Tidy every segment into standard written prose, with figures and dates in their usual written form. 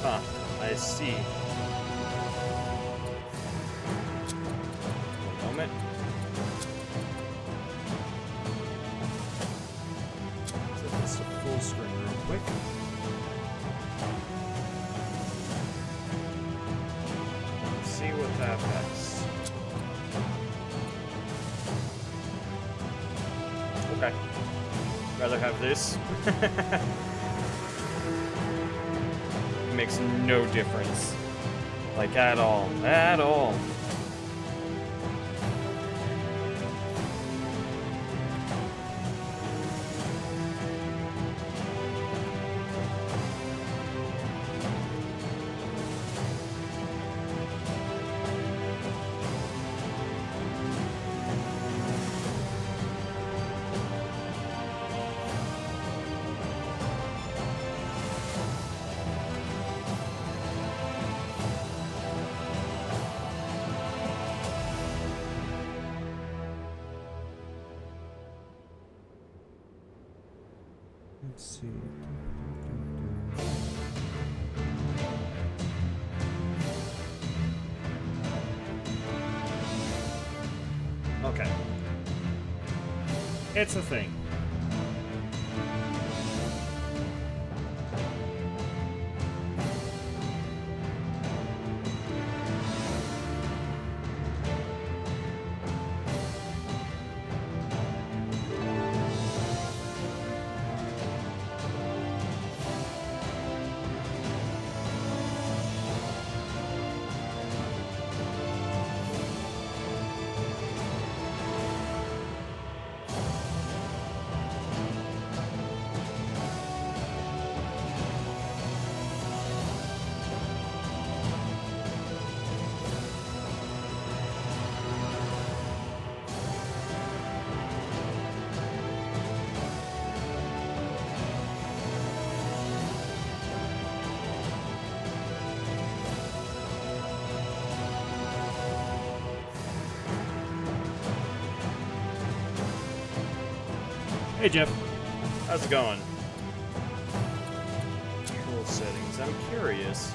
Huh, I see. One moment. Set this to full screen real quick. Let's see what that affects. Okay. Rather have this. Makes no difference. Like, at all. At all. Let's see. Okay. It's a thing. Hey Jeff, how's it going? Control settings, I'm curious.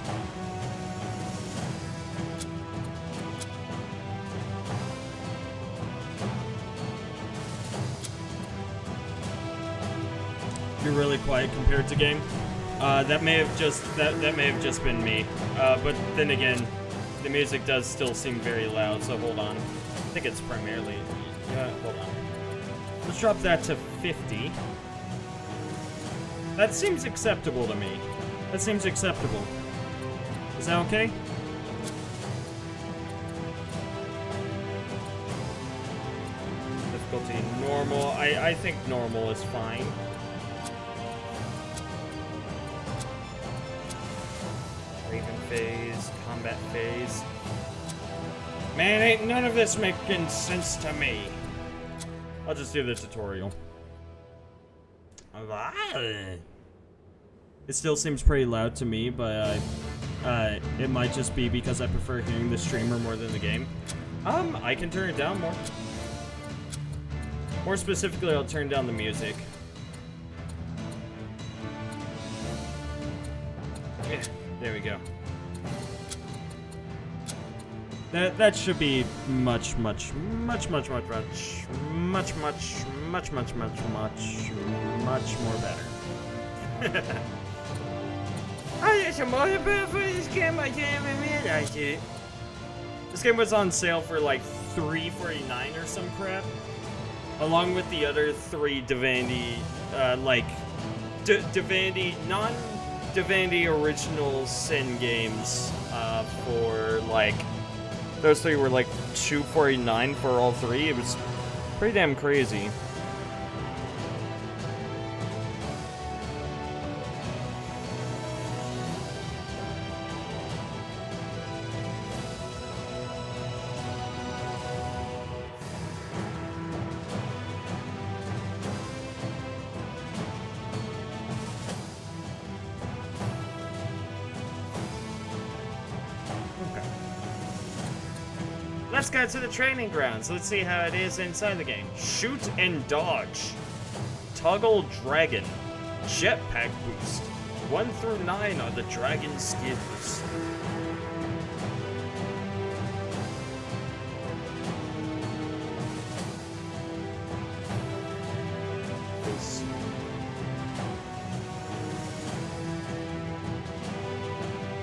You're really quiet compared to game. That may have just been me. But then again, the music does still seem very loud. So hold on. I think it's primarily. Yeah, hold on. Let's drop that to 50. That seems acceptable to me. That seems acceptable. Is that okay? Difficulty normal. I think normal is fine. Raven phase, combat phase. Man, ain't none of this making sense to me. I'll just do the tutorial. It still seems pretty loud to me, but it might just be because I prefer hearing the streamer more than the game. I can turn it down more. More specifically, I'll turn down the music. Yeah, there we go. That should be much more better. There's a multiplayer for this game. I didn't even realize it. This game was on sale for like $3.49 or some crap, along with the other 3 Divinity, Divinity non-Divinity original Sin games, for like. Those 3 were like $2.49 for all 3. It was pretty damn crazy. Let's go to the training grounds. Let's see how it is inside the game. Shoot and dodge. Toggle dragon. Jetpack boost. 1 through 9 are the dragon skins.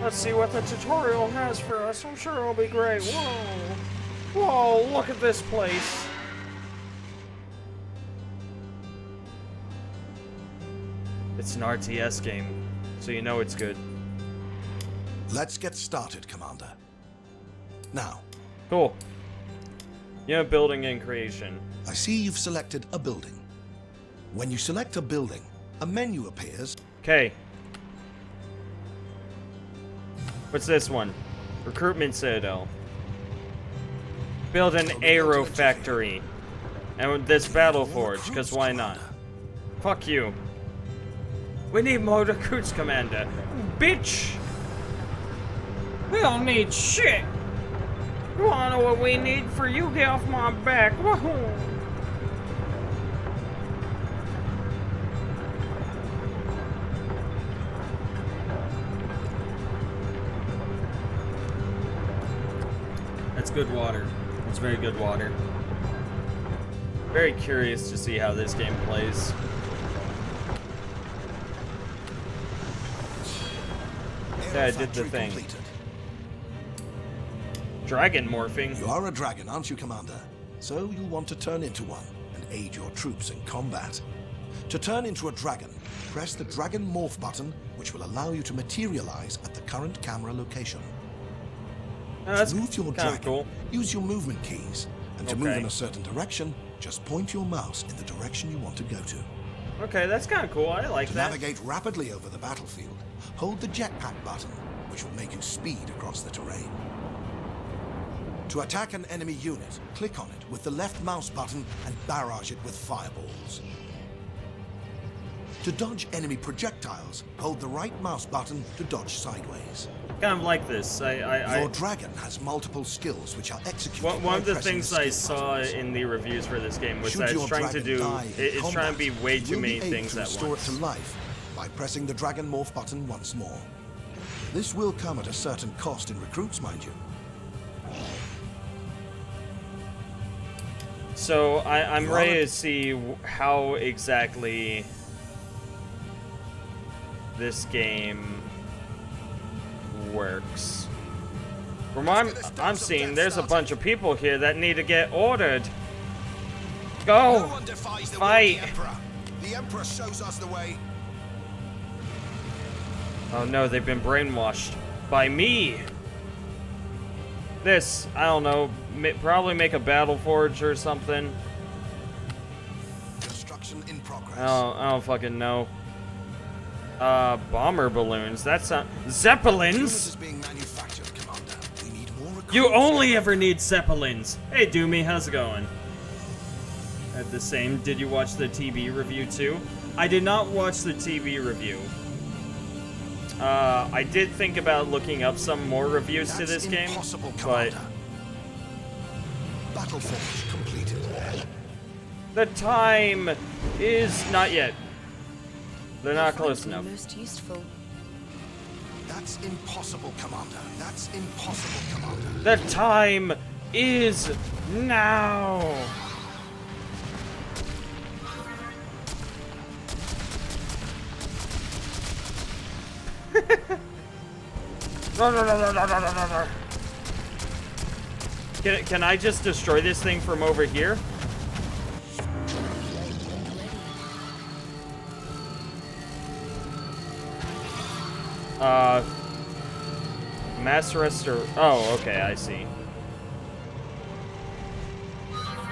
Let's see what the tutorial has for us. I'm sure it'll be great. Whoa! Whoa, look at this place. It's an RTS game, so you know it's good. Let's get started, Commander. Now. Cool. Yeah, building and creation. I see you've selected a building. When you select a building, a menu appears. Okay. What's this one? Recruitment Citadel. Build an aero factory. And with this battle forge, because why not? Fuck you. We need more recruits, Commander. Bitch! We don't need shit! You wanna know what we need for you? Get off my back. Woohoo! That's good water. That's very good water. Very curious to see how this game plays. Yeah, I did the thing. Completed. Dragon morphing. You are a dragon, aren't you, Commander? So you'll want to turn into one and aid your troops in combat. To turn into a dragon, press the Dragon Morph button, which will allow you to materialize at the current camera location. That's to move your kinda dragon, cool. use your movement keys, and to move Okay. in a certain direction, just point your mouse in the direction you want to go to. Okay, that's kind of cool. I like To that. navigate rapidly over the battlefield, hold the jetpack button, which will make you speed across the terrain. To attack an enemy unit, click on it with the left mouse button and barrage it with fireballs. To dodge enemy projectiles, hold the right mouse button to dodge sideways. Kind of like this. Your dragon has multiple skills which are executed One by of the pressing things skip I saw buttons. in the reviews for this game was Should that it's your trying to dragon do. die in It's trying to be combat, way you too will many be able things to at restore once. it to life by pressing the Dragon Morph button once more. This will come at a certain cost in recruits, mind you. So I'm ready to see how exactly this game works. From what I'm seeing, there's a bunch of people here that need to get ordered. Go! No one defies the will of Fight! the Emperor. The Emperor shows us the way. Oh no, they've been brainwashed by me. This, I don't know, probably make a battle forge or something. Construction in progress. I don't fucking know. Bomber balloons. That's not Zeppelins. This is being manufactured, Commander. We need more recruits. You only ever need Zeppelins. Hey, Doomy, how's it going? At the same, did you watch the TV review too? I did not watch the TV review. I did think about looking up some more reviews to this game, but Battle forge completed. the time is not yet. They're not close enough. Most useful. That's impossible, Commander. That's impossible, Commander. The time is now. Can I just destroy this thing from over here? Mass restore. Oh, okay, I see.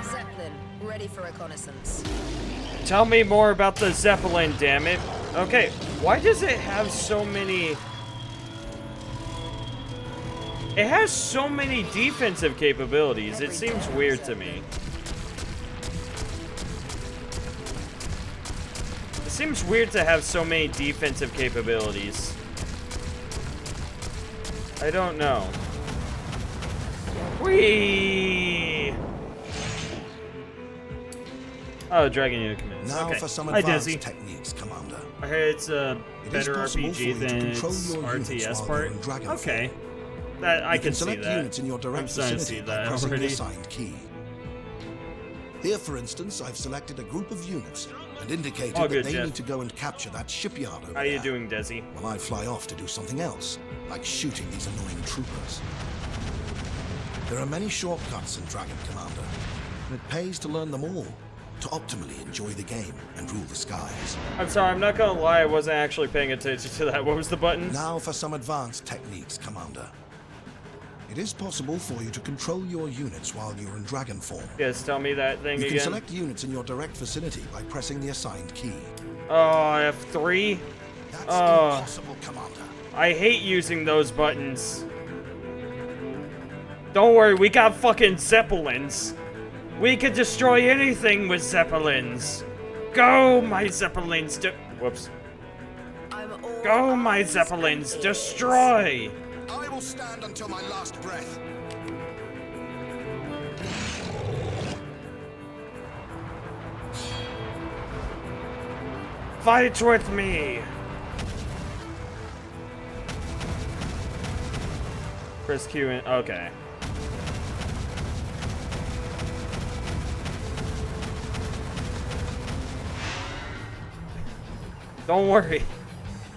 Zeppelin, ready for reconnaissance. Tell me more about the Zeppelin, damn it. Okay, why does it have so many... It has so many defensive capabilities. It seems weird to me. It seems weird to have so many defensive capabilities. I don't know. Whee! Oh, Dragon Unit Commands. Now Okay. for some Hi, advanced Desi. techniques, Commander. I heard it's a It is better possible for you RPG to than control its your units RTS while part. you're in Dragonfall. Okay. That I You can see select that. units in your direct I'm starting to vicinity see by that pressing already. the assigned key. Here, for instance, I've selected a group of units and indicated All that good, they Jeff. need to go and capture that shipyard over How you there, doing, Desi? while I fly off to do something else, like shooting these annoying troopers. There are many shortcuts in Dragon, Commander, and it pays to learn them all to optimally enjoy the game and rule the skies. I'm sorry, I'm not gonna lie, I wasn't actually paying attention to that. What was the button? Now for some advanced techniques, Commander. It is possible for you to control your units while you're in dragon form. Yes, tell me that thing You can again. select units in your direct vicinity by pressing the assigned key. Oh, F3? That's Oh. impossible, Commander. I hate using those buttons. Don't worry, we got fucking Zeppelins. We could destroy anything with Zeppelins. Go, my Zeppelins, whoops. I'm all Go, my eyes Zeppelins, and ears. destroy! I will stand until my last breath. Fight with me! Press Q and okay. Don't worry.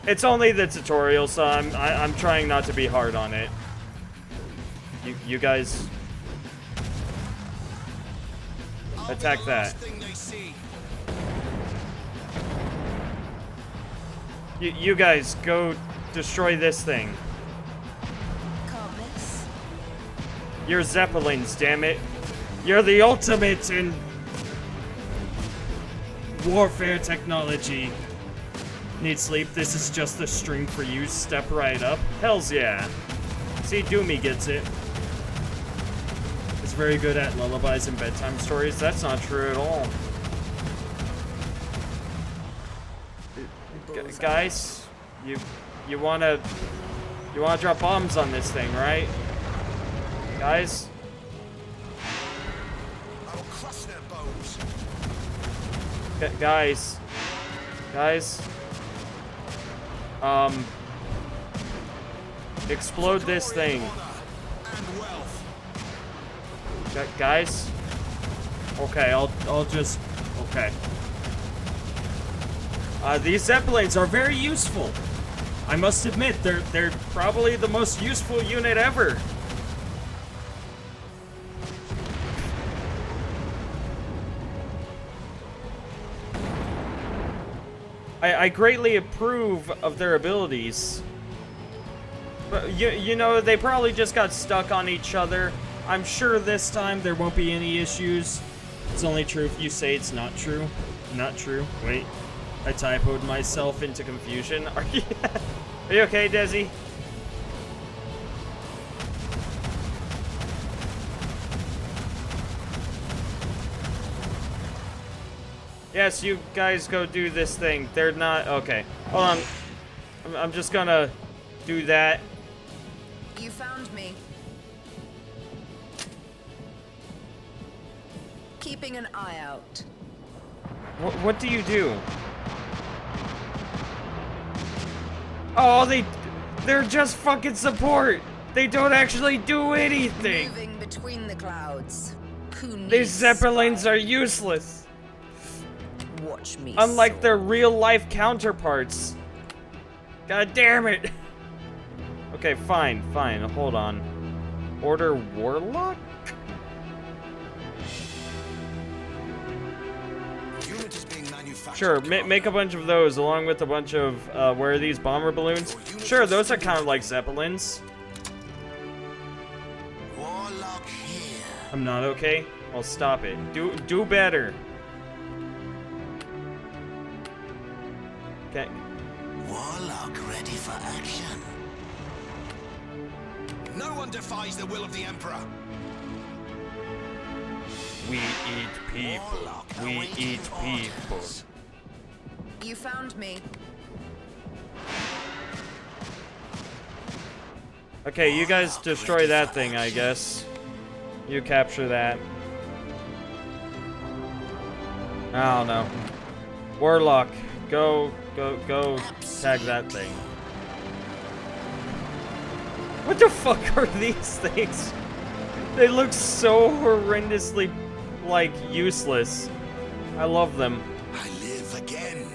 It's only the tutorial, so I'm trying not to be hard on it. You guys attack that. You guys go destroy this thing. Can't miss. You're Zeppelins, damn it. You're the ultimate in warfare technology. Need sleep? This is just the stream for you. Step right up. Hells yeah. See, Doomy gets it. It's very good at lullabies and bedtime stories. That's not true at all. Guys, you wanna drop bombs on this thing, right? Guys? I will crush their bones. Guys. Explode this thing. And wealth. Guys? Okay, I'll just... Okay. These Zeppelins are very useful. I must admit, they're probably the most useful unit ever. I greatly approve of their abilities. But you know, they probably just got stuck on each other. I'm sure this time there won't be any issues. It's only true if you say it's not true. Not true. Wait. I typoed myself into confusion. Are you okay, Desi? Yes, you guys go do this thing. They're not... Okay. Hold on. I'm just gonna do that. You found me. Keeping an eye out. What do you do? Oh, they're just fucking support. They don't actually do anything. Moving between the clouds. Who needs These Zeppelins spy? are useless. Watch me. Unlike soar. their real-life counterparts. God damn it. Okay, fine. Hold on. Order Warlock? Unit is being manufactured. Sure, Commander. make a bunch of those along with a bunch of, where are these bomber balloons? Sure, those are kind of like Zeppelins. Warlock here. I'm not okay? Well, stop it. Do better. Okay. Warlock ready for action. No one defies the will of the Emperor. We eat people. We eat people. You found me. Okay, you guys destroy that thing, I guess. You capture that. I don't know. Warlock, go tag that thing. What the fuck are these things? They look so horrendously, like, useless. I love them. I live again.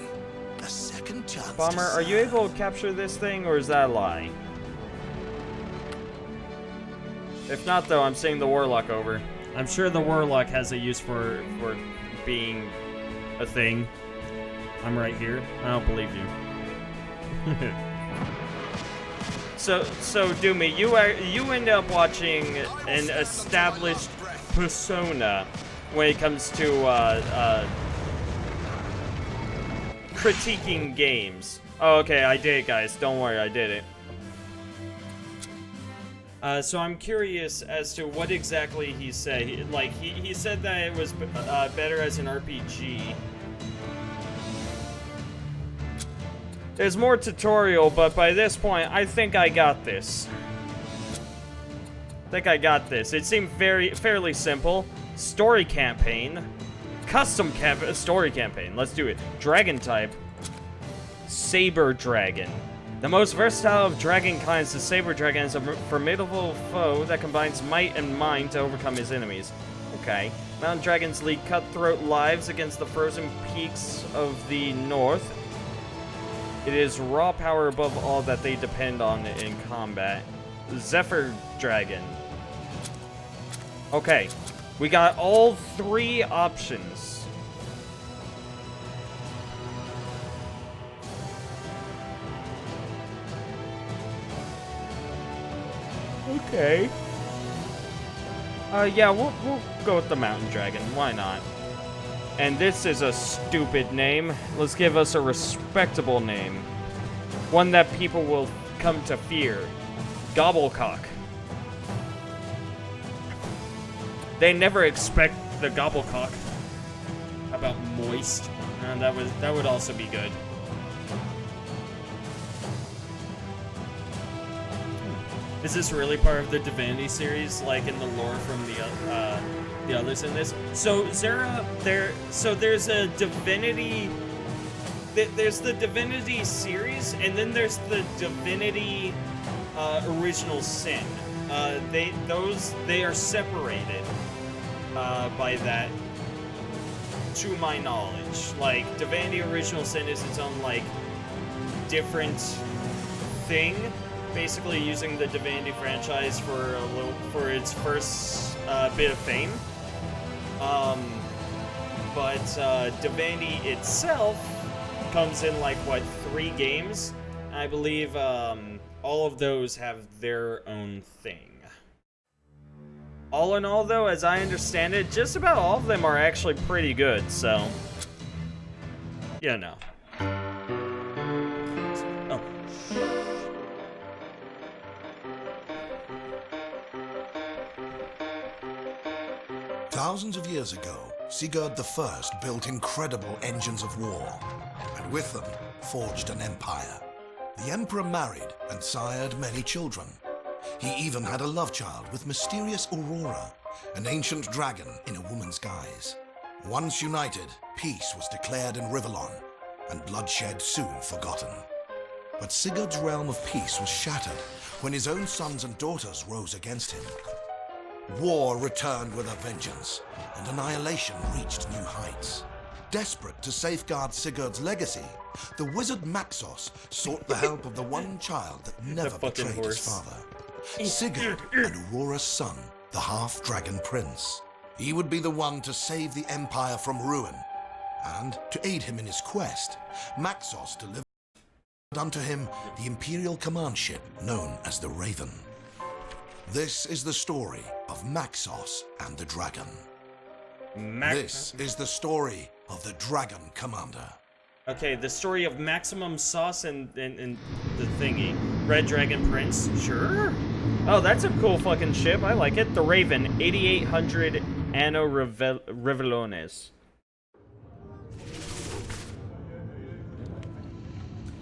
A second chance. Bomber, are you able to capture this thing, or is that a lie? If not, though, I'm sending the Warlock over. I'm sure the Warlock has a use for being a thing. I'm right here. I don't believe you. So Doomy, you end up watching an established persona when it comes to critiquing games. Oh, okay, I did it, guys. Don't worry, I did it. So I'm curious as to what exactly he said. He said that it was better as an RPG. There's more tutorial, but by this point, I think I got this. It seemed fairly simple. Story campaign. Custom story campaign. Let's do it. Dragon type. Saber Dragon. The most versatile of dragon kinds, the Saber Dragon is a formidable foe that combines might and mind to overcome his enemies. Okay. Mountain dragons lead cutthroat lives against the frozen peaks of the north. It is raw power above all that they depend on in combat. Zephyr Dragon. Okay, we got all three options. Okay. Yeah, we'll go with the Mountain Dragon. Why not? And this is a stupid name. Let's give us a respectable name. One that people will come to fear. Gobblecock. They never expect the Gobblecock. How about Moist? That would also be good. Is this really part of the Divinity series, like in the lore from the others in this? So Zera, there's a Divinity. There's the Divinity series, and then there's the Divinity Original Sin. They are separated by that, to my knowledge. Like, Divinity Original Sin is its own, like, different thing. Basically using the Divinity franchise for its first bit of fame. But Divinity itself comes in like, what, 3 games? I believe all of those have their own thing. All in all, though, as I understand it, just about all of them are actually pretty good, so... yeah, no. Oh. Thousands of years ago, Sigurd I built incredible engines of war, and with them, forged an empire. The emperor married and sired many children. He even had a love child with mysterious Aurora, an ancient dragon in a woman's guise. Once united, peace was declared in Rivellon, and bloodshed soon forgotten. But Sigurd's realm of peace was shattered when his own sons and daughters rose against him. War returned with a vengeance, and annihilation reached new heights. Desperate to safeguard Sigurd's legacy, the wizard Maxos sought the help of the one child that never betrayed his father. Sigurd and Aurora's son, the half-dragon prince. He would be the one to save the empire from ruin. And to aid him in his quest, Maxos delivered unto him the imperial command ship known as the Raven. This is the story of Maxos and the Dragon. This is the story of the Dragon Commander. Okay, the story of Maximum Sauce and the thingy. Red Dragon Prince? Sure. Oh, that's a cool fucking ship. I like it. The Raven, 8800 Anno Rivellones.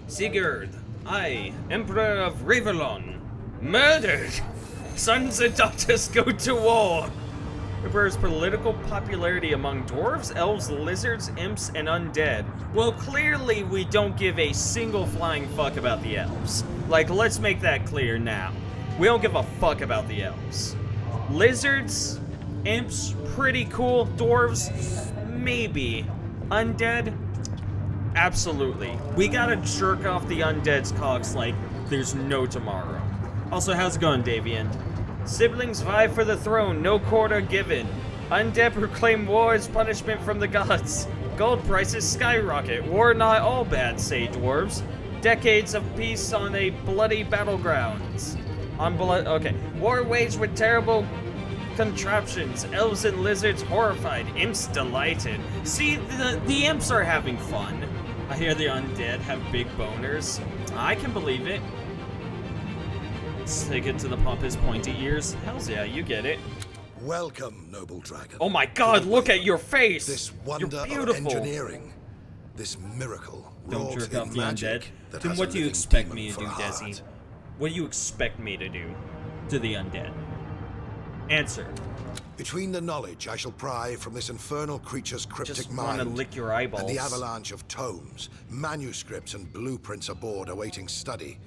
Sigurd, I, Emperor of Rivellon, murdered. Sons and daughters go to war. Emperor's political popularity among dwarves, elves, lizards, imps, and undead. Well, clearly we don't give a single flying fuck about the elves. Like, let's make that clear now. We don't give a fuck about the elves. Lizards, imps, pretty cool. Dwarves, maybe. Undead, absolutely. We gotta jerk off the undead's cocks like there's no tomorrow. Also, how's it going, Davian? Siblings vie for the throne, no quarter given. Undead proclaim war as punishment from the gods. Gold prices skyrocket. War not all bad, say dwarves. Decades of peace on a bloody battlegrounds. Okay. War waged with terrible contraptions. Elves and lizards horrified. Imps delighted. See, the imps are having fun. I hear the undead have big boners. I can believe it. Stick it to the pompous pointy ears. Hells yeah, you get it. Welcome, noble dragon. Oh my god, look at your face! This wonder You're of beautiful. engineering. This miracle Don't wrought jerk in off the magic undead. that Then has what a do you living expect demon me to for do, a Desi? heart. What do you expect me to do to the undead? Answer. Between the knowledge I shall pry from this infernal creature's cryptic Just wanna mind lick your eyeballs. and the avalanche of tomes, manuscripts, and blueprints aboard awaiting study,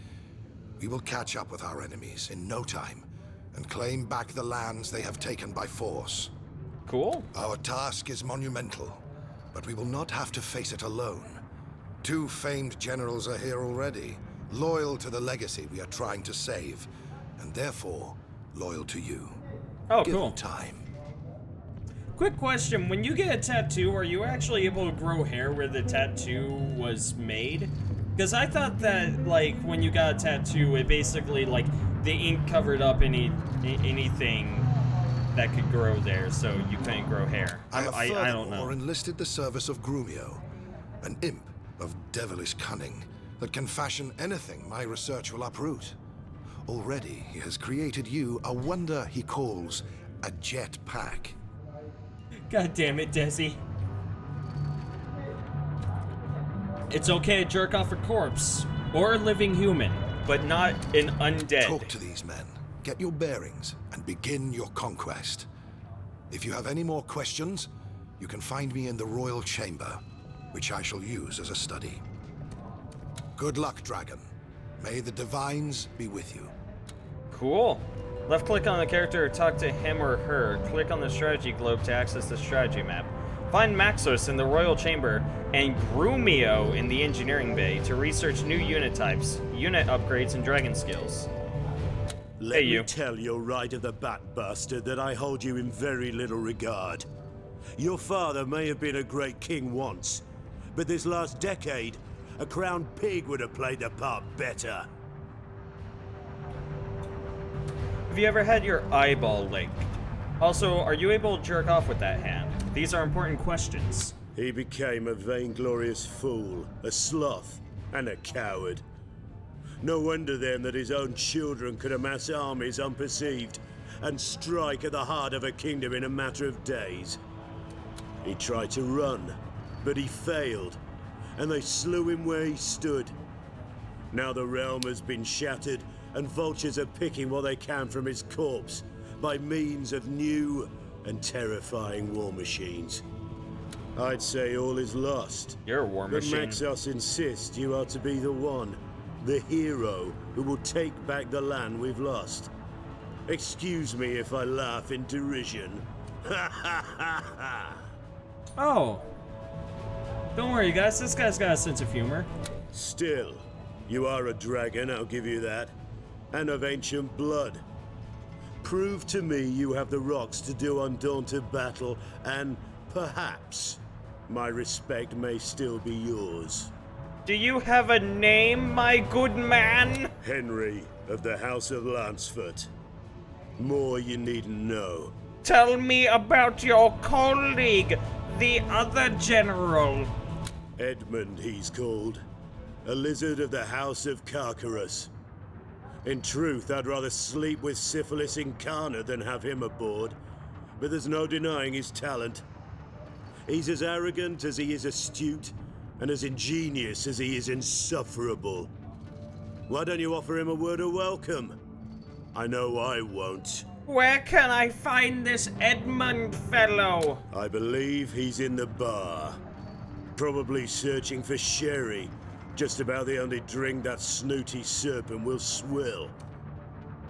we will catch up with our enemies in no time and claim back the lands they have taken by force. Cool. Our task is monumental, but we will not have to face it alone. 2 famed generals are here already, loyal to the legacy we are trying to save, and therefore loyal to you. Oh, Give cool. them time. Quick question, when you get a tattoo, are you actually able to grow hair where the tattoo was made? Because I thought that, like, when you got a tattoo, it basically, like, the ink covered up anything that could grow there, so you couldn't grow hair. I have I don't furthermore know. enlisted the service of Grumio, an imp of devilish cunning that can fashion anything my research will uproot. Already, he has created you a wonder he calls a jetpack. God damn it, Desi. It's okay to jerk off a corpse, or a living human, but not an undead. Talk to these men, get your bearings, and begin your conquest. If you have any more questions, you can find me in the Royal Chamber, which I shall use as a study. Good luck, Dragon. May the Divines be with you. Cool. Left click on the character to talk to him or her. Click on the strategy globe to access the strategy map. Find Maxos in the Royal Chamber and Grumio in the Engineering Bay to research new unit types, unit upgrades, and dragon skills. Let you. me tell your Ride of the Bat Bastard that I hold you in very little regard. Your father may have been a great king once, but this last decade, a crowned pig would have played the part better. Have you ever had your eyeball licked? Also, are you able to jerk off with that hand? These are important questions. He became a vainglorious fool, a sloth, and a coward. No wonder then that his own children could amass armies unperceived and strike at the heart of a kingdom in a matter of days. He tried to run, but he failed, and they slew him where he stood. Now the realm has been shattered, and vultures are picking what they can from his corpse by means of new and terrifying war machines. I'd say all is lost. You're a war But machine. Maxos insists you are to be the one, the hero, who will take back the land we've lost. Excuse me if I laugh in derision. Ha ha ha ha! Oh. Don't worry, guys. This guy's got a sense of humor. Still, you are a dragon, I'll give you that. And of ancient blood. Prove to me you have the rocks to do undaunted battle, and perhaps my respect may still be yours. Do you have a name, my good man? Henry of the House of Lancefort. More you needn't know. Tell me about your colleague, the other general. Edmund, he's called. A lizard of the House of Carcarus. In truth, I'd rather sleep with Syphilis incarnate than have him aboard. But there's no denying his talent. He's as arrogant as he is astute, and as ingenious as he is insufferable. Why don't you offer him a word of welcome? I know I won't. Where can I find this Edmund fellow? I believe he's in the bar. Probably searching for sherry. Just about the only drink that snooty serpent will swill.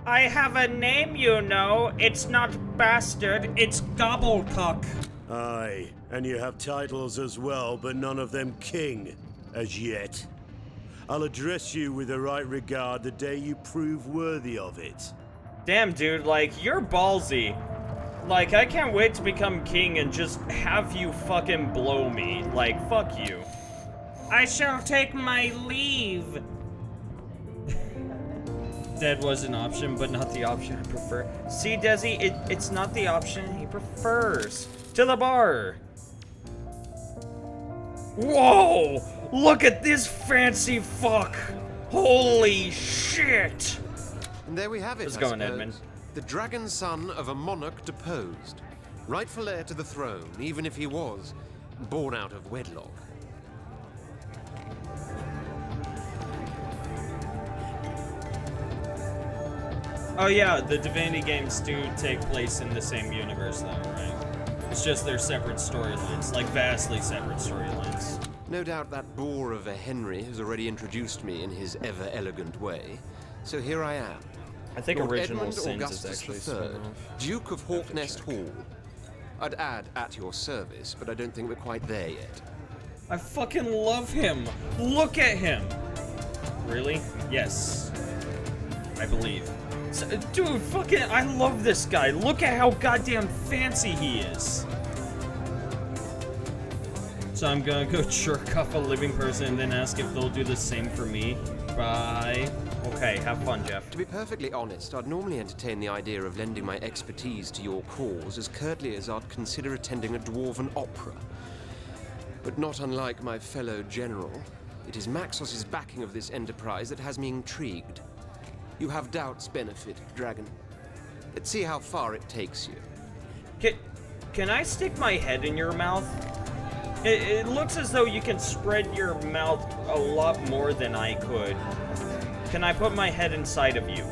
I have a name, you know. It's not Bastard, it's Gobblecock. Aye, and you have titles as well, but none of them king, as yet. I'll address you with the right regard the day you prove worthy of it. Damn, dude, like, you're ballsy. Like, I can't wait to become king and just have you fucking blow me. Like, fuck you. I shall take my leave. Dead was an option, but not the option I prefer. See, Desi, it's not the option he prefers. To the bar. Whoa! Look at this fancy fuck! Holy shit! And there we have it. How's it I going, suppose. Edmund? The dragon son of a monarch deposed. Rightful heir to the throne, even if he was born out of wedlock. Oh yeah, the Divinity games do take place in the same universe though, right? It's just they're separate storylines, like vastly separate storylines. No doubt that boar of a Henry has already introduced me in his ever-elegant way. So here I am. I think Lord Original Edmund Sins Augustus is actually III, spin-off. Duke of Hawknest Hall. I'd add at your service, but I don't think we're quite there yet. I fucking love him! Look at him! Really? Yes. I believe. So, dude, fucking, I love this guy. Look at how goddamn fancy he is. So I'm gonna go jerk off a living person and then ask if they'll do the same for me. Bye. Okay, have fun, Jeff. To be perfectly honest, I'd normally entertain the idea of lending my expertise to your cause as curtly as I'd consider attending a dwarven opera. But not unlike my fellow general, it is Maxos's backing of this enterprise that has me intrigued. You have doubts benefit, Dragon. Let's see how far it takes you. Can I stick my head in your mouth? It looks as though you can spread your mouth a lot more than I could. Can I put my head inside of you?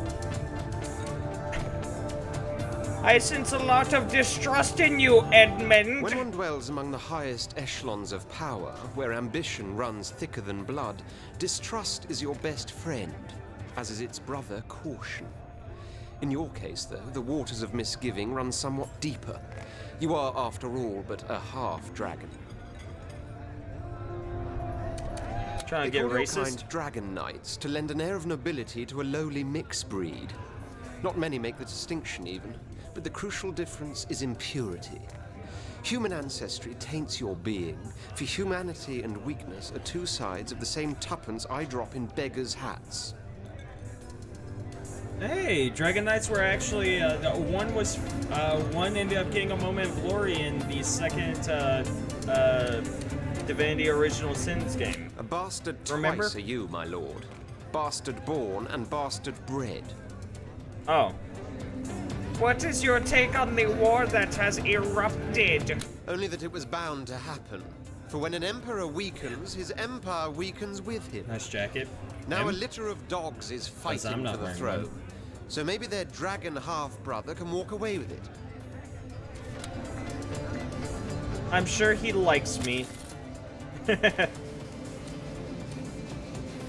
I sense a lot of distrust in you, Edmund. When one dwells among the highest echelons of power, where ambition runs thicker than blood, distrust is your best friend, as is its brother, caution. In your case, though, the waters of misgiving run somewhat deeper. You are, after all, but a half-dragon. Trying to They get call your racist. kind dragon knights to lend an air of nobility to a lowly mixed breed. Not many make the distinction, even, but the crucial difference is impurity. Human ancestry taints your being, for humanity and weakness are two sides of the same tuppence I drop in beggars' hats. Hey, Dragon Knights were actually one ended up getting a moment of glory in the second Divinity Original Sins game. A bastard Remember? twice are you, my lord. Bastard born and bastard bred. Oh. What is your take on the war that has erupted? Only that it was bound to happen. For when an emperor weakens, his empire weakens with him. Nice jacket. Now Him? a litter of dogs is I'm fighting not for the wearing throne. one. So maybe their dragon half-brother can walk away with it. I'm sure he likes me.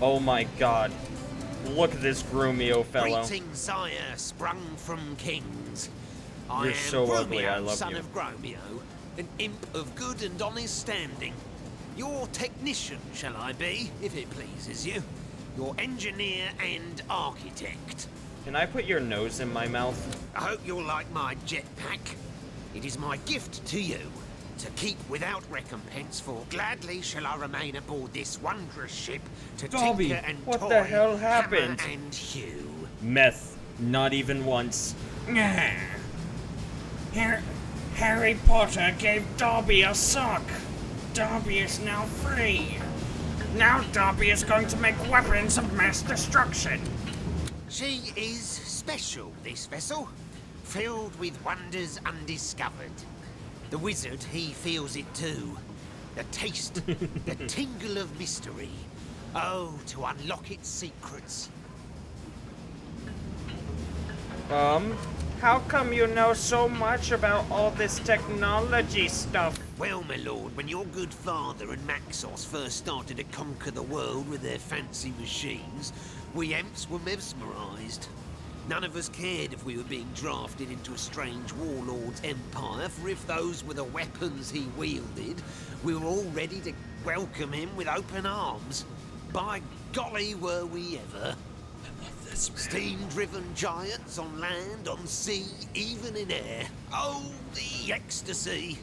Oh my god. Look at this Grumio fellow. Greetings, sire, sprung from kings. You're I am so Grumio, ugly, I love son you. of Gromio, an imp of good and honest standing. Your technician, shall I be, if it pleases you. Your engineer and architect. Can I put your nose in my mouth? I hope you'll like my jetpack. It is my gift to you, to keep without recompense, for gladly shall I remain aboard this wondrous ship to Dobby, tinker and what toy, the hell happened? hammer and hew. Meth. Not even once. Harry Potter gave Dobby a sock. Dobby is now free. Now Dobby is going to make weapons of mass destruction. She is special, this vessel, filled with wonders undiscovered. The wizard, he feels it too. The taste, the tingle of mystery. Oh, to unlock its secrets. How come you know so much about all this technology stuff? Well, my lord, when your good father and Maxos first started to conquer the world with their fancy machines, we Emps were mesmerized. None of us cared if we were being drafted into a strange warlord's empire, for if those were the weapons he wielded, we were all ready to welcome him with open arms. By golly, were we ever. Steam-driven giants on land, on sea, even in air. Oh, the ecstasy!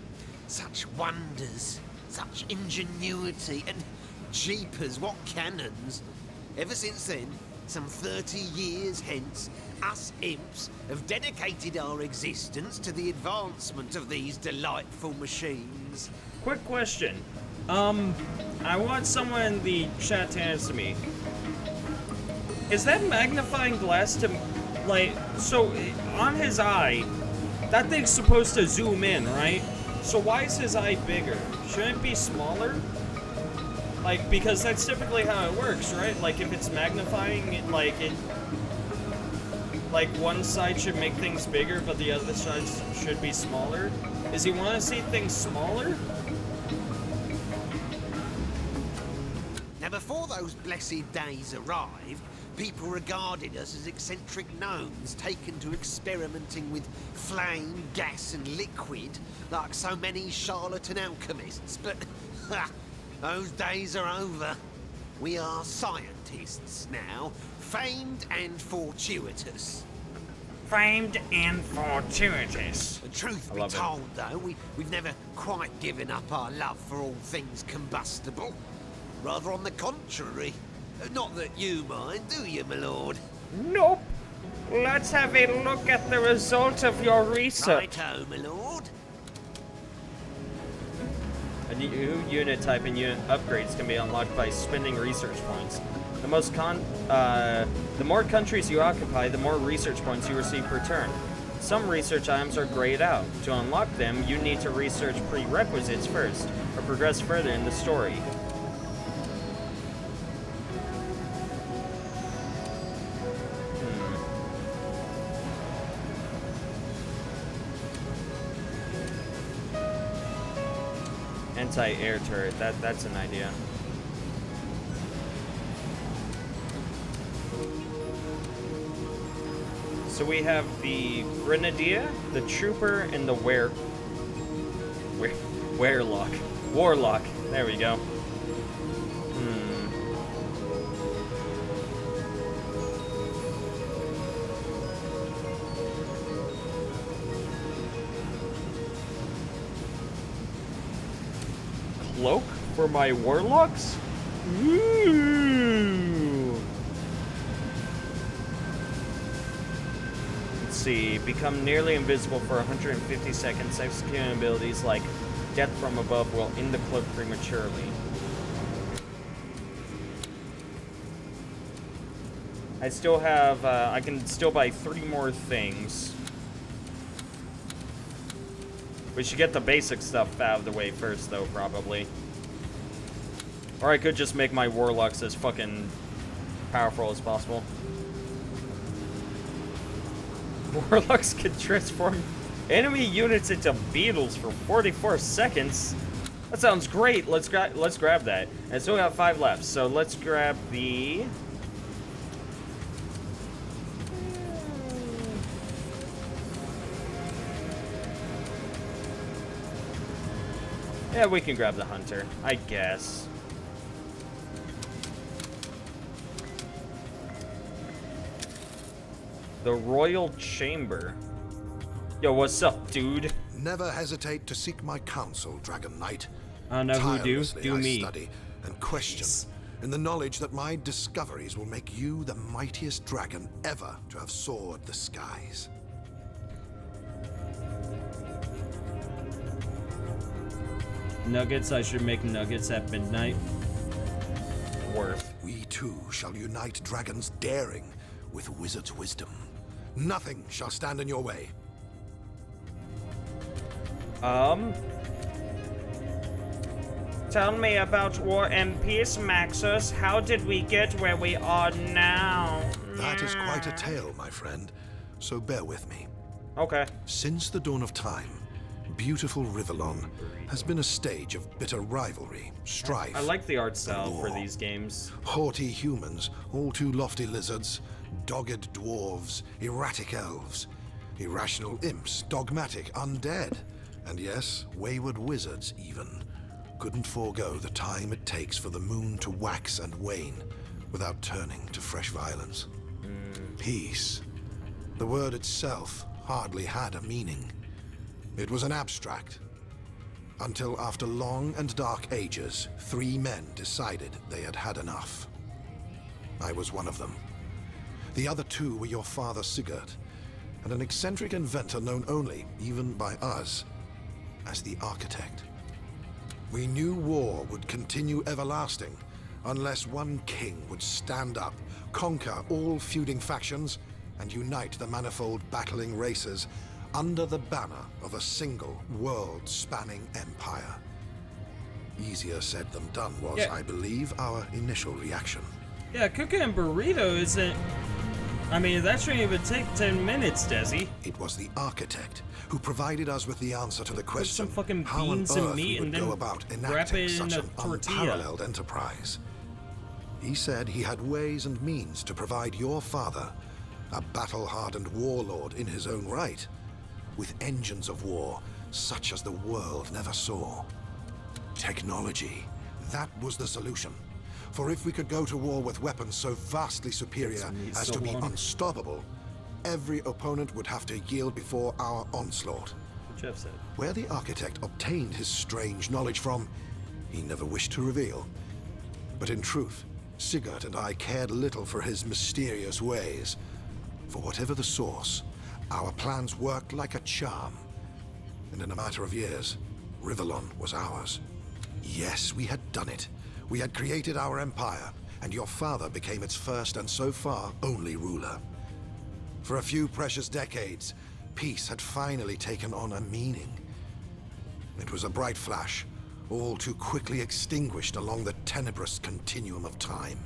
Such wonders, such ingenuity, and jeepers, what cannons! Ever since then, some 30 years hence, us imps have dedicated our existence to the advancement of these delightful machines. Quick question. I want someone in the chat to answer me. Is that magnifying glass to, like, so on his eye, that thing's supposed to zoom in, right? So why is his eye bigger? Shouldn't it be smaller? Like, because that's typically how it works, right? Like, if it's magnifying, like, one side should make things bigger, but the other side should be smaller. Does he want to see things smaller? Now, before those blessed days arrived, people regarded us as eccentric gnomes taken to experimenting with flame, gas, and liquid like so many charlatan alchemists. But, ha, those days are over. We are scientists now, famed and fortuitous. Famed and fortuitous. The truth be love it. told, though, we've never quite given up our love for all things combustible. Rather on the contrary. Not that you mind, do you, my lord? Nope. Let's have a look at the result of your research. Righto, my lord. A new unit type and unit upgrades can be unlocked by spending research points. The more countries you occupy, the more research points you receive per turn. Some research items are grayed out. To unlock them, you need to research prerequisites first, or progress further in the story. Anti-air turret, that's an idea. So we have the Grenadier, the Trooper, and the Warlock. There we go. Cloak for my Warlocks? Ooh. Let's see. Become nearly invisible for 150 seconds. Executing abilities like Death from Above will end the cloak prematurely. I still have, I can still buy 3 more things. We should get the basic stuff out of the way first, though, probably. Or I could just make my Warlocks as fucking powerful as possible. Warlocks can transform enemy units into beetles for 44 seconds. That sounds great. Let's grab that. And I still got 5 left, so let's grab the... Yeah, we can grab the Hunter, I guess. The Royal Chamber. Yo, what's up, dude? Never hesitate to seek my counsel, Dragon Knight. I know who do. Tirelessly Do I me. study and question in the knowledge that my discoveries will make you the mightiest dragon ever to have soared the skies. Nuggets, I should make nuggets at midnight. Worth. We too shall unite dragons daring with wizard's wisdom. Nothing shall stand in your way. Tell me about War and Peace, Maxus. How did we get where we are now? That is quite a tale, my friend, so bear with me. Okay. Since the dawn of time, beautiful Rivellon has been a stage of bitter rivalry, strife. I like the art style for war. these games. Haughty humans, all too lofty lizards, dogged dwarves, erratic elves, irrational imps, dogmatic undead, and yes, wayward wizards even, couldn't forego the time it takes for the moon to wax and wane without turning to fresh violence. Peace. The word itself hardly had a meaning. It was an abstract. Until after long and dark ages, 3 men decided they had had enough. I was one of them. The other 2 were your father Sigurd, and an eccentric inventor known only, even by us, as the Architect. We knew war would continue everlasting, unless one king would stand up, conquer all feuding factions, and unite the manifold battling races under the banner of a single world-spanning empire. Easier said than done was, Yeah. I believe, our initial reaction. Yeah, cooking and burrito isn't... I mean, that shouldn't even take 10 minutes, Desi. It was the Architect who provided us with the answer to the Put question some fucking how on beans and earth meat we would and then go about wrap enacting it in such a an tortilla. unparalleled enterprise. He said he had ways and means to provide your father, a battle-hardened warlord in his own right, with engines of war such as the world never saw. Technology. That was the solution. For if we could go to war with weapons so vastly superior as to be unstoppable, every opponent would have to yield before our onslaught. Jeff said. Where the Architect obtained his strange knowledge from, he never wished to reveal. But in truth, Sigurd and I cared little for his mysterious ways. For whatever the source, our plans worked like a charm. And in a matter of years, Rivellon was ours. Yes, we had done it. We had created our empire, and your father became its first and so far only ruler. For a few precious decades, peace had finally taken on a meaning. It was a bright flash, all too quickly extinguished along the tenebrous continuum of time.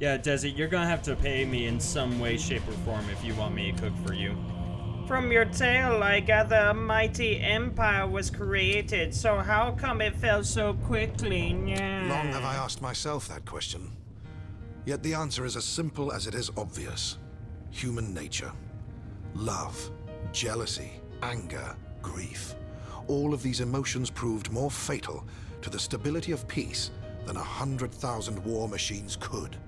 Yeah, Desi, you're gonna have to pay me in some way, shape, or form if you want me to cook for you. From your tale, I gather a mighty empire was created, so how come it fell so quickly? Yeah. Long have I asked myself that question. Yet the answer is as simple as it is obvious. Human nature. Love, jealousy, anger, grief. All of these emotions proved more fatal to the stability of peace than 100,000 war machines could.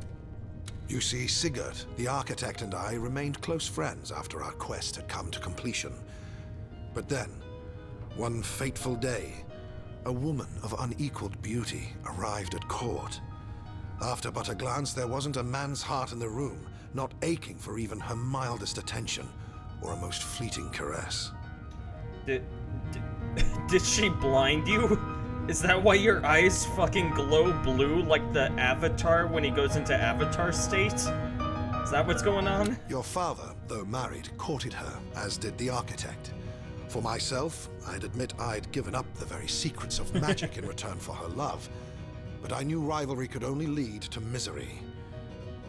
You see, Sigurd, the Architect, and I remained close friends after our quest had come to completion. But then, one fateful day, a woman of unequaled beauty arrived at court. After but a glance, there wasn't a man's heart in the room, not aching for even her mildest attention or a most fleeting caress. Did she blind you? Is that why your eyes fucking glow blue like the Avatar when he goes into Avatar state? Is that what's going on? Your father, though married, courted her, as did the Architect. For myself, I'd admit I'd given up the very secrets of magic in return for her love. But I knew rivalry could only lead to misery.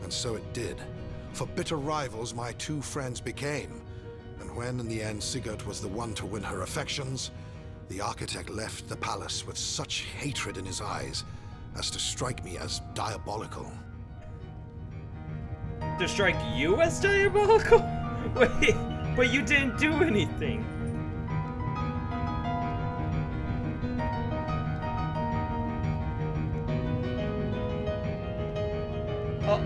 And so it did. For bitter rivals my 2 friends became. And when, in the end, Sigurd was the one to win her affections, the Architect left the palace with such hatred in his eyes as to strike me as diabolical. To strike you as diabolical? Wait, but you didn't do anything.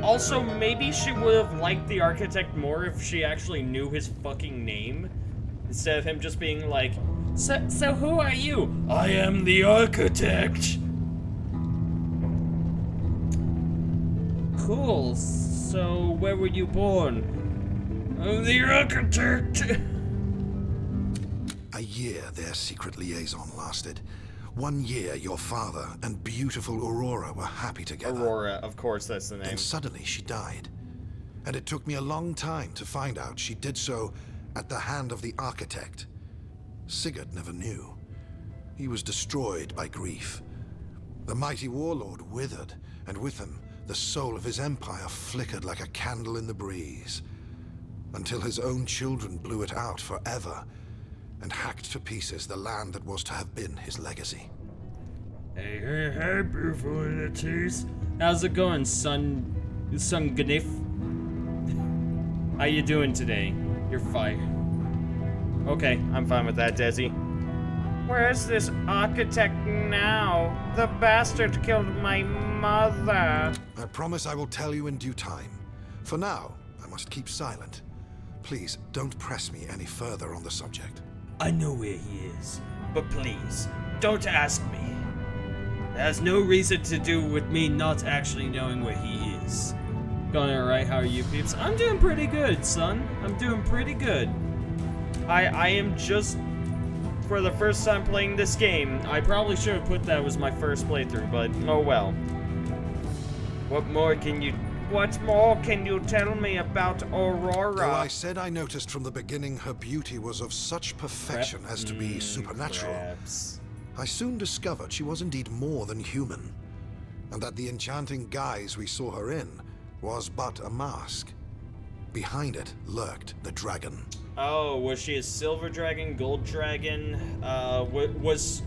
Also, maybe she would have liked the Architect more if she actually knew his fucking name. Instead of him just being like, So who are you? I am the Architect. Cool. So where were you born? I'm the Architect. A year their secret liaison lasted. 1 year your father and beautiful Aurora were happy together. Aurora, of course, that's the name. Then suddenly she died. And it took me a long time to find out she did so at the hand of the Architect. Sigurd never knew. He was destroyed by grief. The mighty warlord withered, and with him, the soul of his empire flickered like a candle in the breeze. until his own children blew it out forever and hacked to pieces the land that was to have been his legacy. Hey, beautiful entities. How's it going, son Gnif? How you doing today? You're fine. Okay, I'm fine with that, Desi. Where's this architect now? The bastard killed my mother. I promise I will tell you in due time. For now, I must keep silent. Please, don't press me any further on the subject. I know where he is, but please, don't ask me. It has no reason to do with me not actually knowing where he is. Going alright, how are you peeps? I'm doing pretty good, son. I'm doing pretty good. I am just, for the first time playing this game, I probably should have put that was my first playthrough, but oh well. What more can you tell me about Aurora? Though I said I noticed from the beginning her beauty was of such perfection as to be supernatural, I soon discovered she was indeed more than human, and that the enchanting guise we saw her in was but a mask. Behind it lurked the dragon. Oh, was she a silver dragon, gold dragon? Was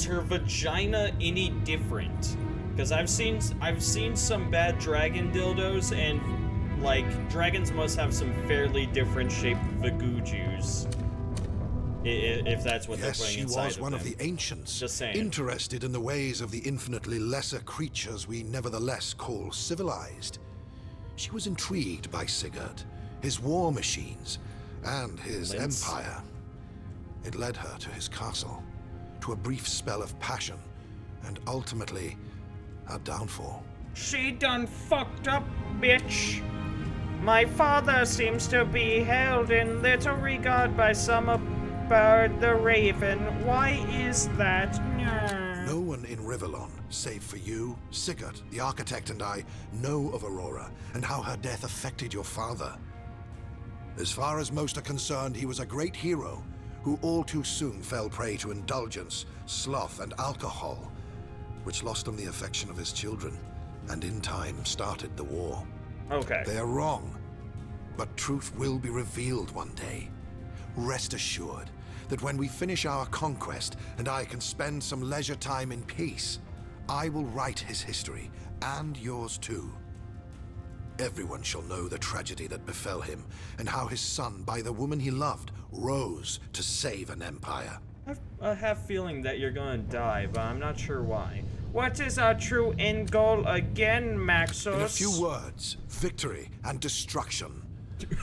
her vagina any different? Because I've seen some bad dragon dildos, and like dragons must have some fairly different shaped vagujus. If that's what they're putting inside of them. Yes, she was one of the ancients. Just saying. Interested in the ways of the infinitely lesser creatures we nevertheless call civilized. She was intrigued by Sigurd, his war machines, and his empire. It led her to his castle, to a brief spell of passion, and ultimately, her downfall. She done fucked up, bitch. My father seems to be held in little regard by some about the Raven. Why is that? No one in Rivellon, save for you, Sigurd, the architect, and I, know of Aurora and how her death affected your father. As far as most are concerned, he was a great hero who all too soon fell prey to indulgence, sloth, and alcohol, which lost him the affection of his children, and in time started the war. Okay. They are wrong, but truth will be revealed one day. Rest assured that when we finish our conquest and I can spend some leisure time in peace, I will write his history, and yours too. Everyone shall know the tragedy that befell him, and how his son, by the woman he loved, rose to save an empire. I have a feeling that you're gonna die, but I'm not sure why. What is our true end goal again, Maxos? In a few words, victory and destruction.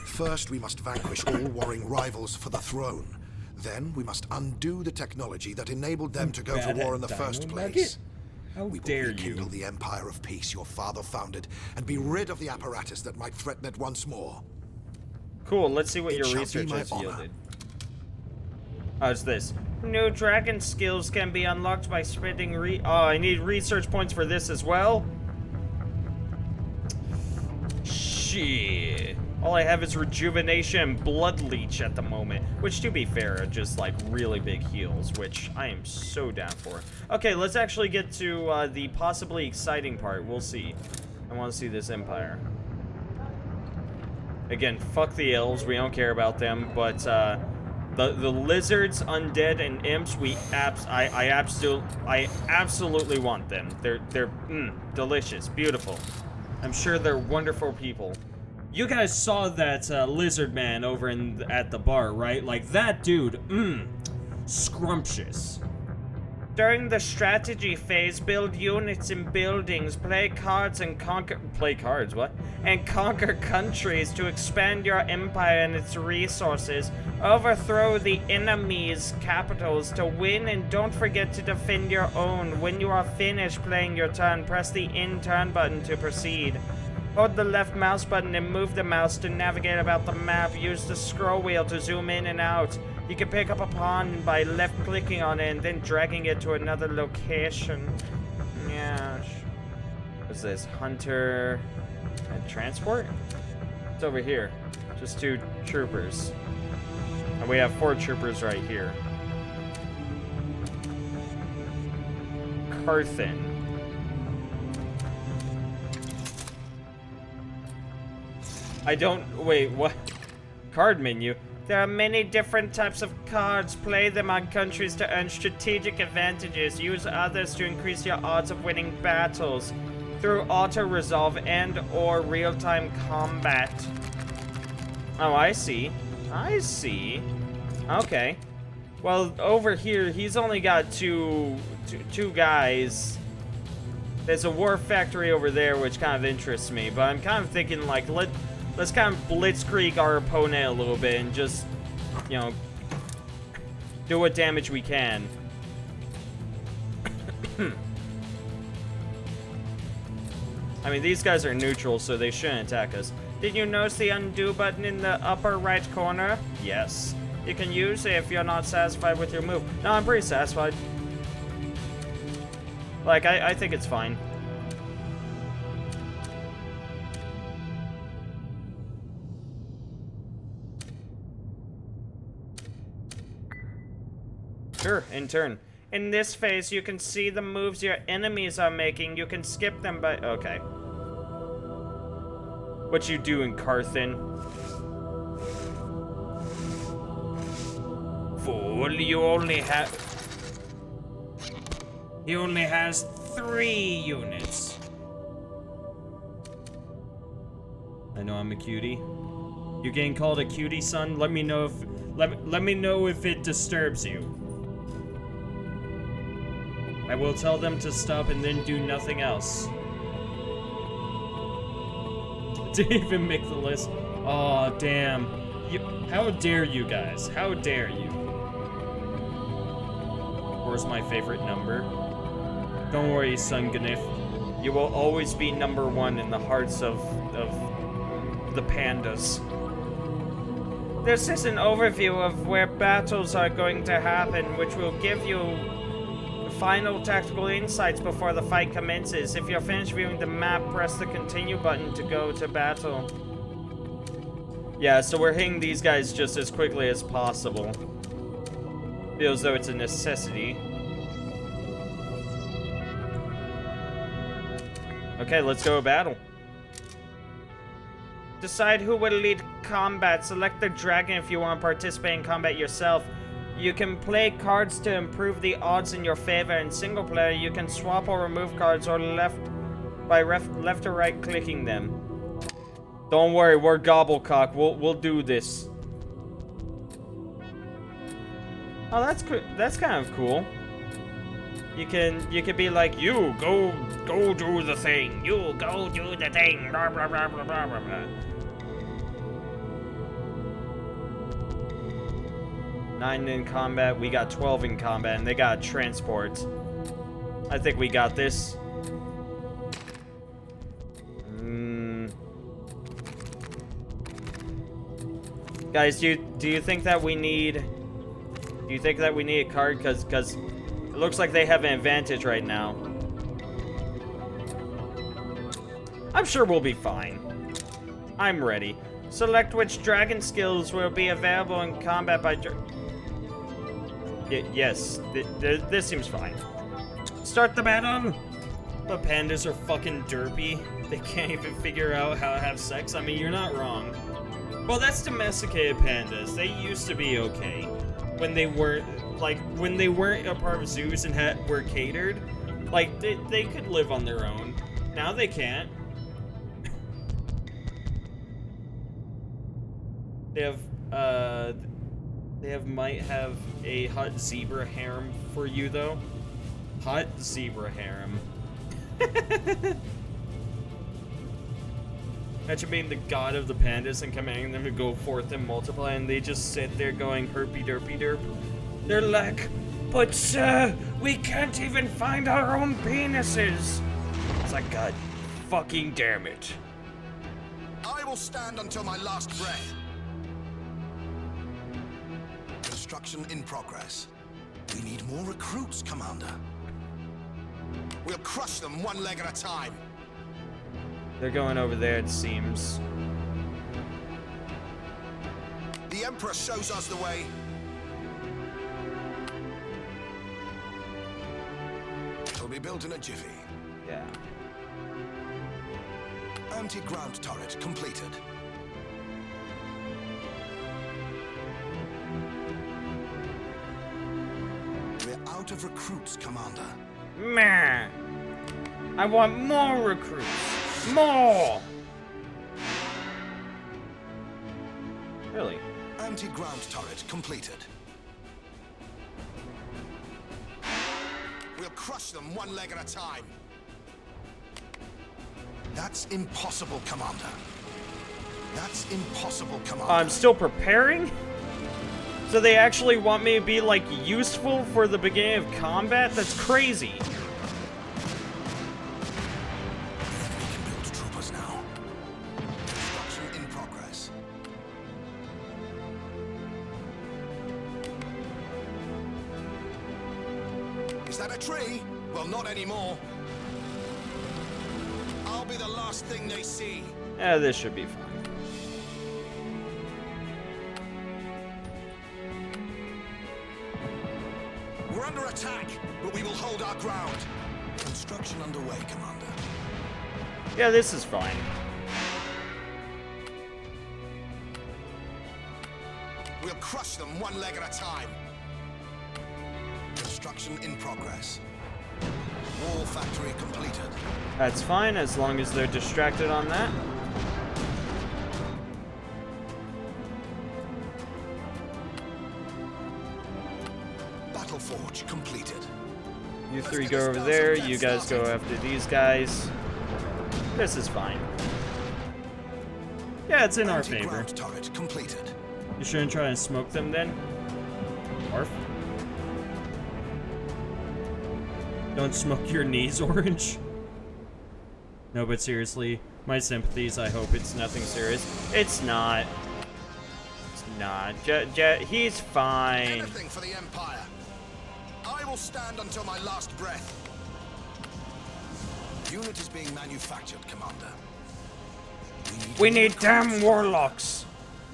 First, we must vanquish all warring rivals for the throne. Then, we must undo the technology that enabled them to go to war in the first place. How We will dare rekindle you? the Empire of Peace your father founded, and be rid of the apparatus that might threaten it once more. Cool, let's see what It your shall be research my has honor. yielded. Oh, it's this. New dragon skills can be unlocked by spending oh, I need research points for this as well. Shit. All I have is rejuvenation and blood leech at the moment, which, to be fair, are just like really big heals, which I am so down for. Okay, let's actually get to the possibly exciting part. We'll see. I want to see this empire. Again, fuck the elves. We don't care about them, but the lizards, undead, and imps, I absolutely want them. They're delicious, beautiful. I'm sure they're wonderful people. You guys saw that lizard man over at the bar, right? Like that dude, scrumptious. During the strategy phase, build units in buildings, play cards and conquer countries to expand your empire and its resources. Overthrow the enemy's capitals to win, and don't forget to defend your own. When you are finished playing your turn, press the end turn button to proceed. Hold the left mouse button and move the mouse to navigate about the map. Use the scroll wheel to zoom in and out. You can pick up a pawn by left-clicking on it and then dragging it to another location. Yeah. What's this? Hunter and transport? It's over here. Just 2 troopers. And we have 4 troopers right here. Carthen. wait, what? Card menu. There are many different types of cards. Play them on countries to earn strategic advantages. Use others to increase your odds of winning battles through auto-resolve and or real-time combat. Oh, I see. I see. Okay. Well, over here, he's only got two guys. There's a war factory over there, which kind of interests me, but I'm kind of thinking, like, let's kind of blitzkrieg our opponent a little bit and just, you know, do what damage we can. I mean, these guys are neutral, so they shouldn't attack us. Did you notice the undo button in the upper right corner? Yes. You can use it if you're not satisfied with your move. No, I'm pretty satisfied. Like, I think it's fine. Sure, in turn. In this phase, you can see the moves your enemies are making. You can skip them by... Okay. What you doing, Carthen? Fool, you only have... He only has 3 units. I know I'm a cutie. You're getting called a cutie, son? Let me know if... Let me know if it disturbs you. I will tell them to stop and then do nothing else. Didn't even make the list. Aw, damn. How dare you guys? How dare you? Where's my favorite number? Don't worry, son Ganif. You will always be number 1 in the hearts of the pandas. This is an overview of where battles are going to happen, which will give you final tactical insights before the fight commences. If you're finished viewing the map, press the continue button to go to battle. Yeah, so we're hitting these guys just as quickly as possible. Feels though it's a necessity. Okay, let's go to battle. Decide who will lead combat. Select the dragon if you want to participate in combat yourself. You can play cards to improve the odds in your favor. In single player, you can swap or remove cards or left or right clicking them. Don't worry, we're Gobblecock. We'll do this. Oh, that's kind of cool. You can be like, you go do the thing. You go do the thing. Blah blah blah blah blah blah. 9 in combat, we got 12 in combat, and they got transport. I think we got this. Guys, do you think that we need... Do you think that we need a card? Because it looks like they have an advantage right now. I'm sure we'll be fine. I'm ready. Select which dragon skills will be available in combat by... Yes, this seems fine. Start the battle! But pandas are fucking derpy. They can't even figure out how to have sex. I mean, you're not wrong. Well, that's domesticated pandas. They used to be okay. When they weren't, like, when they weren't a part of zoos and were catered. Like, they could live on their own. Now they can't. They might have a hot zebra harem for you, though. Hot zebra harem. Imagine being the god of the pandas and commanding them to go forth and multiply, and they just sit there going herpy derpy derp. They're like, but sir, we can't even find our own penises. It's like, God fucking damn it. I will stand until my last breath. Construction in progress. We need more recruits, Commander. We'll crush them one leg at a time. They're going over there, it seems. The Emperor shows us the way. It'll be built in a jiffy. Yeah. Anti-ground turret completed. out of recruits, Commander. Meh. I want more recruits. More! Really? Anti-ground turret completed. We'll crush them one leg at a time. That's impossible, Commander. That's impossible, Commander. I'm still preparing? So they actually want me to be, like, useful for the beginning of combat? That's crazy. The enemy can build troopers now. Construction in progress. Is that a tree? Well, not anymore. I'll be the last thing they see. Yeah, this should be fine. We're under attack, but we will hold our ground. Construction underway, Commander. Yeah, this is fine. We'll crush them one leg at a time. Construction in progress. Wall factory completed. That's fine, as long as they're distracted on that. Battle forge completed. You three go over there, you guys go after these guys. This is fine. Yeah, it's in our favor. Anti-ground turret completed. You shouldn't try and smoke them then. Orf. Don't smoke your knees, Orange. No, but seriously, my sympathies. I hope it's nothing serious. It's not. It's not. He's fine. Anything for the Empire. I will stand until my last breath. Unit is being manufactured, Commander. We need damn warlocks.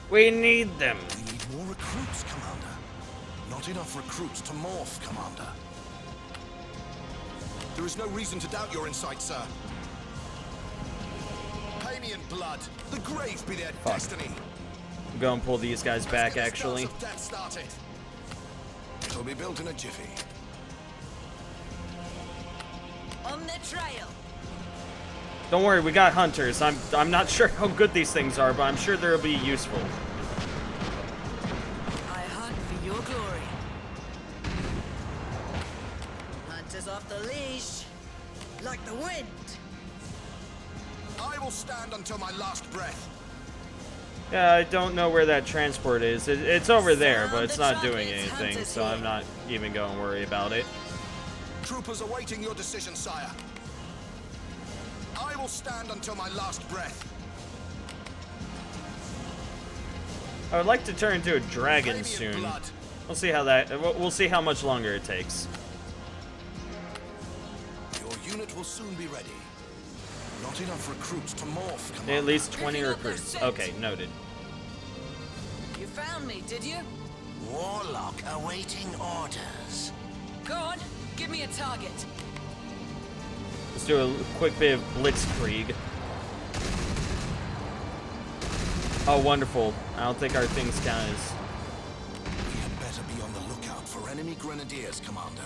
We need them. We need more recruits, Commander. Not enough recruits to morph, Commander. There is no reason to doubt your insight, sir. Pay me in blood. The grave be their destiny. I'm going to pull these guys back, Let's get the actually. stars of death started. It'll be built in a jiffy. On the trail. Don't worry, we got hunters. I'm not sure how good these things are, but I'm sure they'll be useful. I hunt for your glory. Hunters off the leash, like the wind. I will stand until my last breath. Yeah, I don't know where that transport is. It's over there, but it's not doing anything, so I'm not even going to worry about it. Troopers awaiting your decision, sire. I will stand until my last breath. I would like to turn into a Pay me dragon in soon. blood. We'll see how that. We'll see how much longer it takes. Your unit will soon be ready. Not enough recruits to morph, Commander. At least 20 Picking up their recruits. scent. Okay, noted. You found me, did you? Warlock awaiting orders. Go on, give me a target. Let's do a quick bit of blitzkrieg. Oh, wonderful. I don't think our things count as. We had better be on the lookout for enemy grenadiers, Commander.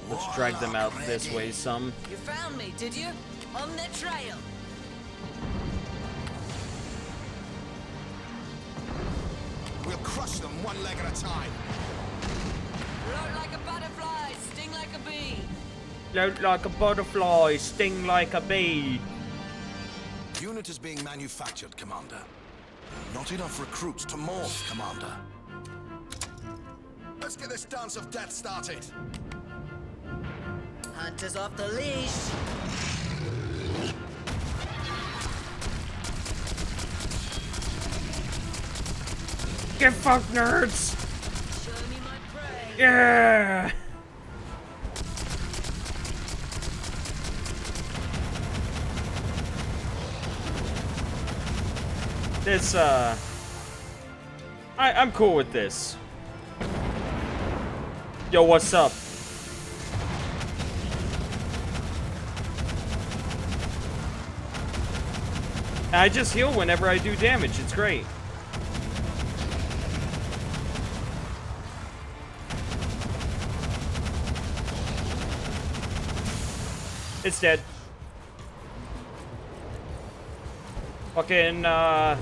Let's drag them out this way some. You found me, did you? On the trail. We'll crush them one leg at a time. Float like a butterfly, sting like a bee. Float like a butterfly, sting like a bee. Unit is being manufactured, Commander. Not enough recruits to morph, Commander. Let's get this dance of death started. Hunters off the leash. Get fucked, nerds! Show me my prey. Yeah! This, I'm cool with this. Yo, what's up? I just heal whenever I do damage. It's great. It's dead. Fucking, go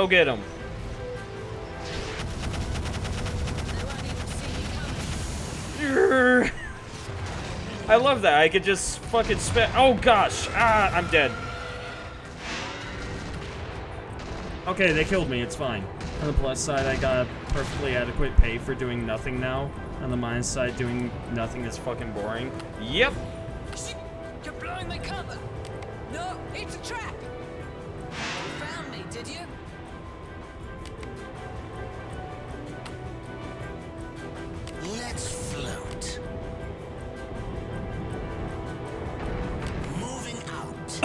get him. I love that. I could just fucking spit. Oh gosh. Ah, I'm dead. Okay, they killed me. It's fine. On the plus side, I got perfectly adequate pay for doing nothing now. On the minus side, doing nothing is fucking boring. Yep. You're blowing my cover. No, it's a trap. You found me, did you? Let's float. Moving out.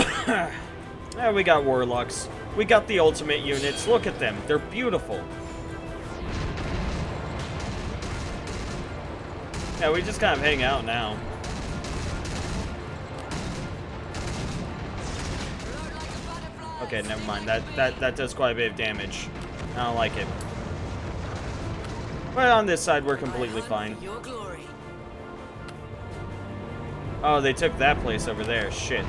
Yeah, we got warlocks. We got the ultimate units. Look at them. They're beautiful. Yeah, we just kind of hang out now. Okay, never mind. That does quite a bit of damage. I don't like it. But on this side, we're completely fine. Your glory. Oh, they took that place over there. Shit.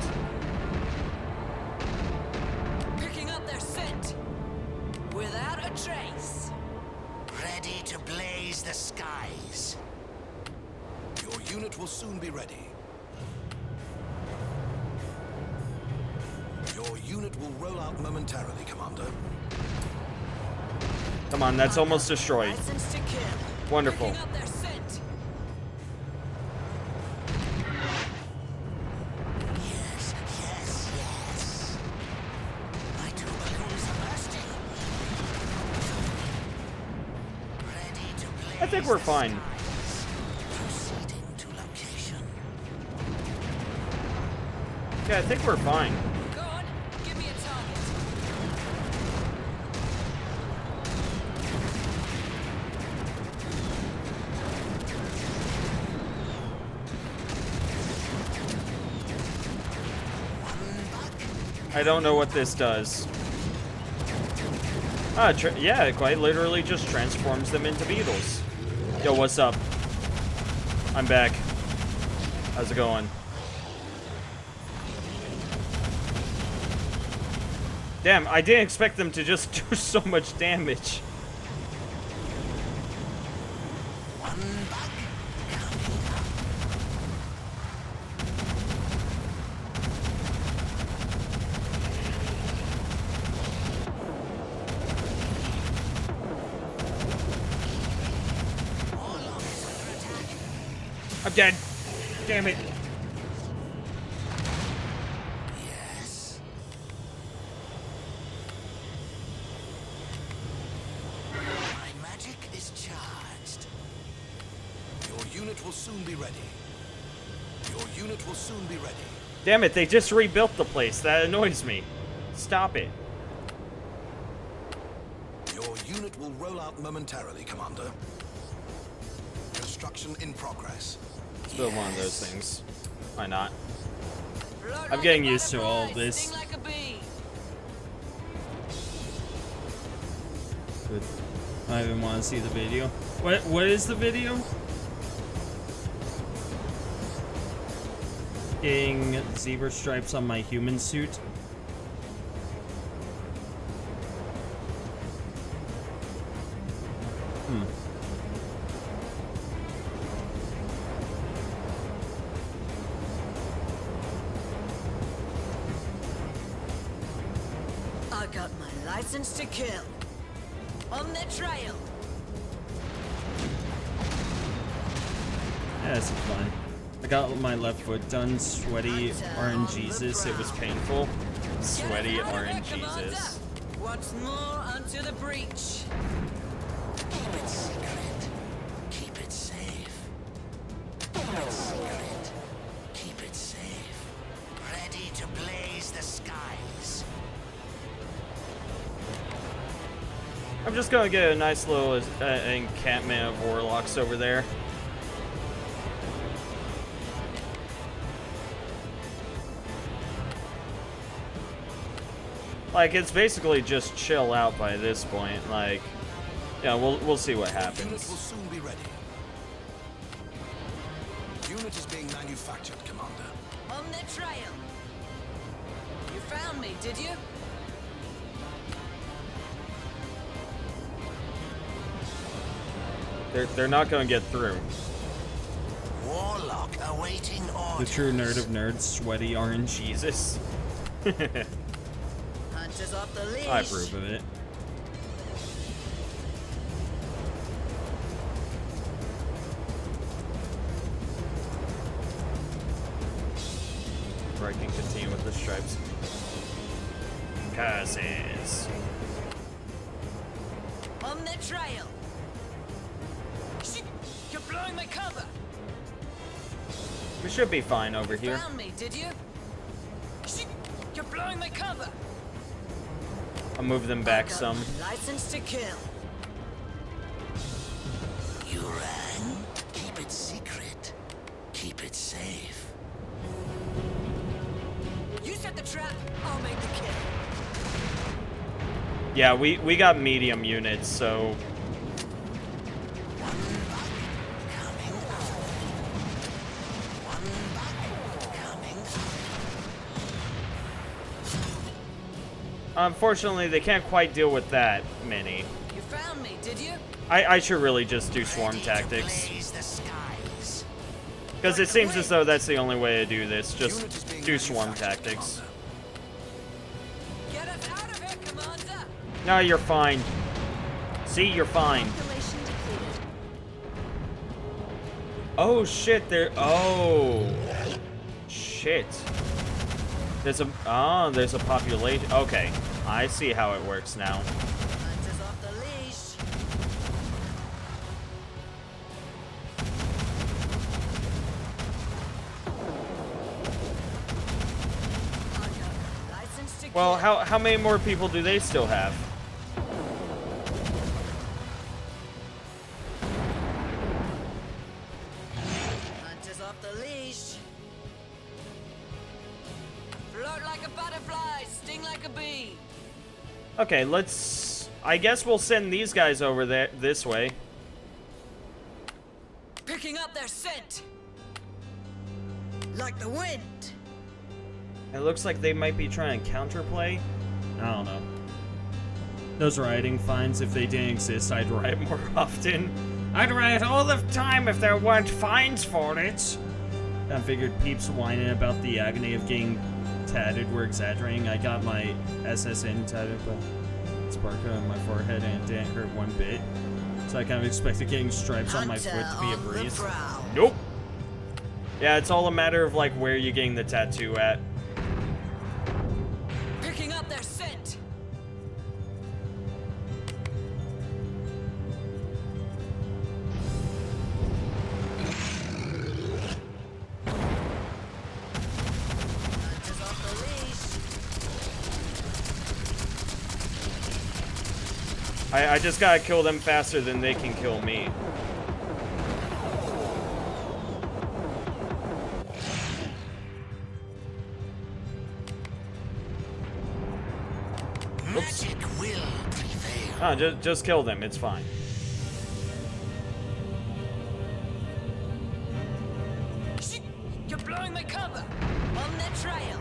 Picking up their scent. Without a trace. Ready to blaze the skies. Your unit will soon be ready. Your unit will roll out momentarily, Commander. Come on, that's almost destroyed. License to kill. Wonderful. Picking up their scent. Yes, yes, yes. My two balloons are bursting. Ready to blaze I think we're the fine. skies. Proceeding to location. Yeah, I think we're fine. Go on, give me a target. I don't know what this does. Ah, yeah, it quite literally just transforms them into beetles. Yo, what's up? I'm back. How's it going? Damn, I didn't expect them to just do so much damage. One bug I'm dead. Damn it. Yes. My magic is charged. Your unit will soon be ready. Your unit will soon be ready. Damn it, they just rebuilt the place. That annoys me. Stop it. Your unit will roll out momentarily, Commander. Construction in progress. Let's build one of those things. Why not? Float I'm like getting a used to all butterfly, this. sting like a bee. Good. I even want to see the video. What is the video? Getting zebra stripes on my human suit. I got my license to kill. On their trail. Yeah, this is fun. I got my left foot done. Sweaty RNGesus. It was painful. Sweaty Get out of there, Commander. RNGesus. Once more unto the breach. Keep it secret. Keep it safe. Keep it secret. Keep it safe. Ready to blaze the skies. I'm just gonna get a nice little encampment of warlocks over there. Like, it's basically just chill out by this point. Like, yeah, we'll see what Unit will happens. soon be ready. Unit Unit is being manufactured, Commander. On their trail. You found me, did you? They're not gonna get through. Warlock awaiting The orders. true nerd of nerds, sweaty orange Jesus. Hunters off the leash. I approve of it. Or I can continue with the stripes. Curses. On their trail. Shit! You're blowing my cover. We should be fine over here. Found me, did you? Shit! You're blowing my cover. I'll move them back I got some. License to kill. You rang? Keep it secret. Keep it safe. You set the trap. I'll make the kill. Yeah, we got medium units, so unfortunately they can't quite deal with that many. You found me, did you? I should really just do swarm tactics. Blaze the skies. Because it seems as though that's the only way to do this. Unit is Just being do swarm manufactured, tactics. Commander. Get us out of here, Commander. No, you're fine. See, you're fine. Population depleted. Oh shit, there. Oh shit. There's a population. Okay, I see how it works now. Hunters off the leash. License to Well, kill. how many more people do they still have? Hunters off the leash. Float like a butterfly, sting like a bee. Okay, let's. I guess we'll send these guys over there this way. Picking up their scent. Like the wind. It looks like they might be trying to counterplay. I don't know. Those rioting fines, if they didn't exist, I'd riot more often. I'd riot all the time if there weren't fines for it. I figured peeps whining about the agony of getting tatted were exaggerating. I got my SSN tatted by Sparka on my forehead and it didn't hurt one bit. So I kind of expected getting stripes on my foot to be a Hunter on the breeze. prowl. Nope. Yeah, it's all a matter of like where you're getting the tattoo at. Picking up their scent. Hunters off the leash. I just gotta kill them faster than they can kill me. Magic will prevail. Ah, just kill them. It's fine. Shit! You're blowing my cover. On their trail.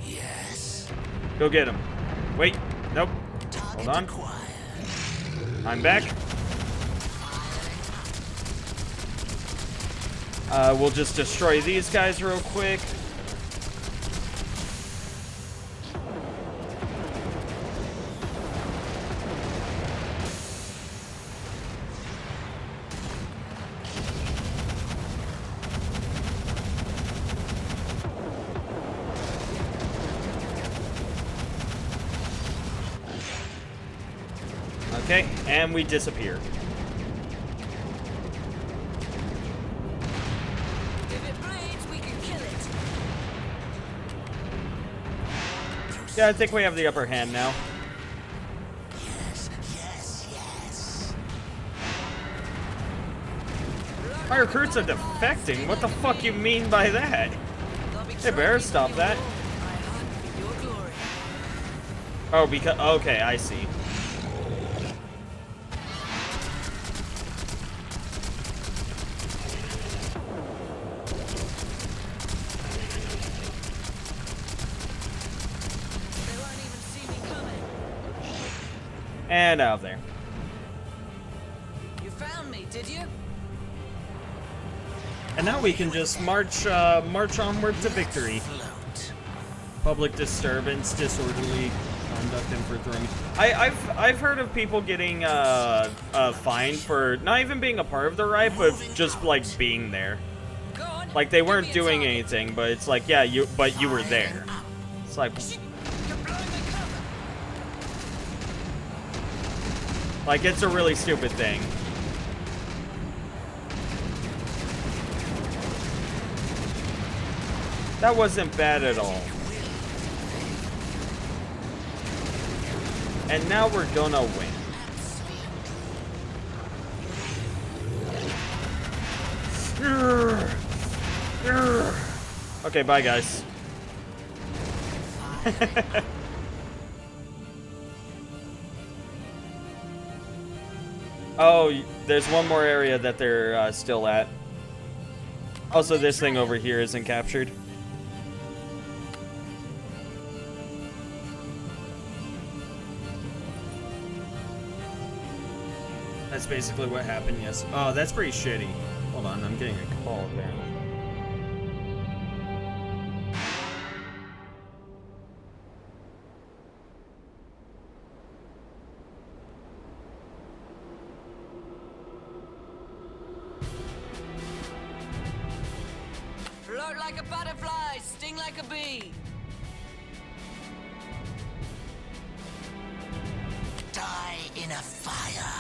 Yes. Go get him. Wait. Nope. Target Hold on. acquired. I'm back. We'll just destroy these guys real quick. Okay, and we disappear. If it bleeds, we can kill it. Yeah, I think we have the upper hand now. Yes, yes, yes. My recruits are defecting? What the fuck you mean by that? Hey, Bear, stop that. I hunt for your glory. Oh, because... Okay, I see. And out of there. You found me, did you? And now we can just march onward to victory. Public disturbance, disorderly conduct, and for throwing. I've heard of people getting fined for not even being a part of the riot, but just like being there. Go on. Like they weren't give me a doing target. anything, but it's like, yeah, you were there. It's like, You're blowing my cover. it's a really stupid thing. That wasn't bad at all. And now we're gonna win. Okay, bye guys. Oh, there's one more area that they're still at. Also, this thing over here isn't captured. That's basically what happened, yes. Oh, that's pretty shitty. Hold on, I'm getting a call there. Float like a butterfly, sting like a bee. Die in a fire.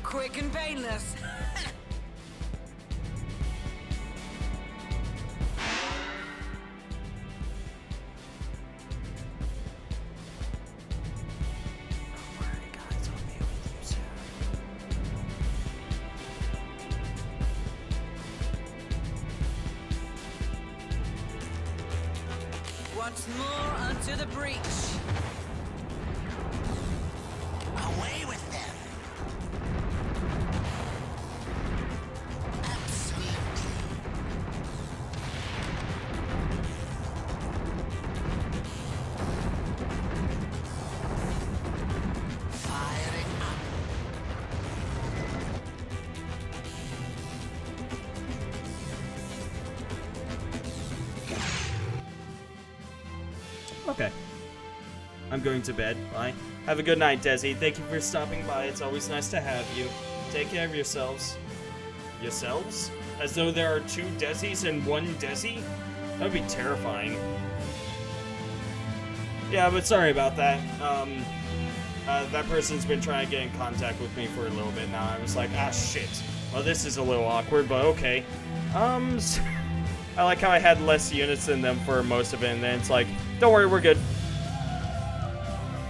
Quick and painless. Once more unto the breach. Away with them. Absolutely. Firing up. Okay. I'm going to bed. Bye. Have a good night, Desi. Thank you for stopping by. It's always nice to have you. Take care of yourselves. Yourselves? As though there are two Desis and one Desi? That would be terrifying. Yeah, but sorry about that. That person's been trying to get in contact with me for a little bit now. I was like, ah, shit. Well, this is a little awkward, but okay. I like how I had less units than them for most of it, and then it's like, don't worry, we're good.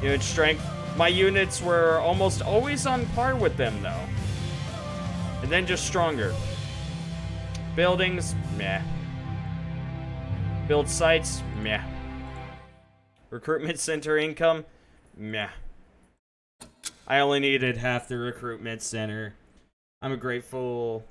Unit strength. My units were almost always on par with them, though. And then just stronger. Buildings, meh. Build sites, meh. Recruitment center income, meh. I only needed half the recruitment center. I'm a grateful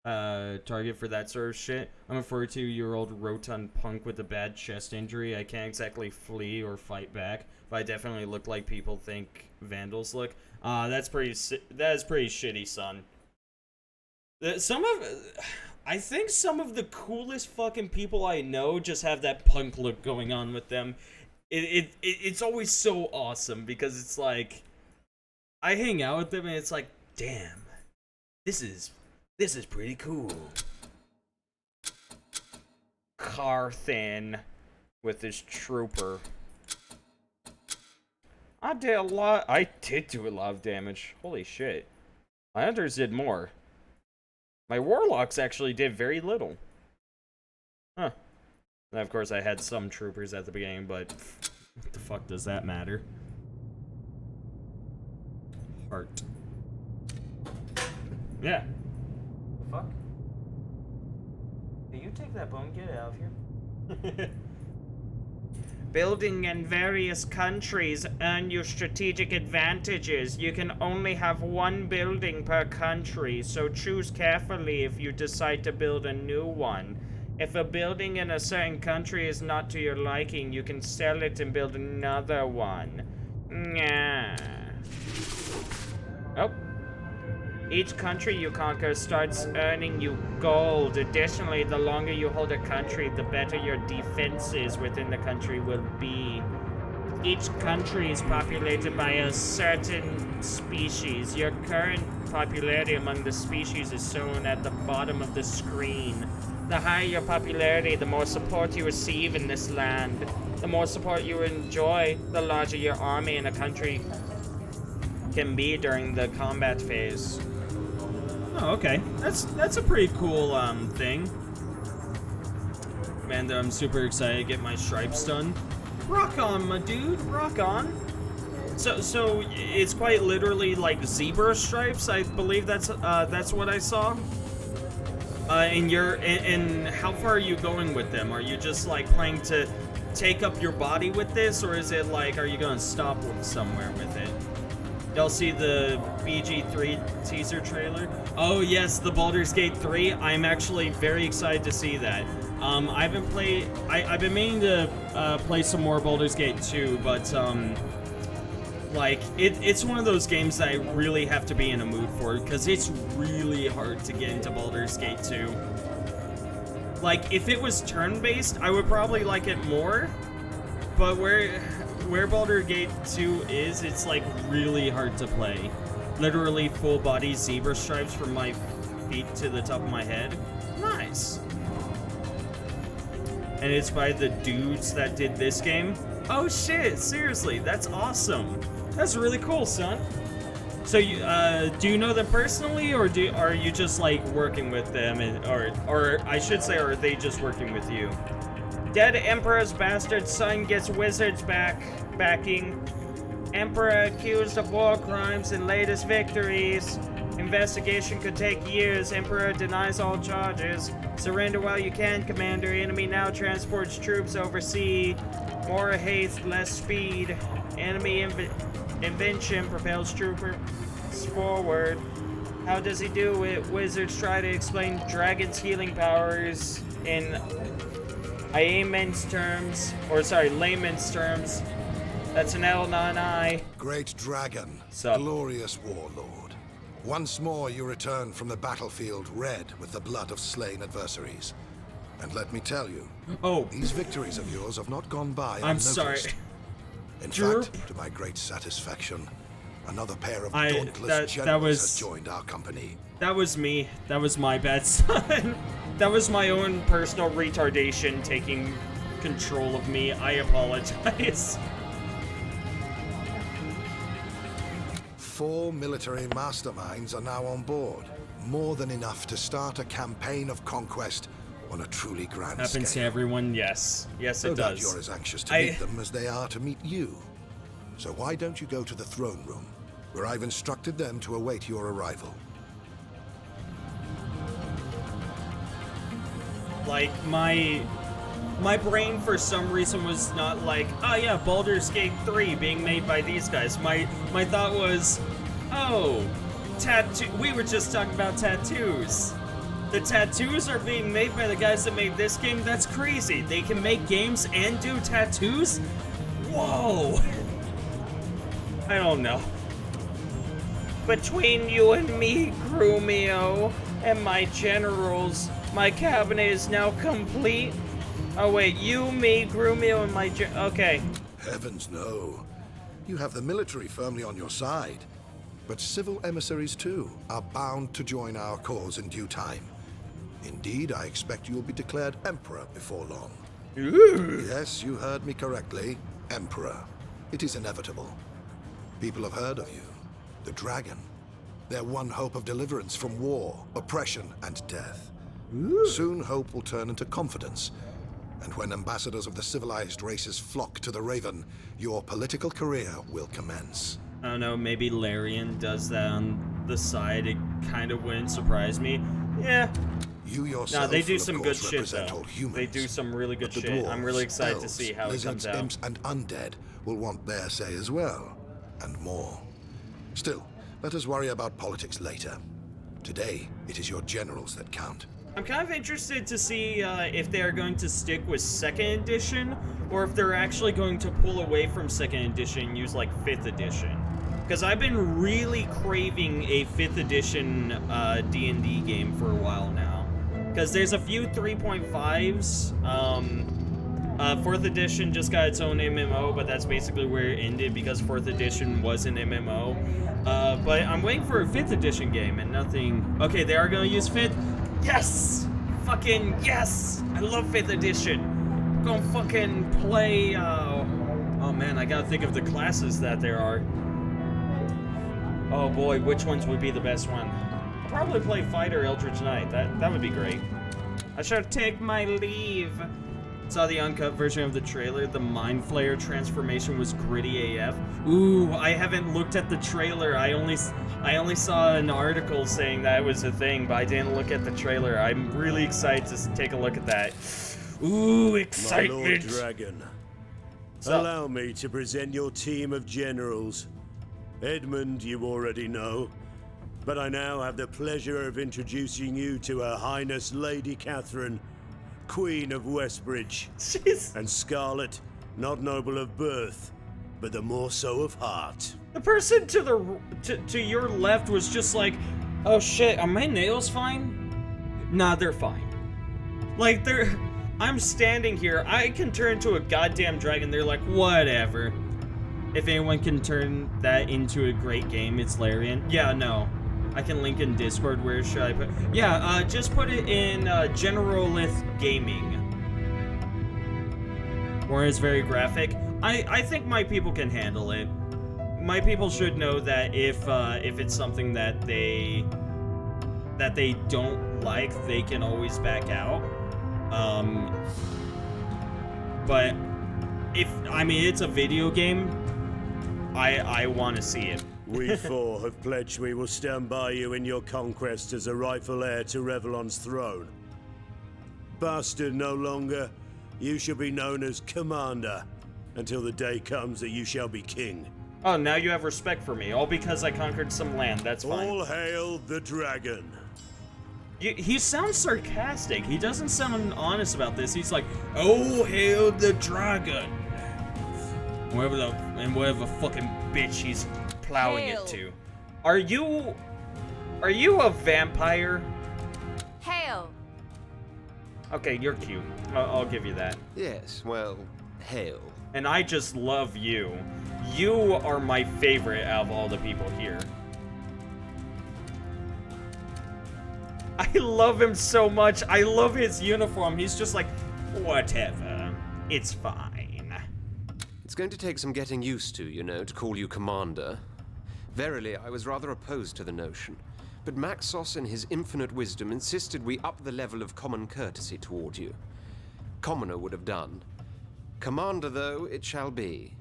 target for that sort of shit. I'm a 42-year-old rotund punk with a bad chest injury. I can't exactly flee or fight back, but I definitely look like people think vandals look. That is pretty shitty, son. I think some of the coolest fucking people I know just have that punk look going on with them. It's always so awesome because it's like I hang out with them and it's like, damn, this is pretty cool. Carthan with his trooper. I did do a lot of damage. Holy shit. My hunters did more. My warlocks actually did very little. Huh. And of course I had some troopers at the beginning, but what the fuck does that matter? Heart. Yeah. The fuck? Hey, you take that bone, get it out of here. Building in various countries earn you strategic advantages. You can only have one building per country, so choose carefully if you decide to build a new one. If a building in a certain country is not to your liking, you can sell it and build another one. Yeah. Oh. Each country you conquer starts earning you gold. Additionally, the longer you hold a country, the better your defenses within the country will be. Each country is populated by a certain species. Your current popularity among the species is shown at the bottom of the screen. The higher your popularity, the more support you receive in this land. The more support you enjoy, the larger your army in a country can be during the combat phase. Oh, okay. That's a pretty cool thing. Man, I'm super excited to get my stripes done. Rock on, my dude. Rock on. So it's quite literally like zebra stripes. I believe that's what I saw. And how far are you going with them? Are you just like planning to take up your body with this, or is it like, are you gonna stop somewhere with it? Y'all see the BG3 teaser trailer? Oh yes, the Baldur's Gate 3. I'm actually very excited to see that. I've been meaning to play some more Baldur's Gate 2, but like it's one of those games that I really have to be in a mood for, because it's really hard to get into Baldur's Gate 2. Like, if it was turn-based, I would probably like it more, but where Baldur's Gate 2 is, it's like really hard to play. Literally full body zebra stripes from my feet to the top of my head. Nice. And it's by the dudes that did this game. Oh shit, seriously, that's awesome. That's really cool, son. So you, do you know them personally, or are you just like working with them, or I should say, are they just working with you? Dead Emperor's bastard son gets wizards backing. Emperor accused of war crimes and latest victories. Investigation could take years. Emperor denies all charges. Surrender while you can, Commander. Enemy now transports troops overseas. More haste, less speed. Enemy invention propels troopers forward. How does he do it? Wizards try to explain dragon's healing powers in layman's terms. That's an L, not an I. Great dragon, Sup? glorious warlord. Once more you return from the battlefield red with the blood of slain adversaries. And let me tell you, these victories of yours have not gone by I'm unnoticed. sorry. In Droop. fact, to my great satisfaction, another pair of dauntless that generals was- has joined our company. That was me. That was my bad, son. That was my own personal retardation taking control of me. I apologize. 4 military masterminds are now on board. More than enough to start a campaign of conquest on a truly grand Happens to scale. everyone, yes. Yes, No it doubt does. you're as anxious to meet them as they are to meet you. So why don't you go to the throne room, where I've instructed them to await your arrival. Like, my brain for some reason was not like, oh yeah, Baldur's Gate 3 being made by these guys. My thought was, oh, tattoo. We were just talking about tattoos. The tattoos are being made by the guys that made this game? That's crazy. They can make games and do tattoos? Whoa. I don't know. Between you and me, Grumio, and my generals, my cabinet is now complete. Oh wait, you, me, Grumio, and my okay. Heavens no. You have the military firmly on your side. But civil emissaries too are bound to join our cause in due time. Indeed, I expect you'll be declared Emperor before long. Ooh. Yes, you heard me correctly. Emperor. It is inevitable. People have heard of you. The dragon. Their one hope of deliverance from war, oppression, and death. Soon hope will turn into confidence. And when ambassadors of the civilized races flock to the Raven, your political career will commence. I don't know, maybe Larian does that on the side. It kind of wouldn't surprise me. Yeah. You yourself No, they do will, of some good course, shit represent though. all humans. They do some really good But the shit. I'm really dwarves, excited to elves, see how it lizards, comes out. imps, and undead will want their say as well, and more. Still, let us worry about politics later. Today, it is your generals that count. I'm kind of interested to see if they are going to stick with 2nd edition, or if they're actually going to pull away from 2nd edition and use like 5th edition. Because I've been really craving a 5th edition D&D game for a while now. Because there's a few 3.5s. 4th edition just got its own MMO, but that's basically where it ended because 4th edition was an MMO. But I'm waiting for a 5th edition game and nothing. Okay, they are going to use 5th. Yes! Fucking yes! I love 5th edition. I'm gonna fucking play, oh man, I gotta think of the classes that there are. Oh boy, which ones would be the best one? I'll probably play Fighter Eldritch Knight. That would be great. I shall take my leave. Saw the uncut version of the trailer. The Mind Flayer transformation was gritty AF. Ooh, I haven't looked at the trailer. I only saw an article saying that was a thing, but I didn't look at the trailer. I'm really excited to take a look at that. Ooh, excitement! My Lord Dragon, So- allow me to present your team of generals. Edmund, you already know, but I now have the pleasure of introducing you to Her Highness Lady Catherine, Queen of Westbridge, Jeez. and Scarlet, not noble of birth, but the more so of heart. The person to your left was just like, oh shit, are my nails fine? Nah, they're fine. Like, I'm standing here, I can turn to a goddamn dragon, they're like, whatever. If anyone can turn that into a great game, it's Larian. Yeah, no. I can link in Discord, where should I put? Yeah, just put it in Generalith Gaming. Where it's very graphic. I think my people can handle it. My people should know that if it's something that they don't like, they can always back out. But it's a video game. I want to see it. We four have pledged we will stand by you in your conquest as a rightful heir to Revlon's throne. Bastard no longer, you shall be known as Commander, until the day comes that you shall be king. Oh, now you have respect for me, all because I conquered some land. That's fine. All hail the dragon. He sounds sarcastic. He doesn't sound honest about this. He's like, "Oh, hail the dragon!" Whatever fucking bitch he's plowing Hail. it to. Are you a vampire? Hail! Okay, you're cute. I'll give you that. Yes, well, hail. And I just love you. You are my favorite out of all the people here. I love him so much. I love his uniform. He's just like, whatever. It's fine. It's going to take some getting used to, you know, to call you Commander. Verily, I was rather opposed to the notion. But Maxos in his infinite wisdom insisted we up the level of common courtesy toward you. Commoner would have done. Commander, though, it shall be.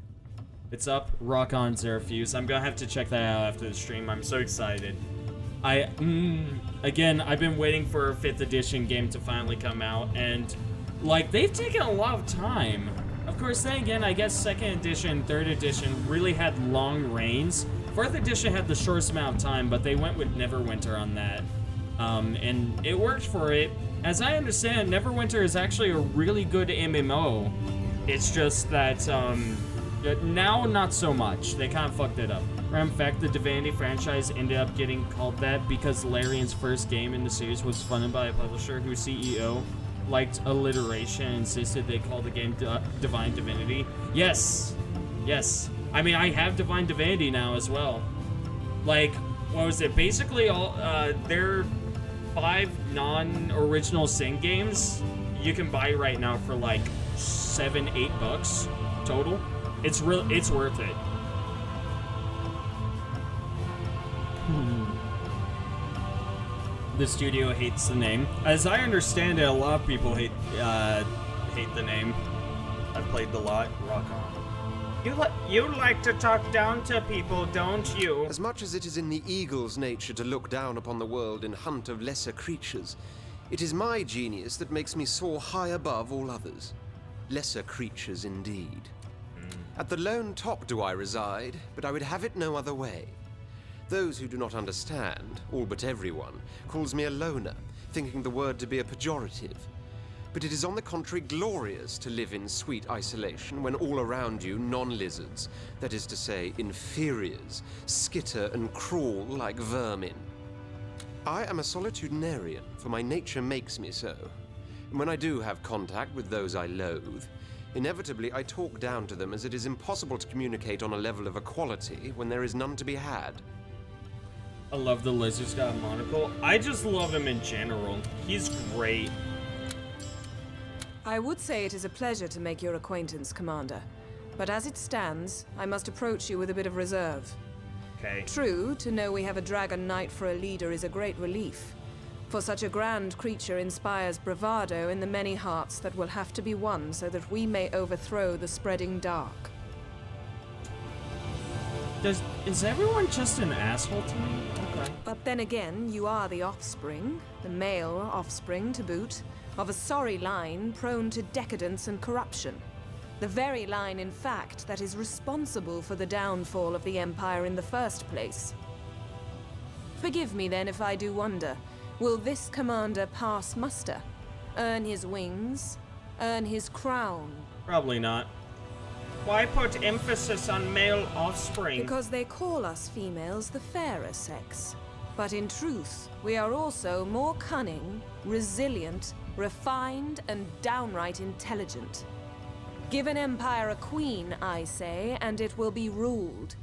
It's up. Rock on, Zerafuse. I'm gonna have to check that out after the stream. I'm so excited. Again, I've been waiting for a 5th edition game to finally come out, and, like, they've taken a lot of time. Of course, then again, I guess 2nd edition, 3rd edition really had long reigns. 4th edition had the shortest amount of time, but they went with Neverwinter on that. And it worked for it. As I understand, Neverwinter is actually a really good MMO. It's just that, now not so much. They kind of fucked it up. In fact, the Divinity franchise ended up getting called that because Larian's first game in the series was funded by a publisher whose CEO liked alliteration and insisted they call the game Divine Divinity. Yes! Yes. I mean, I have Divine Divinity now as well. Like, what was it? Basically, all their 5 non-original Sin games you can buy right now for like $7-8 total. It's worth it. The studio hates the name. As I understand it, a lot of people hate the name. I've played a lot. Rock on. You like to talk down to people, don't you? As much as it is in the eagle's nature to look down upon the world in hunt of lesser creatures, It is my genius that makes me soar high above all others. Lesser creatures indeed. At the lone top do I reside, but I would have it no other way. Those who do not understand, all but everyone, calls me a loner, thinking the word to be a pejorative. But it is on the contrary glorious to live in sweet isolation when all around you non-lizards, that is to say, inferiors, skitter and crawl like vermin. I am a solitudinarian, for my nature makes me so. And when I do have contact with those I loathe, inevitably I talk down to them as it is impossible to communicate on a level of equality when there is none to be had. I love the lizard's got a monocle. I just love him in general. He's great. I would say it is a pleasure to make your acquaintance, Commander. But as it stands, I must approach you with a bit of reserve. Okay. True, to know we have a Dragon Knight for a leader is a great relief. For such a grand creature inspires bravado in the many hearts that will have to be won so that we may overthrow the spreading dark. Is everyone just an asshole to me? Okay. But then again, you are the offspring, the male offspring to boot, of a sorry line prone to decadence and corruption. The very line, in fact, that is responsible for the downfall of the Empire in the first place. Forgive me then if I do wonder, will this commander pass muster? Earn his wings? Earn his crown? Probably not. Why put emphasis on male offspring? Because they call us females the fairer sex. But in truth, we are also more cunning, resilient, refined, and downright intelligent. Give an empire a queen, I say, and it will be ruled.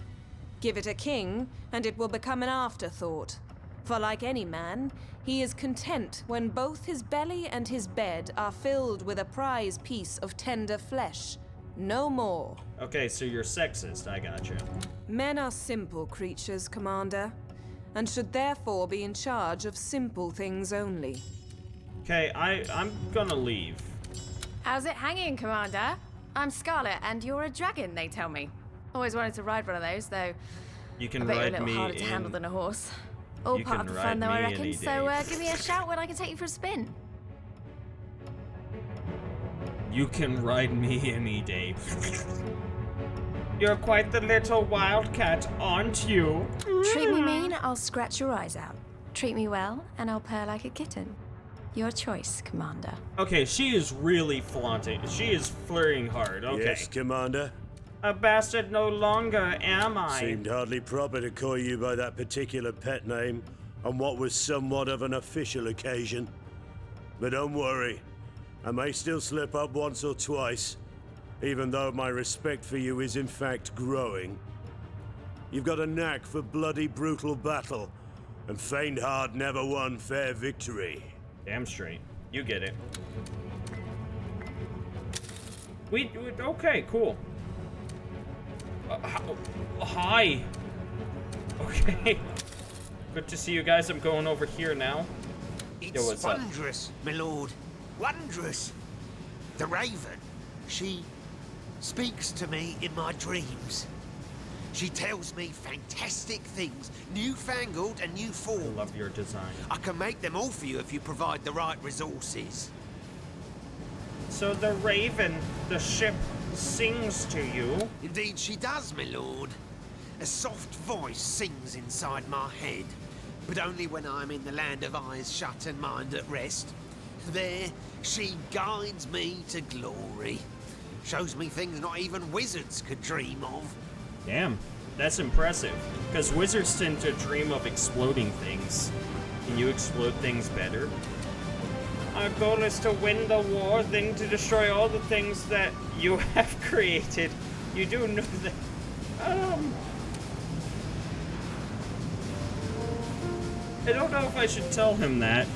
Give it a king, and it will become an afterthought. For like any man, he is content when both his belly and his bed are filled with a prize piece of tender flesh. No more. Okay, so you're sexist. I gotcha. Men are simple creatures, Commander, and should therefore be in charge of simple things only. Okay, I'm gonna leave. How's it hanging, Commander? I'm Scarlet, and you're a dragon, they tell me. Always wanted to ride one of those, though. You can I bet you're a ride little me harder to handle in. than a horse. All You part can of the ride fun, though, I me reckon. any So day. give me a shout when I can take you for a spin. You can ride me any day. You're quite the little wildcat, aren't you? Treat me mean, I'll scratch your eyes out. Treat me well, and I'll purr like a kitten. Your choice, Commander. Okay, she is really flaunting. She is flirting hard. Okay. Yes, Commander. A bastard no longer, am I? Seemed hardly proper to call you by that particular pet name on what was somewhat of an official occasion. But don't worry, I may still slip up once or twice, even though my respect for you is in fact growing. You've got a knack for bloody brutal battle, and faint-heart never won fair victory. Damn straight. You get it. Okay, cool. Hi. Okay. Good to see you guys. I'm going over here now. It's Yo, what's up? wondrous, my lord. Wondrous. The Raven, she speaks to me in my dreams. She tells me fantastic things, newfangled and new I form. love your design. I can make them all for you if you provide the right resources. So the Raven, the ship, sings to you. Indeed she does, my lord. A soft voice sings inside my head, but only when I'm in the land of eyes shut and mind at rest. There, she guides me to glory. Shows me things not even wizards could dream of. Damn, that's impressive. Because wizards tend to dream of exploding things. Can you explode things better? Our goal is to win the war, then to destroy all the things that you have created. You do know that. I don't know if I should tell him that.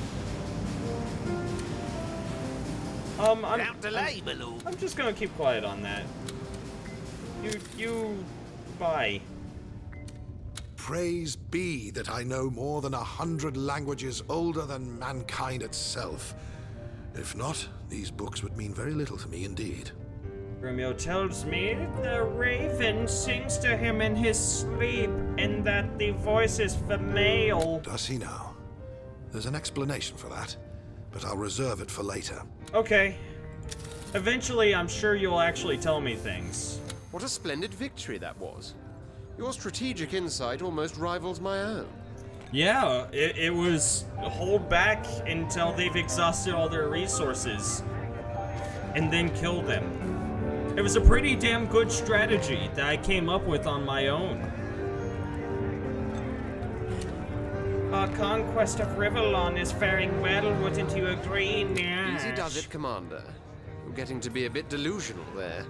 Without delay, my lord. I'm just gonna keep quiet on that. Bye. Praise be that I know more than 100 languages older than mankind itself. If not, these books would mean very little to me indeed. Romeo tells me the Raven sings to him in his sleep, and that the voice is female. Does he now? There's an explanation for that. but I'll reserve it for later. Okay. Eventually, I'm sure you'll actually tell me things. What a splendid victory that was. Your strategic insight almost rivals my own. Yeah, it was hold back until they've exhausted all their resources, and then kill them. It was a pretty damn good strategy that I came up with on my own. Our conquest of Rivellon is faring well, wouldn't you agree, Nash? Easy does it, Commander. You're getting to be a bit delusional there.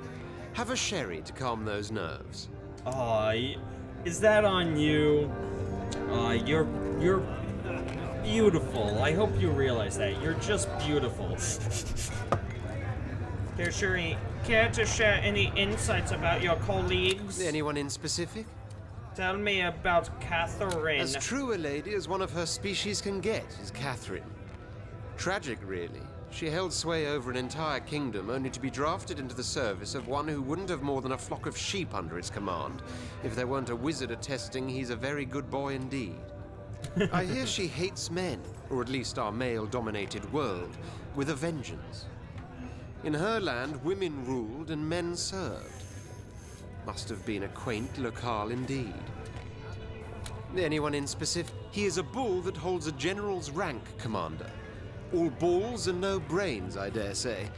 Have a sherry to calm those nerves. Aw, is that on you? You're beautiful. I hope you realize that. You're just beautiful. Here, Shuri, care to share any insights about your colleagues? Anyone in specific? Tell me about Catherine. As true a lady as one of her species can get is Catherine. Tragic, really. She held sway over an entire kingdom only to be drafted into the service of one who wouldn't have more than a flock of sheep under his command, if there weren't a wizard attesting he's a very good boy indeed. I hear she hates men, or at least our male-dominated world, with a vengeance. In her land, women ruled and men served. Must have been a quaint locale indeed. Anyone in specific? He is a bull that holds a general's rank, Commander. All balls and no brains, I dare say.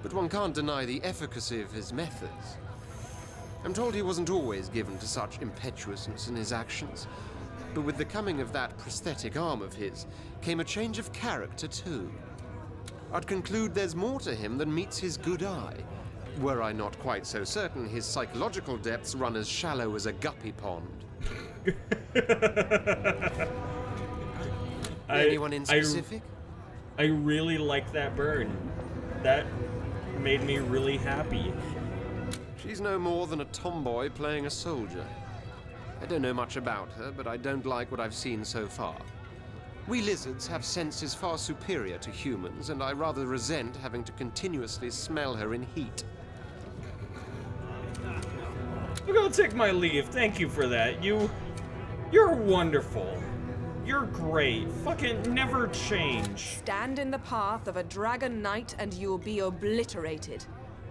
But one can't deny the efficacy of his methods. I'm told he wasn't always given to such impetuousness in his actions. But with the coming of that prosthetic arm of his, came a change of character too. I'd conclude there's more to him than meets his good eye. Were I not quite so certain his psychological depths run as shallow as a guppy pond. Anyone in specific? I really like that burn. That made me really happy. She's no more than a tomboy playing a soldier. I don't know much about her, but I don't like what I've seen so far. We lizards have senses far superior to humans, and I rather resent having to continuously smell her in heat. I'm gonna take my leave. Thank you for that. You're wonderful. You're great. Fucking never change. Stand in the path of a dragon knight and you'll be obliterated.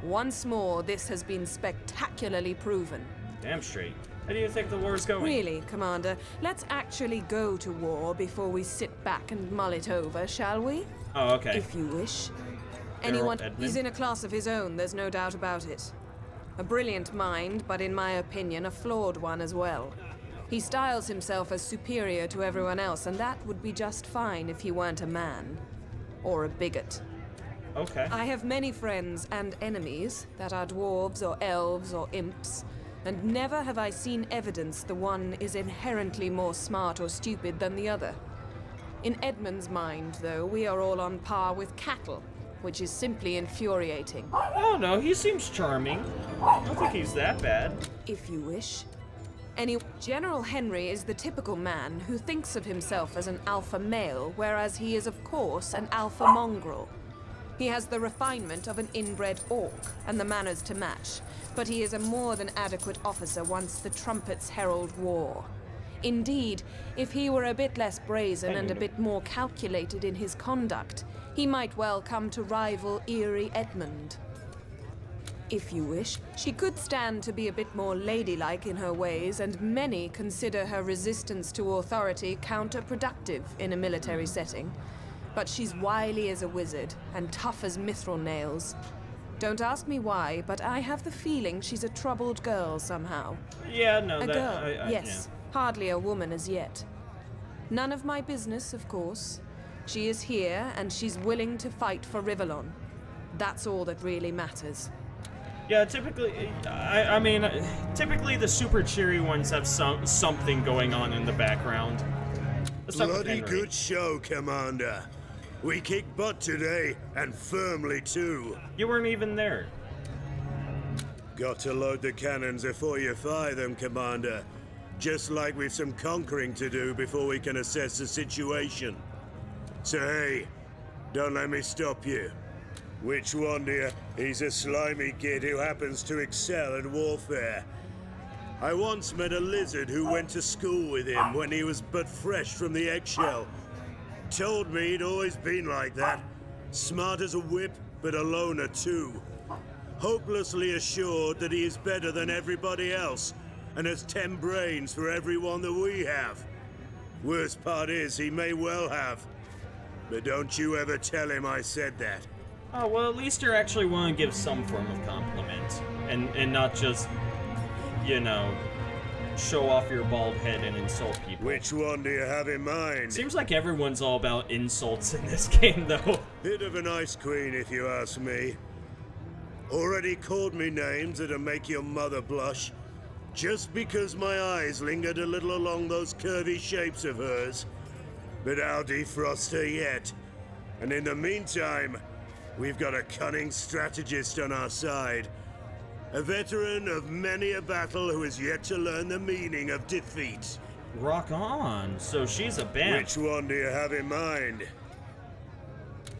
Once more, this has been spectacularly proven. Damn straight. How do you think the war's going? Really, Commander, let's actually go to war before we sit back and mull it over, shall we? Oh, okay. If you wish. General Anyone, Edmund? he's in a class of his own, there's no doubt about it. A brilliant mind, but in my opinion, a flawed one as well. He styles himself as superior to everyone else, and that would be just fine if he weren't a man. Or a bigot. Okay. I have many friends and enemies that are dwarves or elves or imps, and never have I seen evidence the one is inherently more smart or stupid than the other. In Edmund's mind, though, we are all on par with cattle, which is simply infuriating. Oh no, he seems charming. I don't think he's that bad. If you wish. General Henry is the typical man who thinks of himself as an alpha male, whereas he is, of course, an alpha mongrel. He has the refinement of an inbred orc, and the manners to match, but he is a more than adequate officer once the trumpets herald war. Indeed, if he were a bit less brazen and a bit more calculated in his conduct, he might well come to rival Eerie Edmund. If you wish, she could stand to be a bit more ladylike in her ways, and many consider her resistance to authority counterproductive in a military setting. But she's wily as a wizard, and tough as mithril nails. Don't ask me why, but I have the feeling she's a troubled girl somehow. Yeah, no, A that... girl, yes. Hardly a woman as yet. None of my business, of course. She is here, and she's willing to fight for Rivellon. That's all that really matters. Yeah, typically, I mean, typically the super cheery ones have something going on in the background. Let's talk with Bloody Henry. good show, Commander. We kicked butt today, and firmly too. You weren't even there. Got to load the cannons before you fire them, Commander. Just like we've some conquering to do before we can assess the situation. So hey, don't let me stop you. Which one, dear? He's a slimy kid who happens to excel at warfare. I once met a lizard who went to school with him when he was but fresh from the eggshell. told me he'd always been like that. Smart as a whip, but a loner too. Hopelessly assured that he is better than everybody else, and has 10 brains for everyone that we have. Worst part is, he may well have. But don't you ever tell him I said that. Oh, well, at least you're actually willing to give some form of compliment. And not just, you know, show off your bald head and insult people. Which one do you have in mind? Seems like everyone's all about insults in this game, though. Bit of an ice queen, if you ask me. Already called me names that'll make your mother blush. Just because my eyes lingered a little along those curvy shapes of hers. But I'll defrost her yet. And in the meantime, we've got a cunning strategist on our side. A veteran of many a battle who has yet to learn the meaning of defeat. Rock on. So she's a band. Which one do you have in mind?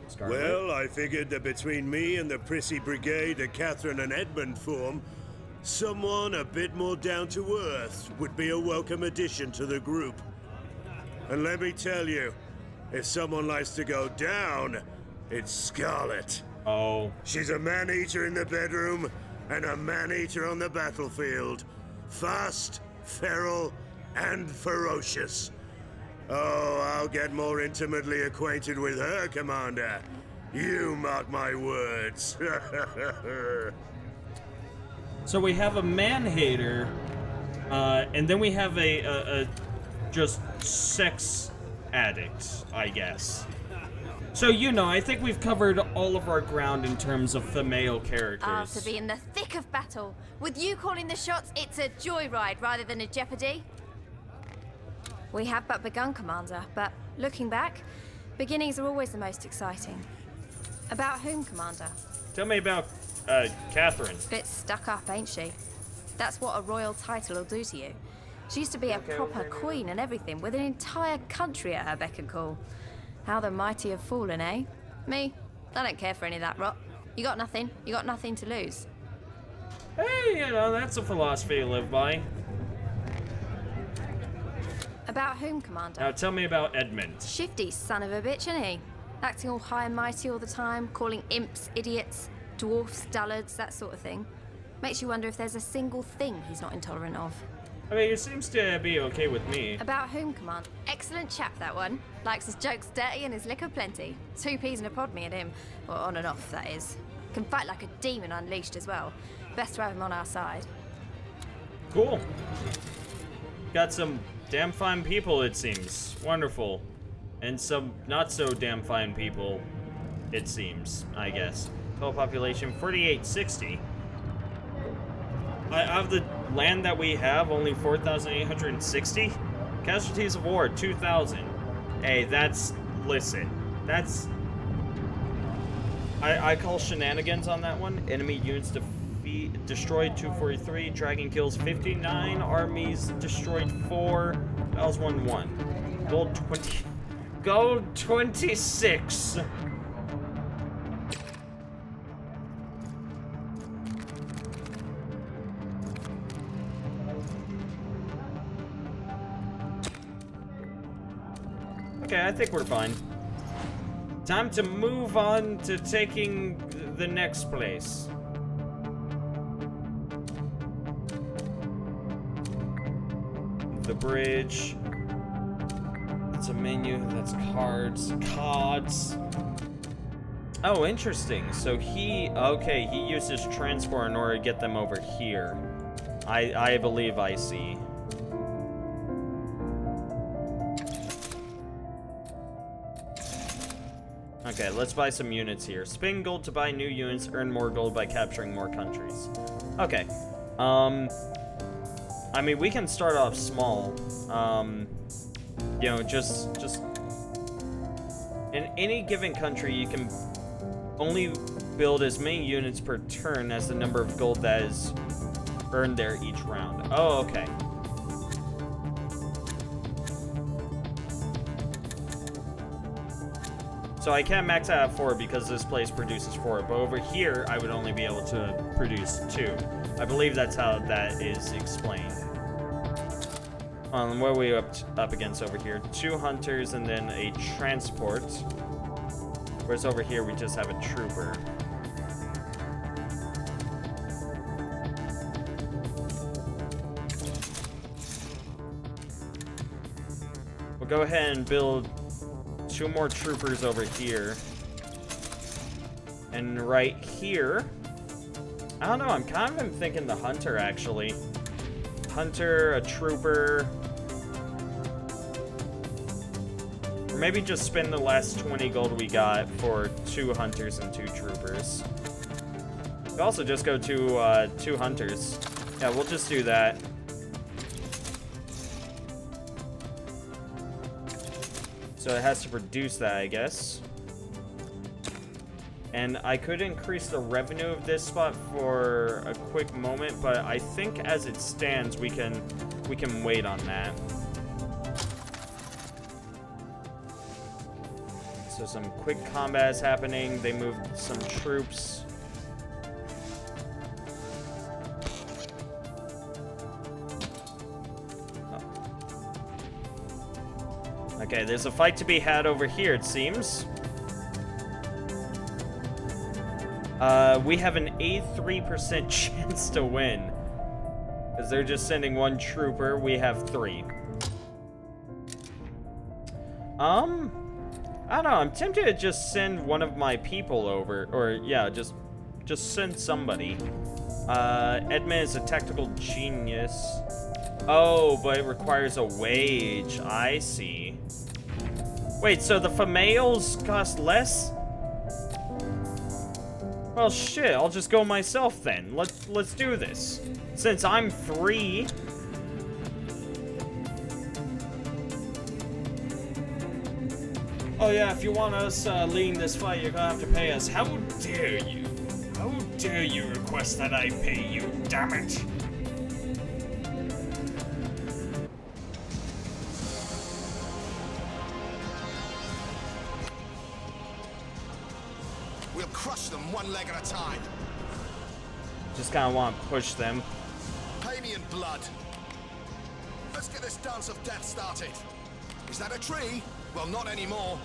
Scarlet? Well, I figured that between me and the prissy brigade that Catherine and Edmund form, someone a bit more down to earth would be a welcome addition to the group. And let me tell you, if someone likes to go down, it's Scarlet. Oh. She's a man-eater in the bedroom and a man-eater on the battlefield. Fast, feral, and ferocious. Oh, I'll get more intimately acquainted with her, Commander. You mark my words. So we have a man-hater, and then we have a just sex addict, I guess. So, you know, I think we've covered all of our ground in terms of female characters. Ah, to be in the thick of battle. With you calling the shots, it's a joyride rather than a jeopardy. We have but begun, Commander, but looking back, beginnings are always the most exciting. About whom, Commander? Tell me about, Catherine. Bit stuck up, ain't she? That's what a royal title will do to you. She used to be a proper queen and everything, with an entire country at her beck and call. How the mighty have fallen, eh? Me? I don't care for any of that rot. You got nothing. You got nothing to lose. Hey, you know, that's a philosophy to live by. About whom, Commander? Now tell me about Edmund. Shifty son of a bitch, isn't he? Acting all high and mighty all the time, calling imps idiots, dwarfs dullards, that sort of thing. Makes you wonder if there's a single thing he's not intolerant of. I mean, it seems to be okay with me. About whom, Commander? Excellent chap, that one. Likes his jokes dirty and his liquor plenty. 2 peas in a pod, me and him. Or on and off, that is. Can fight like a demon unleashed as well. Best to have him on our side. Cool. Got some damn fine people, it seems. Wonderful. And some not so damn fine people, it seems, I guess. Total population 4860. Of the land that we have, only 4,860. Casualties of war, 2,000. Hey, listen, that's... I call shenanigans on that one. Enemy units destroyed 243, dragon kills 59, armies destroyed 4, battles won 1. Gold 20... Gold 26. Okay, I think we're fine. Time to move on to taking the next place. The bridge. That's a menu. That's cards. Cards. Oh, interesting. So he uses transport in order to get them over here. I believe I see. Okay, let's buy some units here. Spend gold to buy new units, earn more gold by capturing more countries. Okay. I mean, we can start off small. You know, just in any given country, you can only build as many units per turn as the number of gold that is earned there each round. Oh, okay. So I can't max out at 4 because this place produces 4, but over here I would only be able to produce 2. I believe that's how that is explained. What are we up against over here? 2 hunters and then a transport. Whereas over here we just have a trooper. We'll go ahead and build 2 more troopers over here. And right here, I don't know, I'm kind of thinking the hunter actually. Hunter, a trooper. Or maybe just spend the last 20 gold we got for 2 hunters and 2 troopers. We'll also just go to 2 hunters. Yeah, we'll just do that. So it has to produce that, I guess. And I could increase the revenue of this spot for a quick moment, but I think as it stands, we can wait on that. So some quick combat is happening. They moved some troops. Oh. Okay, there's a fight to be had over here, it seems. We have an 83% chance to win. Because they're just sending 1 trooper. We have 3. I don't know. I'm tempted to just send one of my people over. Or, yeah, just send somebody. Edmund is a tactical genius. Oh, but it requires a wage. I see. Wait, so the females cost less? Well, shit, I'll just go myself then. Let's do this. Since I'm free. Oh yeah, if you want us leading this fight, you're gonna have to pay us. How dare you? How dare you request that I pay you, damn it! We'll crush them 1 leg at a time. Just kind of want to push them. Pay me in blood. Let's get this dance of death started. Is that a tree? Well, not anymore.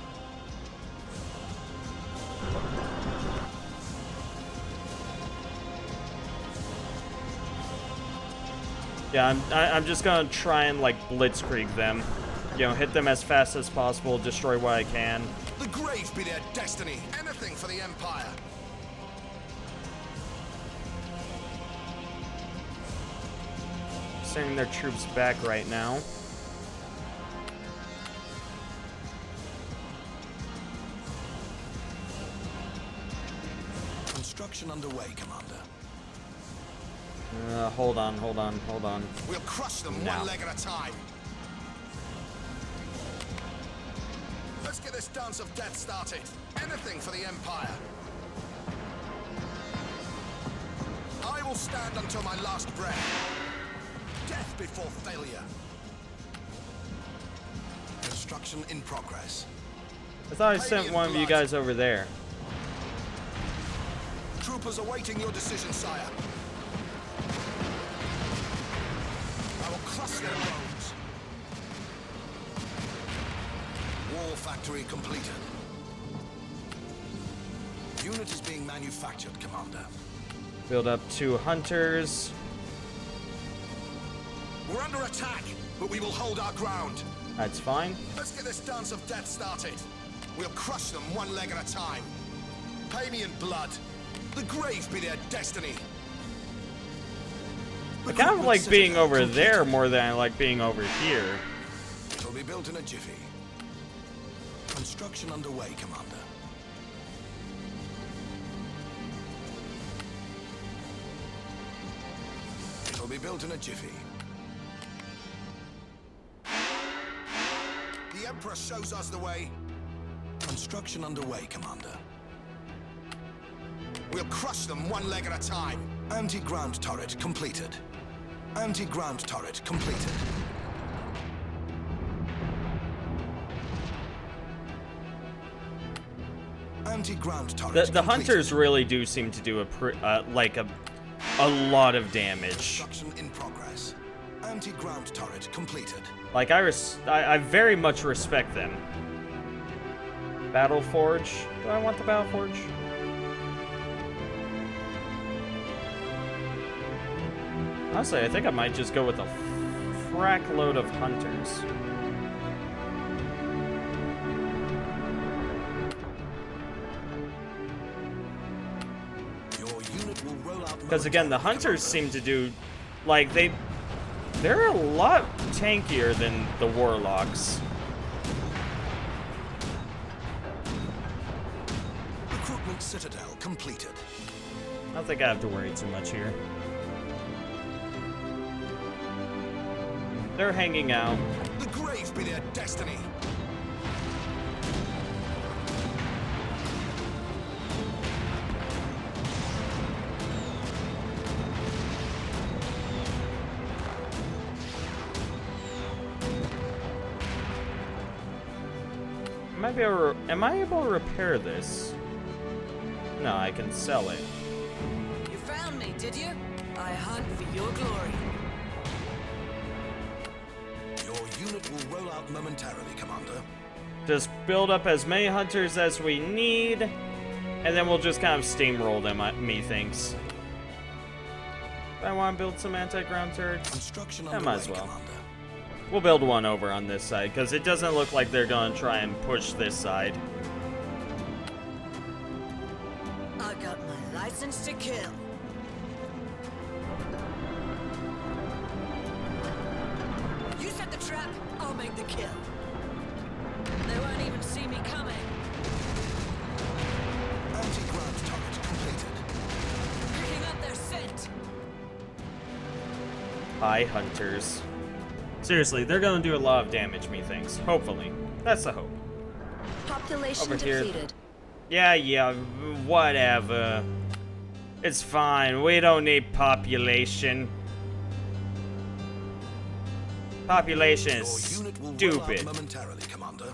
Yeah, I'm just gonna try and like blitzkrieg them. You know, hit them as fast as possible, destroy what I can. The grave be their destiny. Anything for the Empire. Sending their troops back right now. Construction underway, Commander. Hold on. We'll crush them No. 1 leg at a time. Let's get this dance of death started. Anything for the Empire. I will stand until my last breath. Death before failure. Construction in progress. I thought I sent one of you guys over there. Troopers awaiting your decision, sire. I will crush their bones. War factory completed. Unit is being manufactured, Commander. Build up 2 hunters. We're under attack, but we will hold our ground. That's fine. Let's get this dance of death started. We'll crush them 1 leg at a time. Pay me in blood. The grave be their destiny. I kind of like being over there more than I like being over here. It'll be built in a jiffy. Construction underway, Commander. It'll be built in a jiffy. The Emperor shows us the way. Construction underway, Commander. We'll crush them 1 leg at a time. Anti-ground turret completed. Anti-ground turret completed. Anti-ground turret The hunters really do seem to do a lot of damage. Construction in progress. Anti-ground turret completed. Like, I very much respect them. Battleforge. Do I want the Battleforge? Honestly, I think I might just go with a frack load of hunters. Because again, the hunters seem to do, like, they're a lot tankier than the warlocks. Recruitment citadel completed. I don't think I have to worry too much here. They're hanging out. The grave be their destiny. Am I able to repair this? No, I can sell it. You found me, did you? I hunt for your glory. Your unit will roll out momentarily, Commander. Just build up as many hunters as we need, and then we'll just kind of steamroll them, methinks. I want to build some anti-ground turrets. Construction I might as well. Commander. We'll build one over on this side, because it doesn't look like they're going to try and push this side. I got my license to kill. You set the trap, I'll make the kill. They won't even see me coming. Anti-ground turret completed. Picking up their scent. Hi, hunters. Seriously, they're going to do a lot of damage, methinks. Hopefully. That's the hope. Population Over here. depleted. Yeah, whatever. It's fine. We don't need population. Population is Your unit will roll out stupid. momentarily, Commander.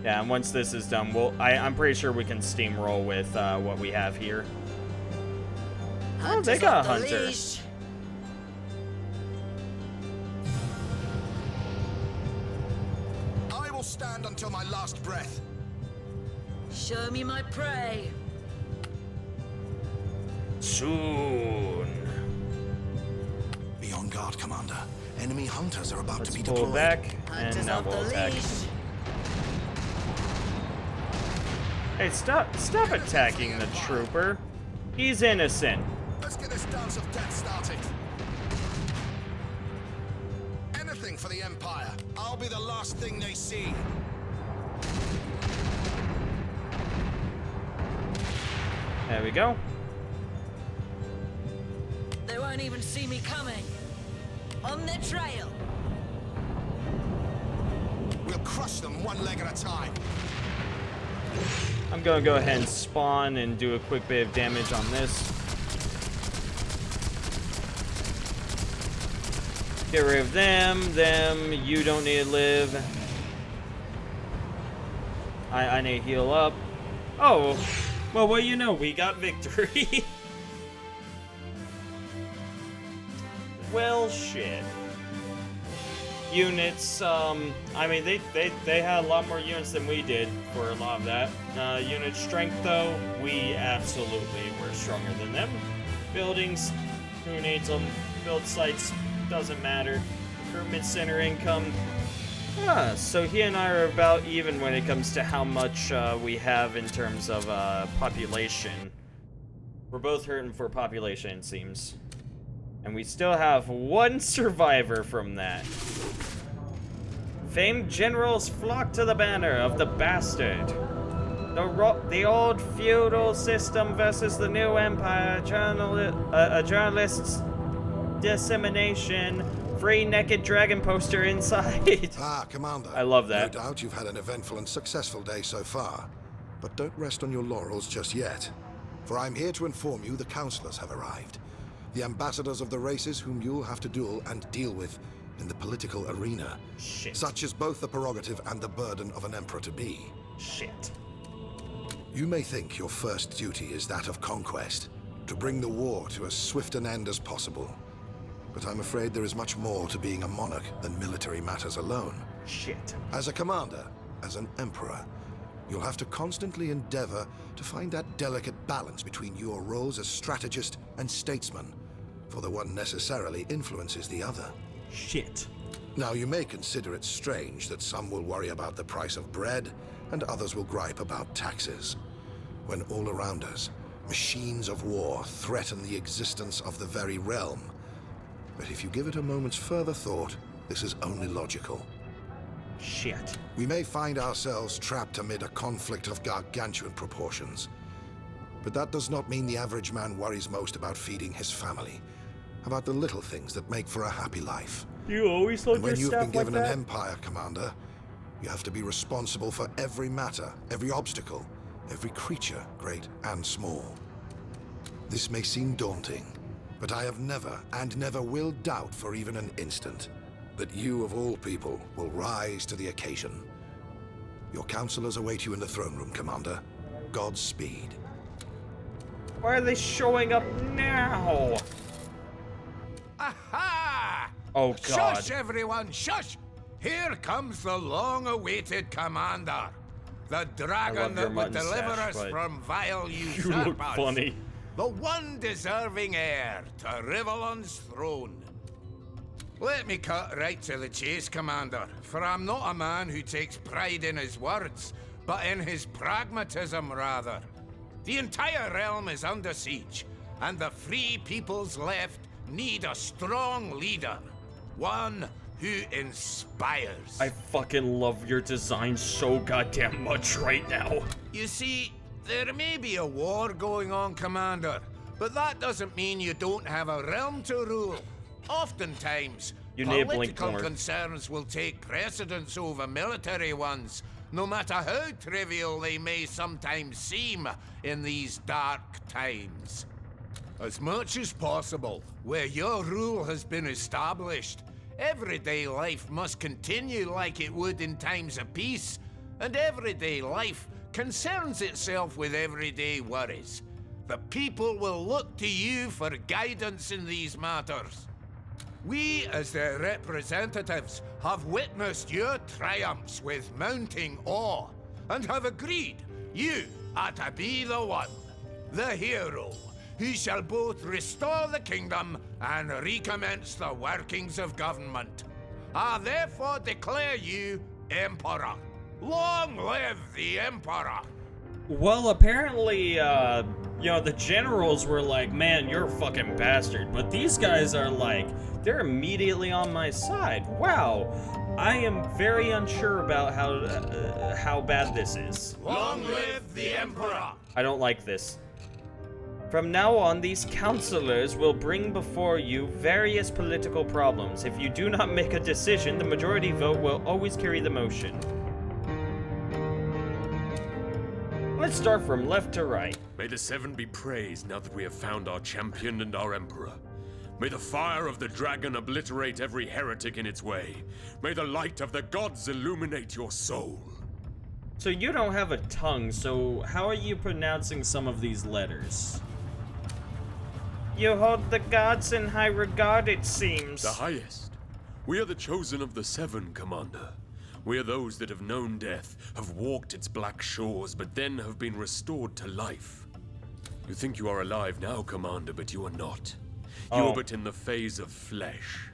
Yeah, and once this is done, I'm pretty sure we can steamroll with what we have here. Oh, they got a hunter. I will stand until my last breath. Show me my prey. Soon. Be on guard, Commander. Enemy hunters are about Let's to be pull deployed. back, and Hunters now off we'll the attack. leash. Hey, stop attacking the trooper. He's innocent. Let's get this dance of death started. Anything for the Empire. I'll be the last thing they see. There we go. They won't even see me coming. On their trail. We'll crush them one leg at a time. I'm gonna go ahead and spawn and do a quick bit of damage on this. Get rid of them, you don't need to live. I need to heal up. Oh, well, what do you know, we got victory. Well, shit. Units, I mean, they had a lot more units than we did for a lot of that. Unit strength, though, we absolutely were stronger than them. Buildings, who needs them? Build sites, doesn't matter. Recruitment center income. So he and I are about even when it comes to how much we have in terms of population. We're both hurting for population, it seems. And we still have one survivor from that. Famed generals flock to the banner of the bastard. The old feudal system versus the new empire. A journalist's dissemination. Free naked dragon poster inside. Ah, Commander. I love that. No doubt you've had an eventful and successful day so far. But don't rest on your laurels just yet. For I'm here to inform you the counselors have arrived. The ambassadors of the races whom you'll have to duel and deal with in the political arena. Shit. Such is both the prerogative and the burden of an emperor-to-be. Shit. You may think your first duty is that of conquest, to bring the war to as swift an end as possible. But I'm afraid there is much more to being a monarch than military matters alone. Shit. As a commander, as an emperor, you'll have to constantly endeavor to find that delicate balance between your roles as strategist and statesman, for the one necessarily influences the other. Shit. Now, you may consider it strange that some will worry about the price of bread, and others will gripe about taxes, when all around us, machines of war threaten the existence of the very realm. But if you give it a moment's further thought, this is only logical. Shit. We may find ourselves trapped amid a conflict of gargantuan proportions. But that does not mean the average man worries most about feeding his family, about the little things that make for a happy life. You always told And your when you've staff been given like an that? empire, Commander, you have to be responsible for every matter, every obstacle, every creature, great and small. This may seem daunting, but I have never and never will doubt for even an instant that you, of all people, will rise to the occasion. Your counselors await you in the throne room, Commander. Godspeed. Why are they showing up now? Aha! Oh god. Shush, everyone, shush! Here comes the long-awaited commander. The dragon your that would mustache, deliver us but from vile You usurpers. look funny. The one deserving heir to Rivellon's throne. Let me cut right to the chase, Commander, for I'm not a man who takes pride in his words, but in his pragmatism, rather. The entire realm is under siege, and the free peoples left need a strong leader. One who inspires. I fucking love your design so goddamn much right now. You see, there may be a war going on, Commander, but that doesn't mean you don't have a realm to rule. Oftentimes, You need to blink political more. concerns will take precedence over military ones, no matter how trivial they may sometimes seem in these dark times. As much as possible, where your rule has been established, everyday life must continue like it would in times of peace, and everyday life concerns itself with everyday worries. The people will look to you for guidance in these matters. We, as their representatives, have witnessed your triumphs with mounting awe, and have agreed you are to be the one, the hero, who shall both restore the kingdom and recommence the workings of government. I therefore declare you Emperor. Long live the Emperor! Well, apparently, the generals were like, man, you're a fucking bastard. But these guys are like, they're immediately on my side. Wow. I am very unsure about how bad this is. Long live the Emperor! I don't like this. From now on, these counselors will bring before you various political problems. If you do not make a decision, the majority vote will always carry the motion. Let's start from left to right. May the Seven be praised now that we have found our champion and our emperor. May the fire of the dragon obliterate every heretic in its way. May the light of the gods illuminate your soul. So you don't have a tongue, so how are you pronouncing some of these letters? You hold the gods in high regard, it seems. The highest. We are the chosen of the Seven, Commander. We are those that have known death, have walked its black shores, but then have been restored to life. You think you are alive now, Commander, but you are not. You are but in the phase of flesh.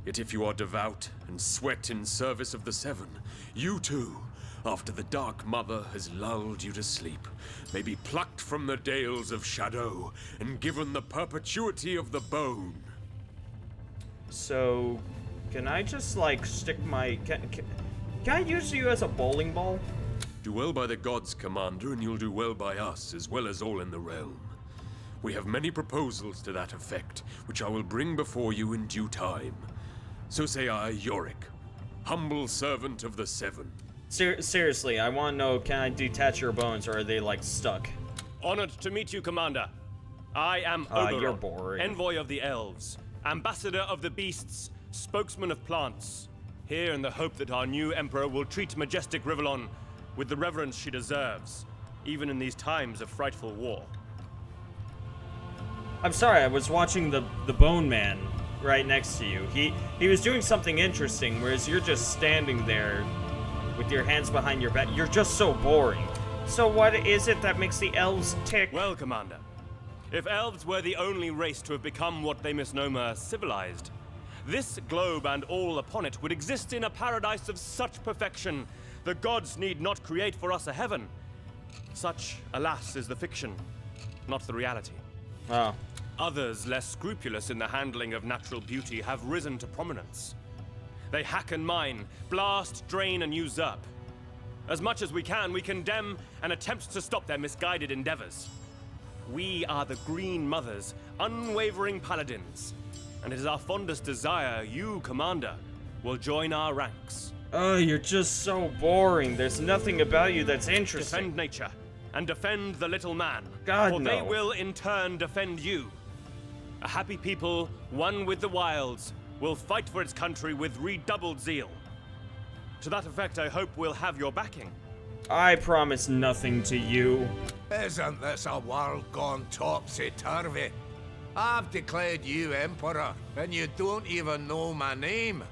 Yet if you are devout and sweat in service of the Seven, you too, after the Dark Mother has lulled you to sleep, may be plucked from the dales of shadow and given the perpetuity of the bone. So, can I just, like, stick my... Can I use you as a bowling ball? Do well by the gods, Commander, and you'll do well by us, as well as all in the realm. We have many proposals to that effect, which I will bring before you in due time. So say I, Yorick, humble servant of the Seven. Seriously, I want to know, can I detach your bones, or are they, like, stuck? Honored to meet you, Commander. I am Oberon, you're boring. envoy of the elves, ambassador of the beasts, spokesman of plants. Here in the hope that our new emperor will treat majestic Rivellon with the reverence she deserves, even in these times of frightful war. I'm sorry, I was watching the Bone Man right next to you. He was doing something interesting, whereas you're just standing there with your hands behind your back. You're just so boring. So what is it that makes the elves tick? Well, Commander, if elves were the only race to have become what they misnomer civilized, this globe and all upon it would exist in a paradise of such perfection, the gods need not create for us a heaven. Such, alas, is the fiction, not the reality. Oh. Others, less scrupulous in the handling of natural beauty, have risen to prominence. They hack and mine, blast, drain, and usurp. As much as we can, we condemn and attempt to stop their misguided endeavors. We are the Green Mothers, unwavering paladins, and it is our fondest desire you, Commander, will join our ranks. Oh, you're just so boring. There's nothing about you that's interesting. Defend nature, and defend the little man. God, for no. they will, in turn, defend you. A happy people, one with the wilds, will fight for its country with redoubled zeal. To that effect, I hope we'll have your backing. I promise nothing to you. Isn't this a world gone topsy-turvy? I've declared you Emperor, and you don't even know my name.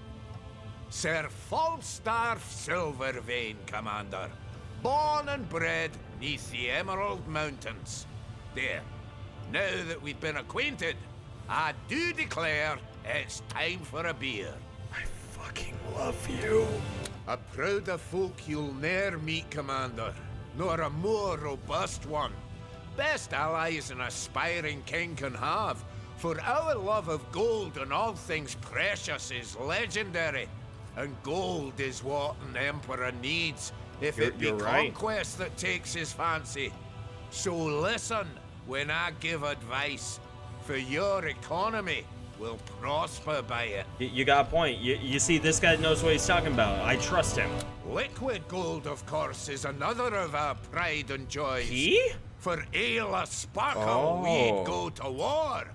Sir Falstaff Silvervein, Commander. Born and bred neath the Emerald Mountains. There. Now that we've been acquainted, I do declare it's time for a beer. I fucking love you. A prouder folk you'll ne'er meet, Commander, nor a more robust one. Best allies an aspiring king can have, for our love of gold and all things precious is legendary, and gold is what an emperor needs if it be conquest that takes his fancy. So listen when I give advice, for your economy will prosper by it. You got a point. You see, this guy knows what he's talking about. I trust him. Liquid gold, of course, is another of our pride and joys. He? For ale a sparkle, we'd go to war.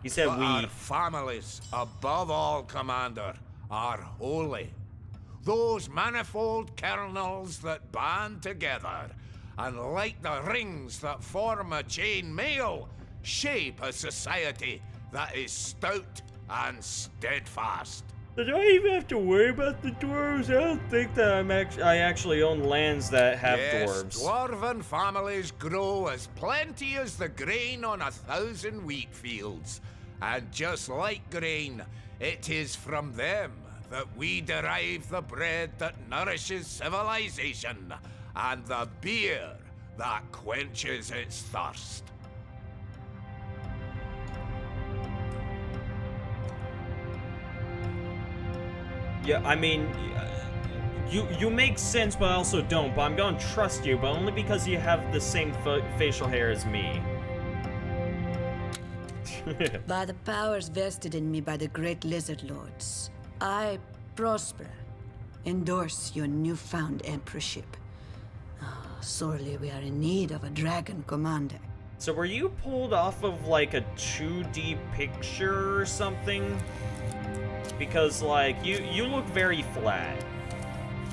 He said but we. Our families, above all, Commander, are holy. Those manifold kernels that band together, and like the rings that form a chain mail, shape a society that is stout and steadfast. Do I even have to worry about the dwarves? I don't think that I actually own lands that have dwarves. Dwarven families grow as plenty as the grain on 1,000 wheat fields. And just like grain, it is from them that we derive the bread that nourishes civilization, and the beer that quenches its thirst. Yeah, I mean, you make sense, but I also don't. But I'm gonna trust you, but only because you have the same facial hair as me. By the powers vested in me by the great lizard lords, I, Prospera, endorse your newfound emperorship. Oh, sorely we are in need of a dragon commander. So were you pulled off of like a 2D picture or something? Because like you look very flat.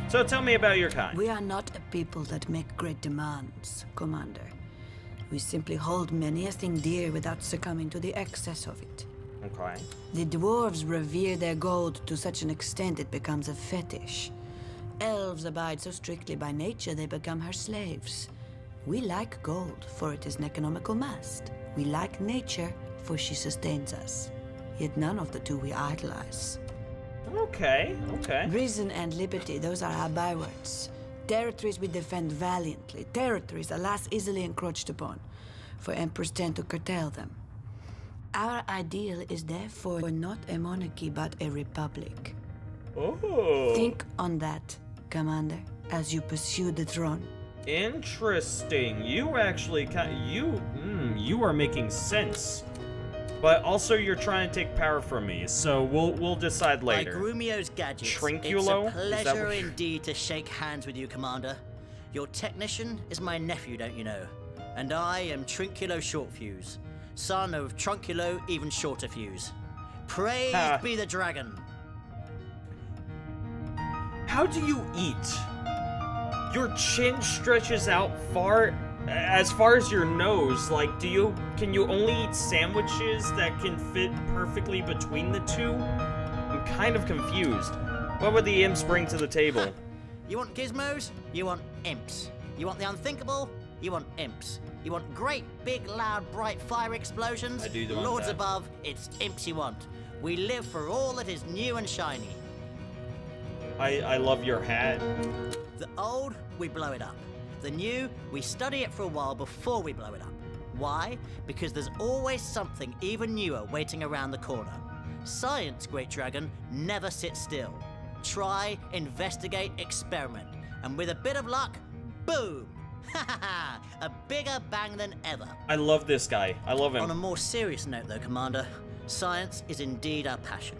So tell me about your kind. We are not a people that make great demands, Commander. We simply hold many a thing dear without succumbing to the excess of it. Okay. The dwarves revere their gold to such an extent it becomes a fetish. Elves abide so strictly by nature they become her slaves. We like gold, for it is an economical must. We like nature, for she sustains us. Yet none of the two we idolize. Okay, okay. Reason and liberty, those are our bywords. Territories we defend valiantly. Territories, alas, easily encroached upon, for emperors tend to curtail them. Our ideal is therefore not a monarchy, but a republic. Oh. Think on that, Commander, as you pursue the throne. Interesting. You actually you are making sense. But also you're trying to take power from me, so we'll decide later. Like Grumio's gadgets, Trinculo? it's a pleasure indeed to shake hands with you, Commander. Your technician is my nephew, don't you know? And I am Trinculo Shortfuse, son of Trunculo Even Shorter Fuse. Praise be the dragon. How do you eat? Your chin stretches out far as far as your nose, like, can you only eat sandwiches that can fit perfectly between the two? I'm kind of confused. What would the imps bring to the table? You want gizmos? You want imps. You want the unthinkable? You want imps. You want great, big, loud, bright fire explosions? I do want Lords that. above, it's imps you want. We live for all that is new and shiny. I love your hat. The old, we blow it up. The new, we study it for a while before we blow it up. Why? Because there's always something even newer waiting around the corner. Science, Great Dragon, never sits still. Try, investigate, experiment. And with a bit of luck, boom! Ha ha ha! A bigger bang than ever. I love this guy. I love him. On a more serious note though, Commander, science is indeed our passion.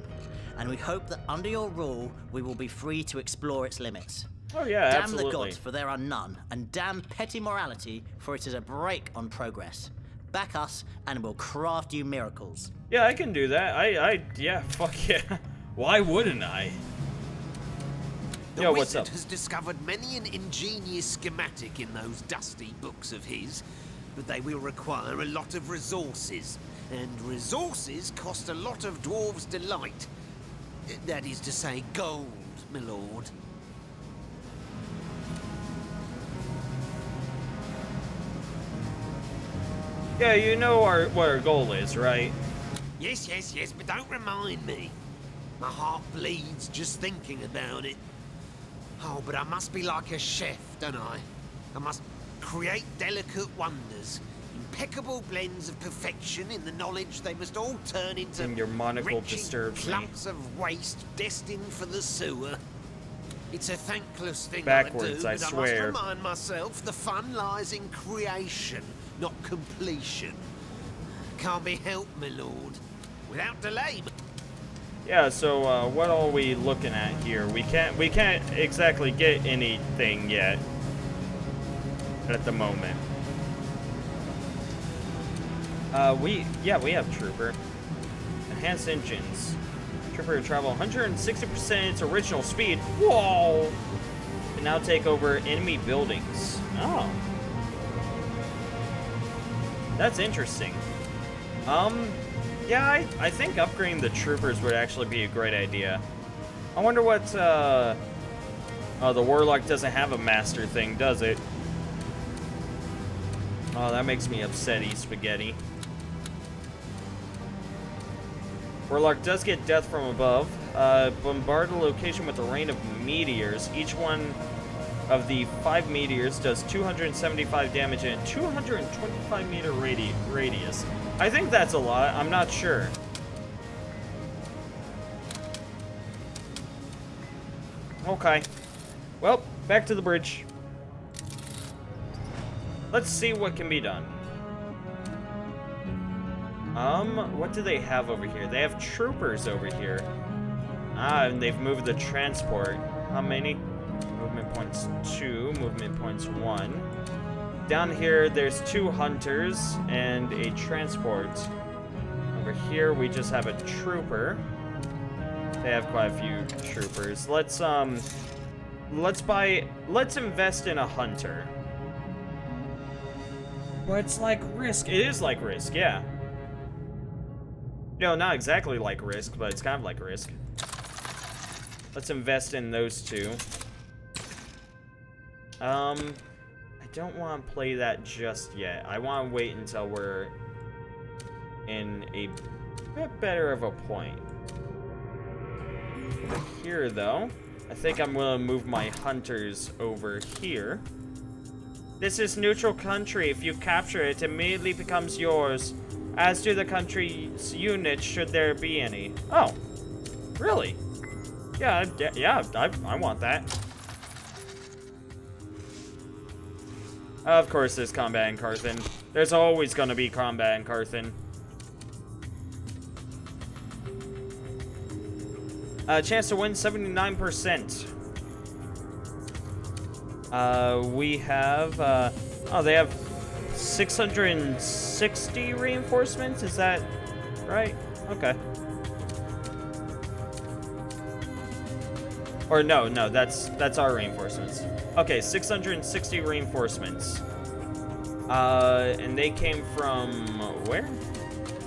And we hope that under your rule, we will be free to explore its limits. Oh yeah, Damn absolutely. the gods, for there are none, and damn petty morality, for it is a brake on progress. Back us, and we'll craft you miracles. Yeah, I can do that. Yeah, fuck yeah. Why wouldn't I? The Yo, what's wizard up? has discovered many an ingenious schematic in those dusty books of his, but they will require a lot of resources, and resources cost a lot of dwarves' delight. That is to say, gold, my lord. Yeah, you know what our goal is, right? Yes, but don't remind me. My heart bleeds just thinking about it. Oh, but I must be like a chef, don't I? I must create delicate wonders, impeccable blends of perfection in the knowledge they must all turn into And your monocle retching disturbs me. clumps of waste destined for the sewer. It's a thankless thing Backwards, I I do, but swear. I must remind myself the fun lies in creation, not completion. Can't be helped, my lord. Without delay. Yeah, so what are we looking at here? We can't exactly get anything yet at the moment. We have Trooper. Enhanced engines. Trooper travel 160% its original speed. Whoa! And now take over enemy buildings. Oh. That's interesting. Yeah, I think upgrading the troopers would actually be a great idea. I wonder what, the Warlock doesn't have a master thing, does it? Oh, that makes me upsetty, spaghetti. Warlock does get death from above. Bombard a location with a rain of meteors. Each one of the 5 meteors does 275 damage in a 225 meter radius. I think that's a lot. I'm not sure. Okay. Well, back to the bridge. Let's see what can be done. What do they have over here? They have troopers over here. Ah, and they've moved the transport. How many? Movement points 2, movement points 1. Down here, there's 2 hunters and a transport. Over here, we just have a trooper. They have quite a few troopers. Let's invest in a hunter. But it's like Risk. It is like Risk, yeah. No, not exactly like Risk, but it's kind of like Risk. Let's invest in those 2. I don't want to play that just yet. I want to wait until we're in a bit better of a point. Over here, though, I think I'm going to move my hunters over here. This is neutral country. If you capture it, it immediately becomes yours. As do the country's units, should there be any. Oh, really? Yeah, I want that. Of course there's combat in Carthen. There's always going to be combat in Carthen. Chance to win 79%. We have, oh, they have 660 reinforcements? Is that right? Okay. Or no, that's our reinforcements. Okay, 660 reinforcements. And they came from where?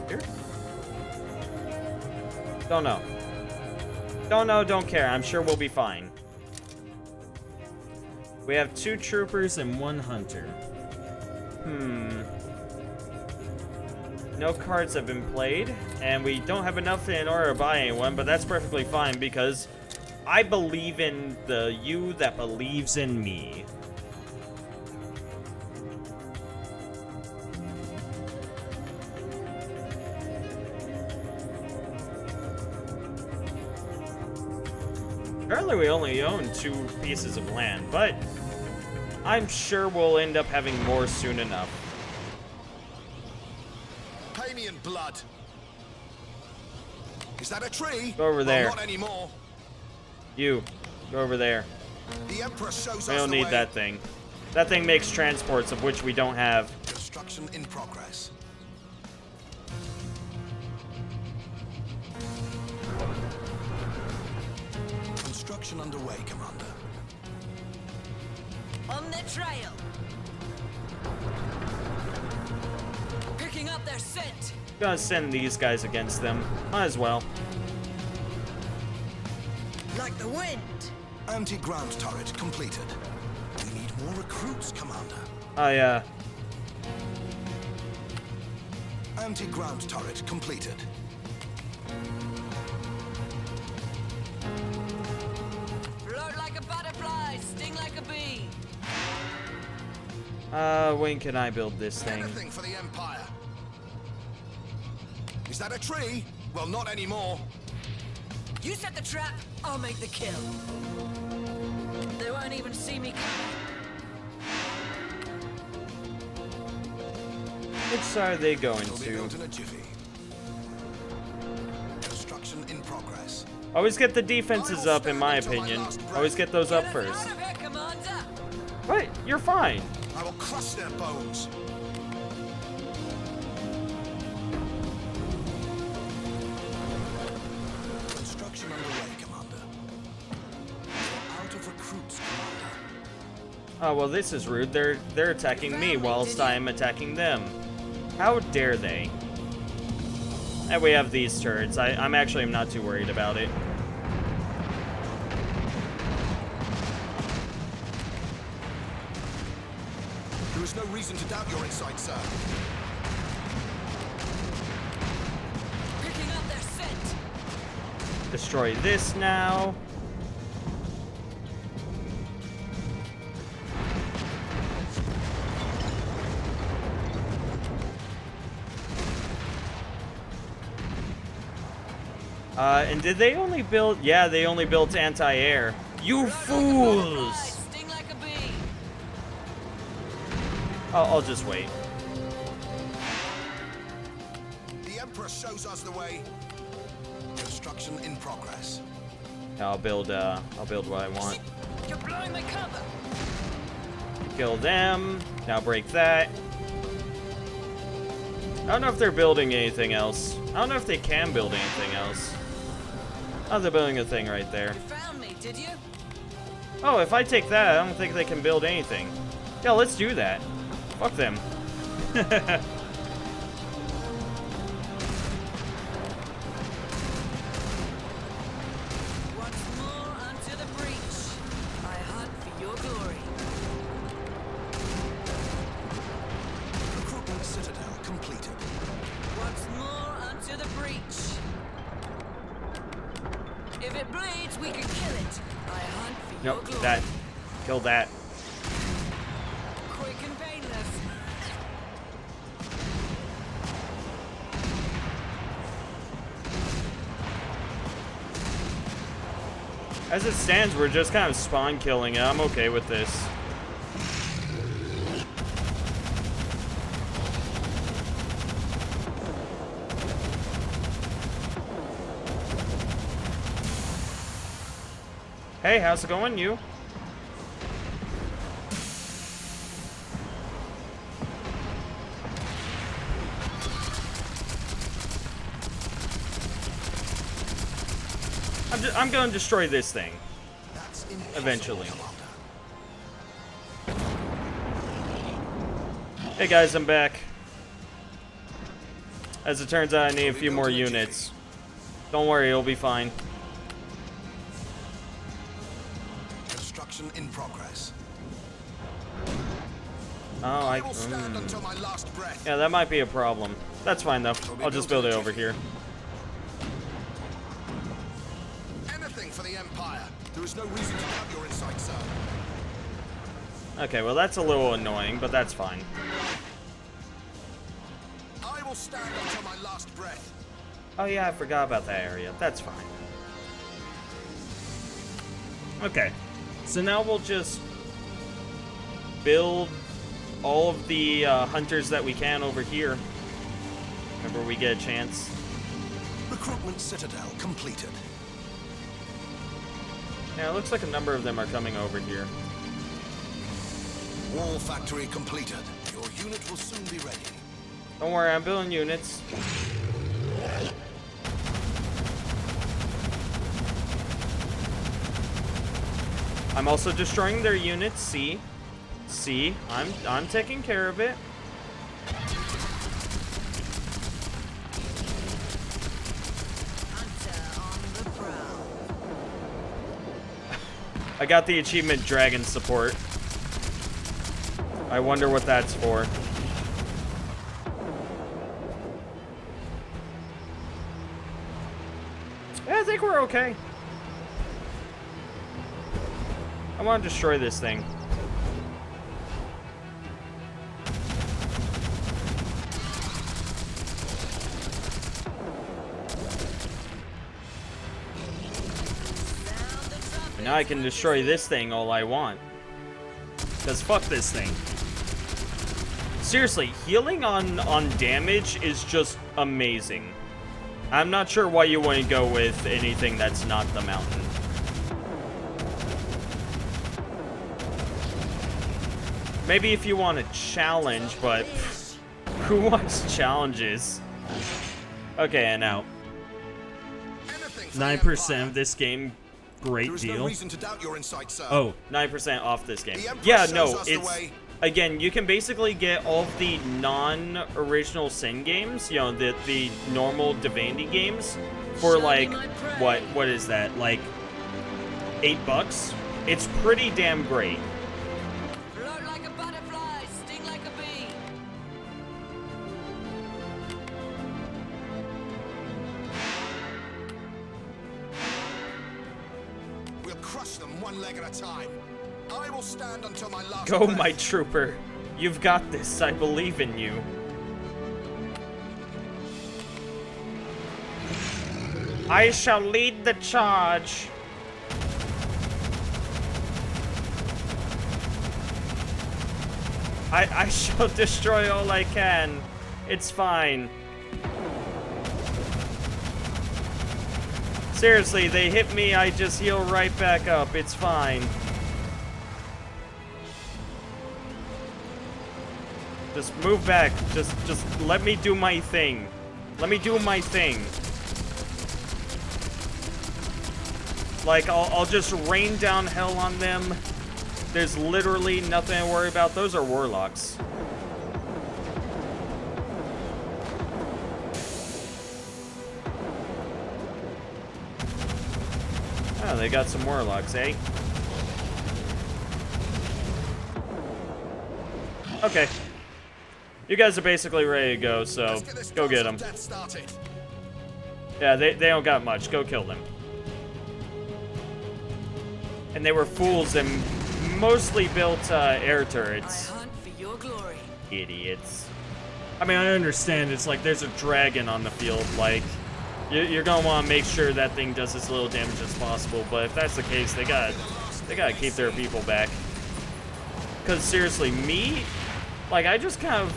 Here? Don't know. Don't know, don't care. I'm sure we'll be fine. We have 2 troopers and 1 hunter. No cards have been played, and we don't have enough in order to buy anyone, but that's perfectly fine because I believe in the you that believes in me. Currently, we only own 2 pieces of land, but I'm sure we'll end up having more soon enough. Pay me in blood. Is that a tree? Go over there. Well, not anymore. You, go over there. The Emperor shows We us don't the need way. that thing. That thing makes transports, of which we don't have. Construction in progress. Construction underway, Commander. On their trail. Picking up their scent. Gonna send these guys against them. Might as well. Like the wind. Anti-ground turret completed. We need more recruits, Commander. Oh, yeah. Anti-ground turret completed. Float like a butterfly, sting like a bee. When can I build this thing? Anything for the Empire. Is that a tree? Well, not anymore. You set the trap, I'll make the kill. They won't even see me coming. Which side are they going It'll be to? built in a jiffy. Construction in progress. Always get the defenses up, in my opinion. Always get those up first. What? You're fine. I will crush their bones. Construction underway, Commander. We're out of recruits, Commander. Oh, well, this is rude. They're attacking me whilst I am attacking them. How dare they? And we have these turrets. I'm actually not too worried about it. There is no reason to doubt your insight, sir. Picking up their scent. Destroy this now. And did they only build... Yeah, they only built anti-air. You fools! Sting like a bee. I'll just wait. The Emperor shows us the way. Construction in progress. I'll build what I want. You're blowing my cover. Kill them. Now break that. I don't know if they're building anything else. I don't know if they can build anything else. Oh, they're building a thing right there. You found me, did you? Oh, if I take that, I don't think they can build anything. Yeah, let's do that. Fuck them. Once more unto the breach. I hunt for your glory. Recruitment citadel completed. Once more unto the breach. If it bleeds, we can kill it. I hunt for your Nope, glory. that. Kill that. Quick and painless. As it stands, we're just kind of spawn killing it. I'm okay with this. Hey, how's it going, you? I'm gonna destroy this thing. Eventually. Hey guys, I'm back. As it turns out, I need a few more units. Don't worry, it'll be fine. Construction in progress. Oh, yeah, that might be a problem. That's fine though. I'll just build it over here. Anything for the Empire. There is no reason to doubt your insight, sir. Okay, well that's a little annoying, but that's fine. I will stand until my last breath. Oh yeah, I forgot about that area. That's fine. Okay, so now we'll just build all of the hunters that we can over here. Whenever we get a chance. Recruitment Citadel completed. Yeah, it looks like a number of them are coming over here. Wall factory completed. Your unit will soon be ready. Don't worry, I'm building units. I'm also destroying their units. See, I'm taking care of it. I got the achievement Dragon Support. I wonder what that's for. Yeah, I think we're okay. I want to destroy this thing. And now I can destroy this thing all I want. Because fuck this thing. Seriously, healing on damage is just amazing. I'm not sure why you wouldn't go with anything that's not the mountain. Maybe if you want a challenge, but who wants challenges? Okay, and out. 9% of this game, great deal. No reason to doubt your insight, sir. Oh, 9% off this game. Yeah, no, it's... Again, you can basically get all of the non-original Sin games, you know, the normal Divinity games, for like, what is that, like, $8? It's pretty damn great. Float like a butterfly, sting like a bee. We'll crush them one leg at a time. I will stand until my last Go, breath. my trooper. You've got this. I believe in you. I shall lead the charge. I shall destroy all I can. It's fine. Seriously, they hit me, I just heal right back up. It's fine. Just move back. Just let me do my thing. Let me do my thing. Like, I'll just rain down hell on them. There's literally nothing to worry about. Those are warlocks. Oh, they got some warlocks, eh? Okay. You guys are basically ready to go, so go get them. Yeah, they don't got much. Go kill them. And they were fools and mostly built air turrets. I hunt for your glory. Idiots. I mean, I understand. It's like there's a dragon on the field. Like, you're gonna want to make sure that thing does as little damage as possible. But if that's the case, they gotta keep their people back. Because seriously, me, like, I just kind of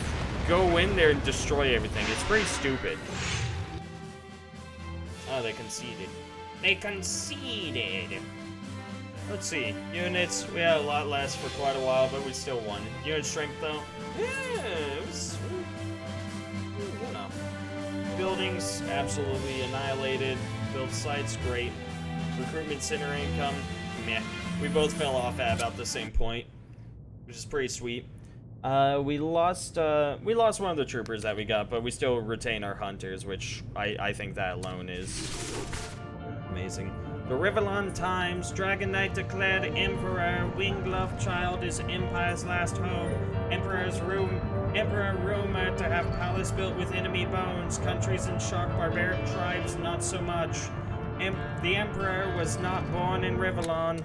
go in there and destroy everything. It's pretty stupid. Oh, they conceded. They conceded. Let's see. Units, we had a lot less for quite a while, but we still won. Unit strength, though? Yeah, it was... you know. Buildings, absolutely annihilated. Build sites, great. Recruitment center income, meh. We both fell off at about the same point, which is pretty sweet. We lost one of the troopers that we got, but we still retain our hunters, which I think that alone is amazing. The Rivellon Times, Dragon Knight declared Emperor Wingglove Child is Empire's last home. Emperor rumored to have palace built with enemy bones. Countries in shock, barbaric tribes not so much. The Emperor was not born in Rivellon.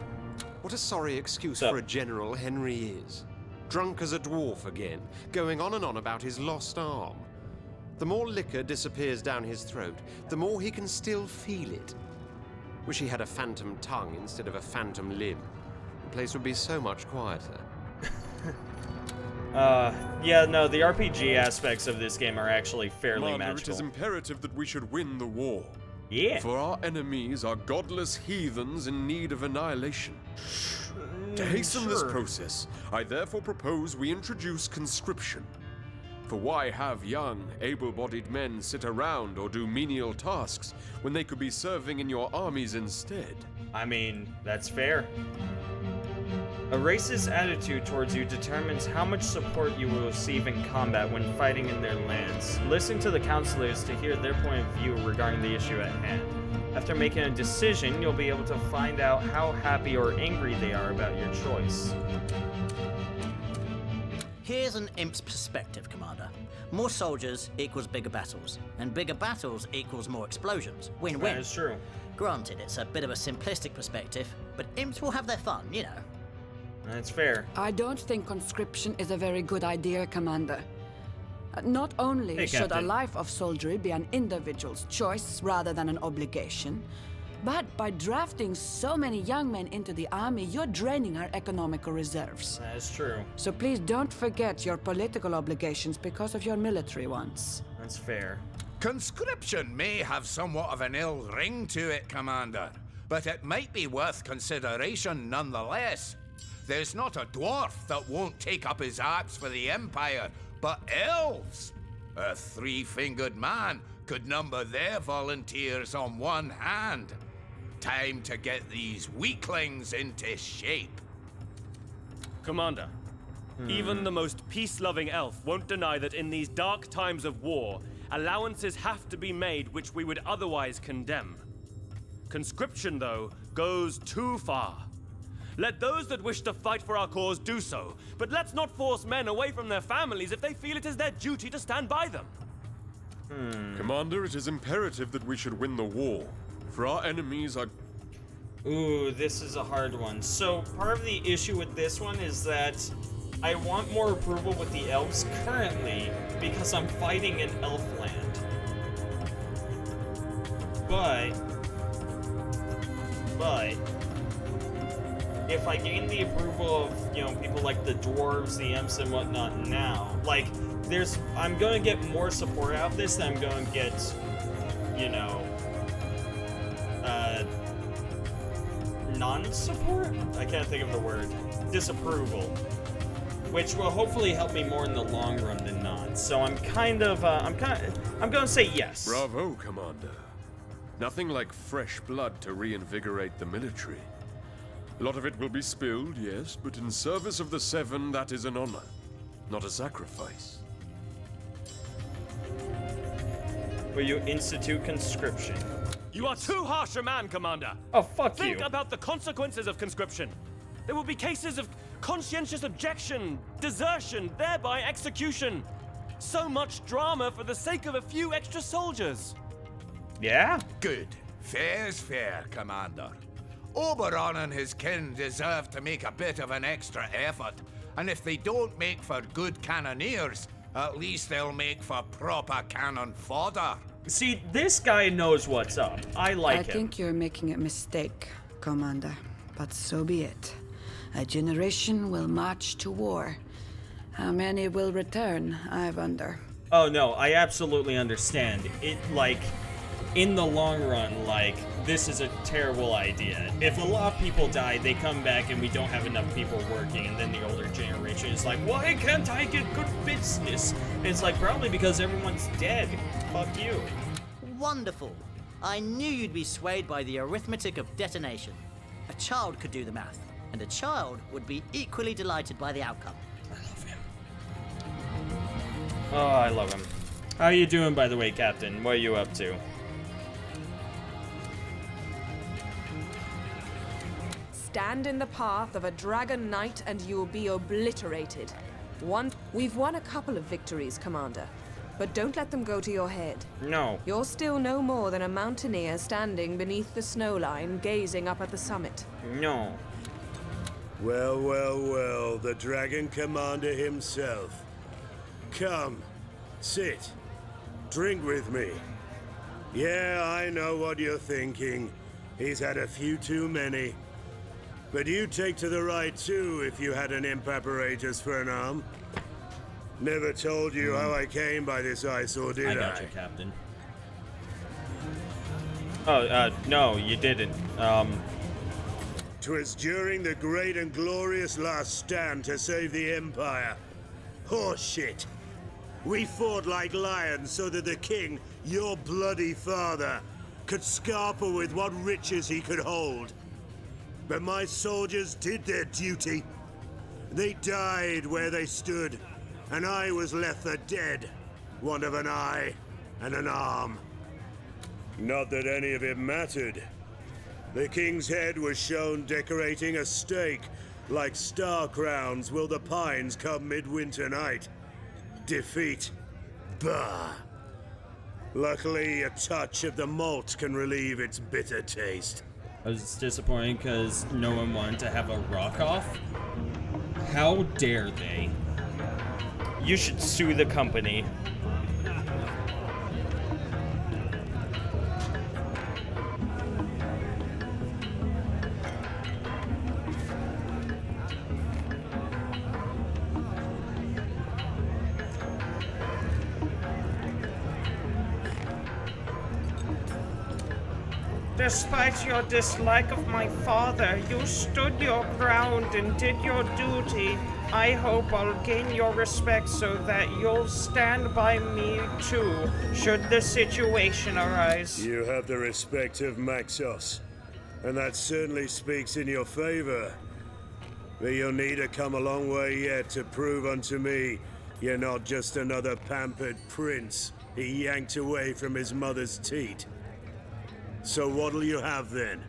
What a sorry excuse for a general Henry is. Drunk as a dwarf again, going on and on about his lost arm. The more liquor disappears down his throat, the more he can still feel it. Wish he had a phantom tongue instead of a phantom limb. The place would be so much quieter. Yeah, no, the RPG aspects of this game are actually fairly Commander, magical. it is imperative that we should win the war. Yeah. For our enemies are godless heathens in need of annihilation. To hasten this process, I therefore propose we introduce conscription. For why have young, able-bodied men sit around or do menial tasks when they could be serving in your armies instead? I mean, that's fair. A race's attitude towards you determines how much support you will receive in combat when fighting in their lands. Listen to the counselors to hear their point of view regarding the issue at hand. After making a decision, you'll be able to find out how happy or angry they are about your choice. Here's an imp's perspective, Commander. More soldiers equals bigger battles, and bigger battles equals more explosions. Win-win. That is true. Granted, it's a bit of a simplistic perspective, but imps will have their fun, you know. That's fair. I don't think conscription is a very good idea, Commander. Not only Hey, should a Captain. life of soldiery be an individual's choice rather than an obligation, but by drafting so many young men into the army, you're draining our economical reserves. That is true. So please don't forget your political obligations because of your military ones. That's fair. Conscription may have somewhat of an ill ring to it, Commander, but it might be worth consideration nonetheless. There's not a dwarf that won't take up his axe for the Empire, but elves. A three-fingered man could number their volunteers on one hand. Time to get these weaklings into shape. Commander, even the most peace-loving elf won't deny that in these dark times of war, allowances have to be made which we would otherwise condemn. Conscription, though, goes too far. Let those that wish to fight for our cause do so, but let's not force men away from their families if they feel it is their duty to stand by them. Commander, it is imperative that we should win the war, for our enemies are... Ooh, this is a hard one. So, part of the issue with this one is that I want more approval with the elves currently because I'm fighting in Elfland. But, if I gain the approval of, you know, people like the dwarves, the imps, and whatnot now, like, I'm gonna get more support out of this than I'm gonna get, you know, non-support? I can't think of the word. Disapproval. Which will hopefully help me more in the long run than not. So I'm gonna say yes. Bravo, Commander. Nothing like fresh blood to reinvigorate the military. A lot of it will be spilled, yes, but in service of the Seven, that is an honor, not a sacrifice. Will you institute conscription? You are too harsh a man, Commander. Oh, fuck you. Think about the consequences of conscription. There will be cases of conscientious objection, desertion, thereby execution. So much drama for the sake of a few extra soldiers. Yeah? Good. Fair's fair, Commander. Oberon and his kin deserve to make a bit of an extra effort, and if they don't make for good cannoneers, at least they'll make for proper cannon fodder. See, this guy knows what's up. I like I him. think you're making a mistake, Commander, but so be it. A generation will march to war. How many will return, I wonder? Oh no, I absolutely understand. It, like, in the long run, like, this is a terrible idea. If a lot of people die, they come back and we don't have enough people working, and then the older generation is like, why can't I get good business? And it's like, probably because everyone's dead. Fuck you. Wonderful. I knew you'd be swayed by the arithmetic of detonation. A child could do the math, and a child would be equally delighted by the outcome. I love him. Oh, I love him. How you doing, by the way, Captain? What are you up to? Stand in the path of a dragon knight and you'll be obliterated. We've won a couple of victories, Commander. But don't let them go to your head. No. You're still no more than a mountaineer standing beneath the snow line, gazing up at the summit. No. Well, well, well, the Dragon Commander himself. Come, sit, drink with me. Yeah, I know what you're thinking. He's had a few too many. But you'd take to the right too if you had an imp apparatus for an arm. Never told you how I came by this eyesore, did I? I got you, Captain. Oh, no, you didn't. 'Twas during the great and glorious last stand to save the Empire. Horseshit. We fought like lions so that the king, your bloody father, could scarper with what riches he could hold. But my soldiers did their duty. They died where they stood, and I was left for dead, one of an eye and an arm. Not that any of it mattered. The king's head was shown decorating a stake, like star crowns will the pines come midwinter night. Defeat. Bah. Luckily, a touch of the malt can relieve its bitter taste. I was disappointed because no one wanted to have a rock-off. How dare they? You should sue the company. Despite your dislike of my father, you stood your ground and did your duty. I hope I'll gain your respect so that you'll stand by me too, should the situation arise. You have the respect of Maxos, and that certainly speaks in your favor. But you'll need to come a long way yet to prove unto me you're not just another pampered prince he yanked away from his mother's teat. So what'll you have then?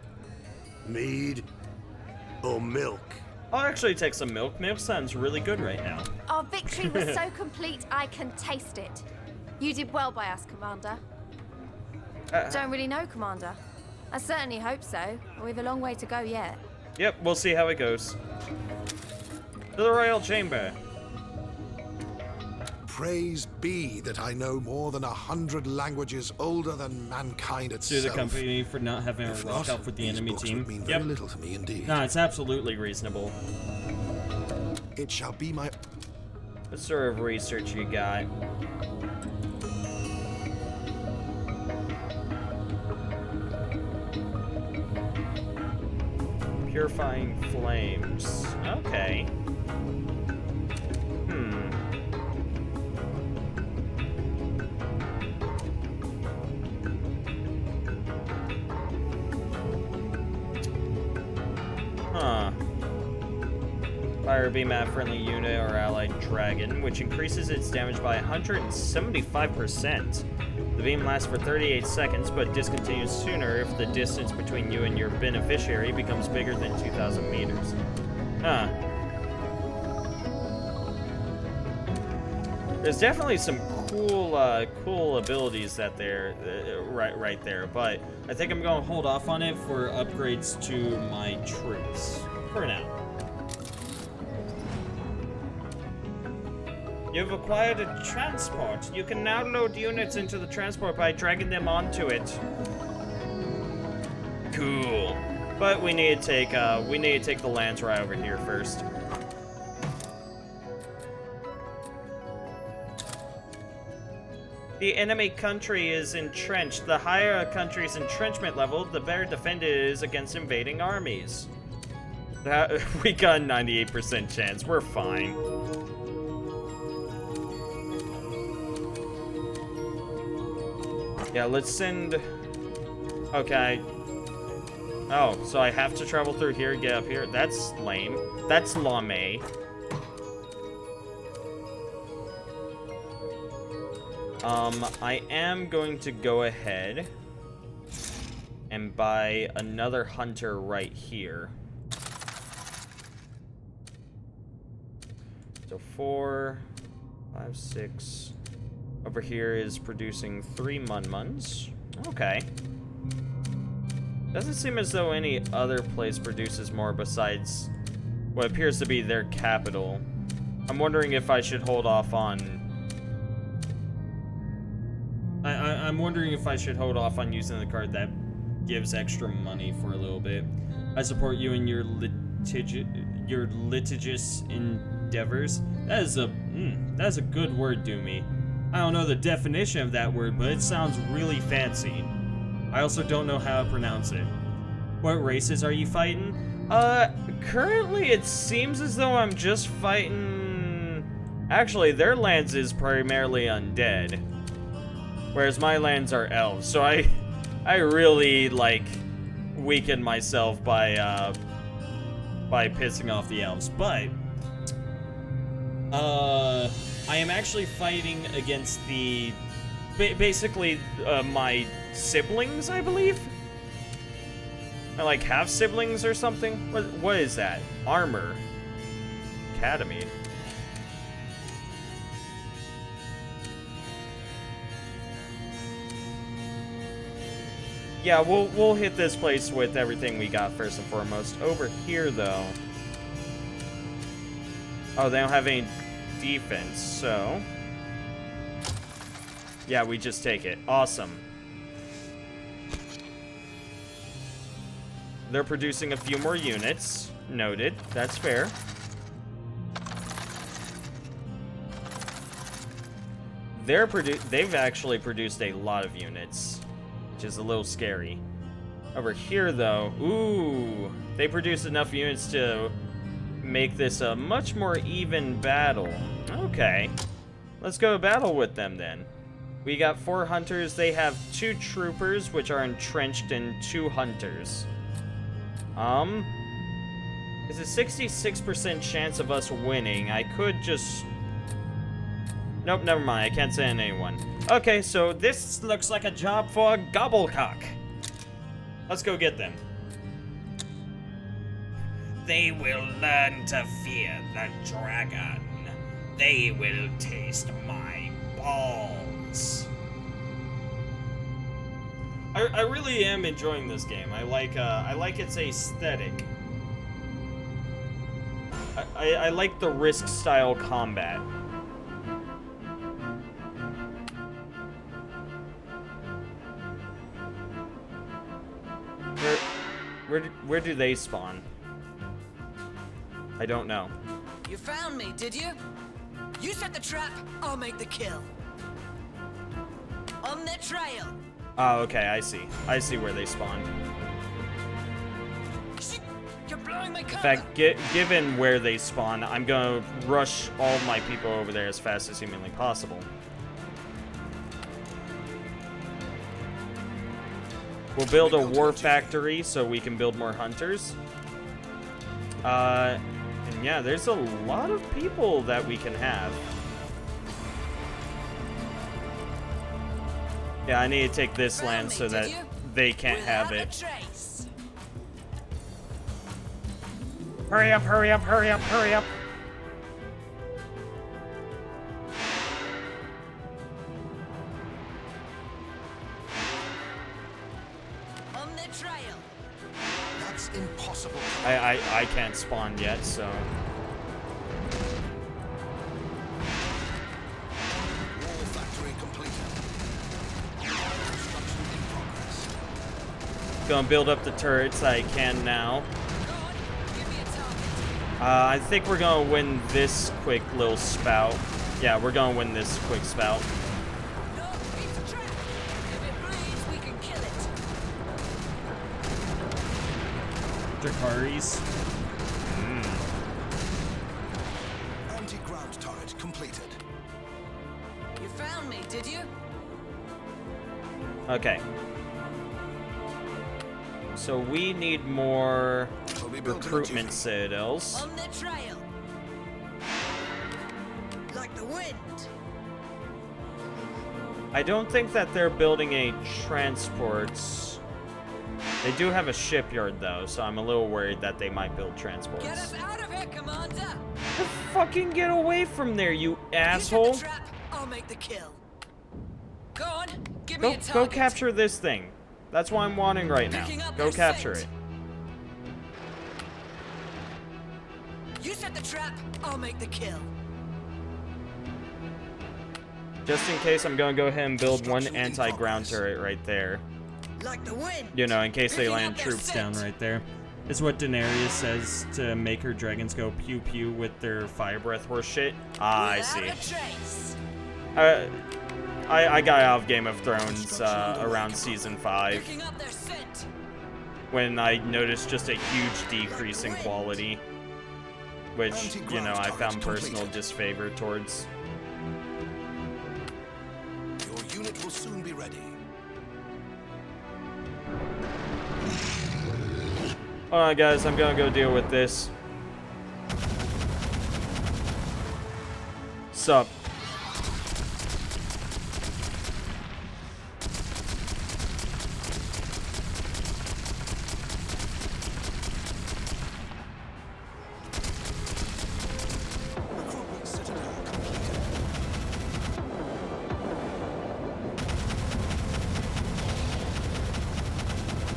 Mead or milk? I'll actually take some milk. Milk sounds really good right now. Our victory was so complete, I can taste it. You did well by us, Commander. Don't really know, Commander. I certainly hope so. We've a long way to go yet. Yep, we'll see how it goes. To the Royal Chamber. Praise be that I know more than 100 languages older than mankind itself. Sue the company for not having a If rock not, out for the these enemy books team. would mean very little to me indeed. No, it's absolutely reasonable. It shall be my... What sort of research you got? Purifying flames. Okay. Huh. Fire beam at friendly unit or allied dragon, which increases its damage by 175%. The beam lasts for 38 seconds, but discontinues sooner if the distance between you and your beneficiary becomes bigger than 2,000 meters. Huh. There's definitely some cool abilities that there, right there, but I think I'm going to hold off on it for upgrades to my troops for now. You've acquired a transport. You can now load units into the transport by dragging them onto it. Cool. But we need to take the lance right over here first. The enemy country is entrenched. The higher a country's entrenchment level, the better defended it is against invading armies. We got a 98% chance. We're fine. Yeah, let's send... Okay. Oh, so I have to travel through here and get up here? That's lame. That's lame. I am going to go ahead and buy another hunter right here. So 4, 5, 6. Over here is producing 3 Mun-Muns. Okay. Doesn't seem as though any other place produces more besides what appears to be their capital. I'm wondering if I should hold off on... I'm wondering if I should hold off on using the card that gives extra money for a little bit. I support you in your litigious endeavors. That is a good word, Doomy. I don't know the definition of that word, but it sounds really fancy. I also don't know how to pronounce it. What races are you fighting? Currently it seems as though I'm just fighting... Actually, their lands is primarily undead, whereas my lands are elves. So I really, like, weaken myself by pissing off the elves. But, I am actually fighting against the... basically, my siblings, I believe? I, like, have siblings or something? What is that? Armor. Academy. Yeah, we'll hit this place with everything we got first and foremost. Over here, though... Oh, they don't have any defense, so... Yeah, we just take it. Awesome. They're producing a few more units. Noted. That's fair. They've actually produced a lot of units, which is a little scary. Over here, though, ooh, they produced enough units to make this a much more even battle. Okay. Let's go battle with them, then. We got 4 hunters. They have 2 troopers, which are entrenched in 2 hunters. It's a 66% chance of us winning. I could just... Nope, never mind. I can't send anyone. Okay, so this looks like a job for a Gobblecock. Let's go get them. They will learn to fear the dragon. They will taste my balls. I really am enjoying this game. I like its aesthetic. I like the Risk style combat. Where do they spawn? I don't know. You found me, did you? You set the trap, I'll make the kill. On their trail. Oh, okay, I see. I see where they spawn. You're blowing my cover. In fact, given where they spawn, I'm gonna rush all my people over there as fast as humanly possible. We'll build a war factory so we can build more hunters. And yeah, there's a lot of people that we can have. Yeah, I need to take this land so that they can't have it. Hurry up, hurry up, hurry up, hurry up. On their trail. That's impossible. I can't spawn yet, so... Wall factory completed. Construction in progress. Gonna build up the turrets I can now. I think we're gonna win this quick little spout. Yeah, we're gonna win this quick spout. No, it's a trap. If it bleeds, we can kill it. Dracaris. Anti-ground turret completed. You found me, did you? Okay. So we need more recruitment citadels. On their trail. Like the wind. I don't think that they're building a transports. They do have a shipyard though, so I'm a little worried that they might build transports. Get us out of here, Commander! Fucking get away from there, you asshole! You set the trap, I'll make the kill. Go on, give me a target. Go capture this thing. That's what I'm wanting right now. Go capture it. You set the trap, I'll make the kill. Just in case, I'm gonna go ahead and build one anti-ground turret right there. Like the wind. You know, in case they land troops down right there. Is what Daenerys says to make her dragons go pew pew with their fire breath horse shit. Ah, I see. I got out of Game of Thrones around season 5 when I noticed just a huge decrease in quality, which, you know, I found personal disfavor towards. Your unit will soon be ready. Alright guys, I'm gonna go deal with this. Sup?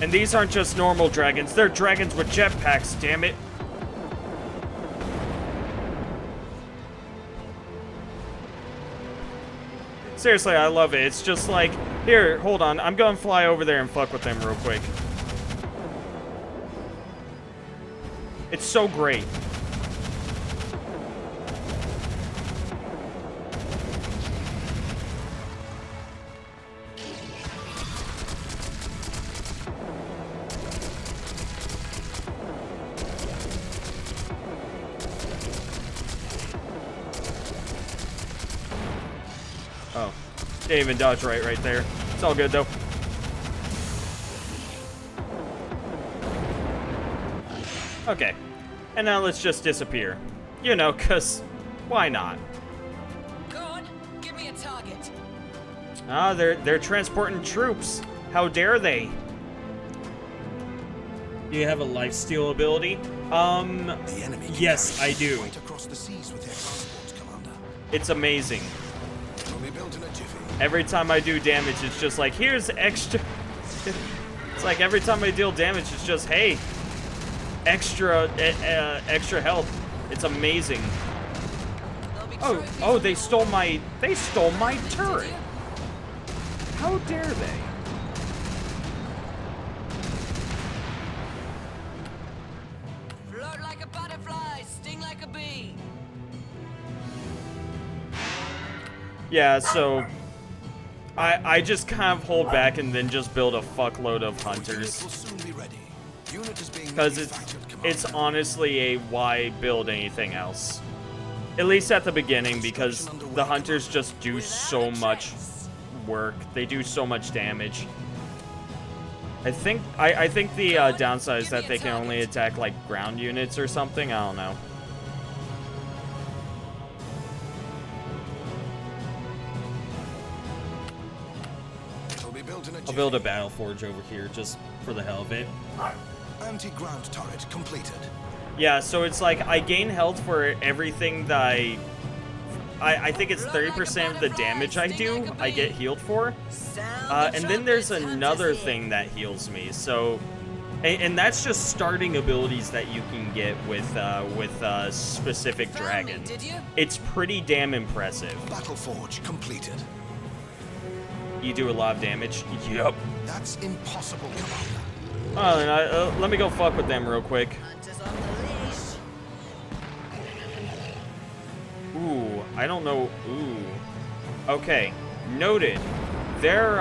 And these aren't just normal dragons, they're dragons with jetpacks, damn it. Seriously, I love it. It's just like, here, hold on, I'm gonna fly over there and fuck with them real quick. It's so great. Oh, didn't even dodge right there. It's all good though. Okay, and now let's just disappear. You know, cause why not? Go on, give me a target. Ah, they're transporting troops. How dare they? Do you have a lifesteal ability? Yes, I do. Right across the seas with their transports, Commander. It's amazing. Every time I do damage, it's just like, here's extra. It's like every time I deal damage, it's just, hey, extra health. It's amazing. Oh, they stole my turret. How dare they? Float like a butterfly, sting like a bee. Yeah, so I just kind of hold back and then just build a fuckload of hunters. Because it's honestly a why build anything else. At least at the beginning, because the hunters just do so much work. They do so much damage. I think the downside is that they can only attack like ground units or something. I don't know. I'll build a battle forge over here just for the hell of it. Anti-ground turret completed. Yeah, so it's like I gain health for everything that I think it's 30% of the damage I do, I get healed for. And then there's another thing that heals me. So, and that's just starting abilities that you can get with specific dragon. It's pretty damn impressive. Battle forge completed. You do a lot of damage. Yep. That's impossible, Commander. Oh, and let me go fuck with them real quick. Ooh, I don't know. Ooh. Okay, noted. Their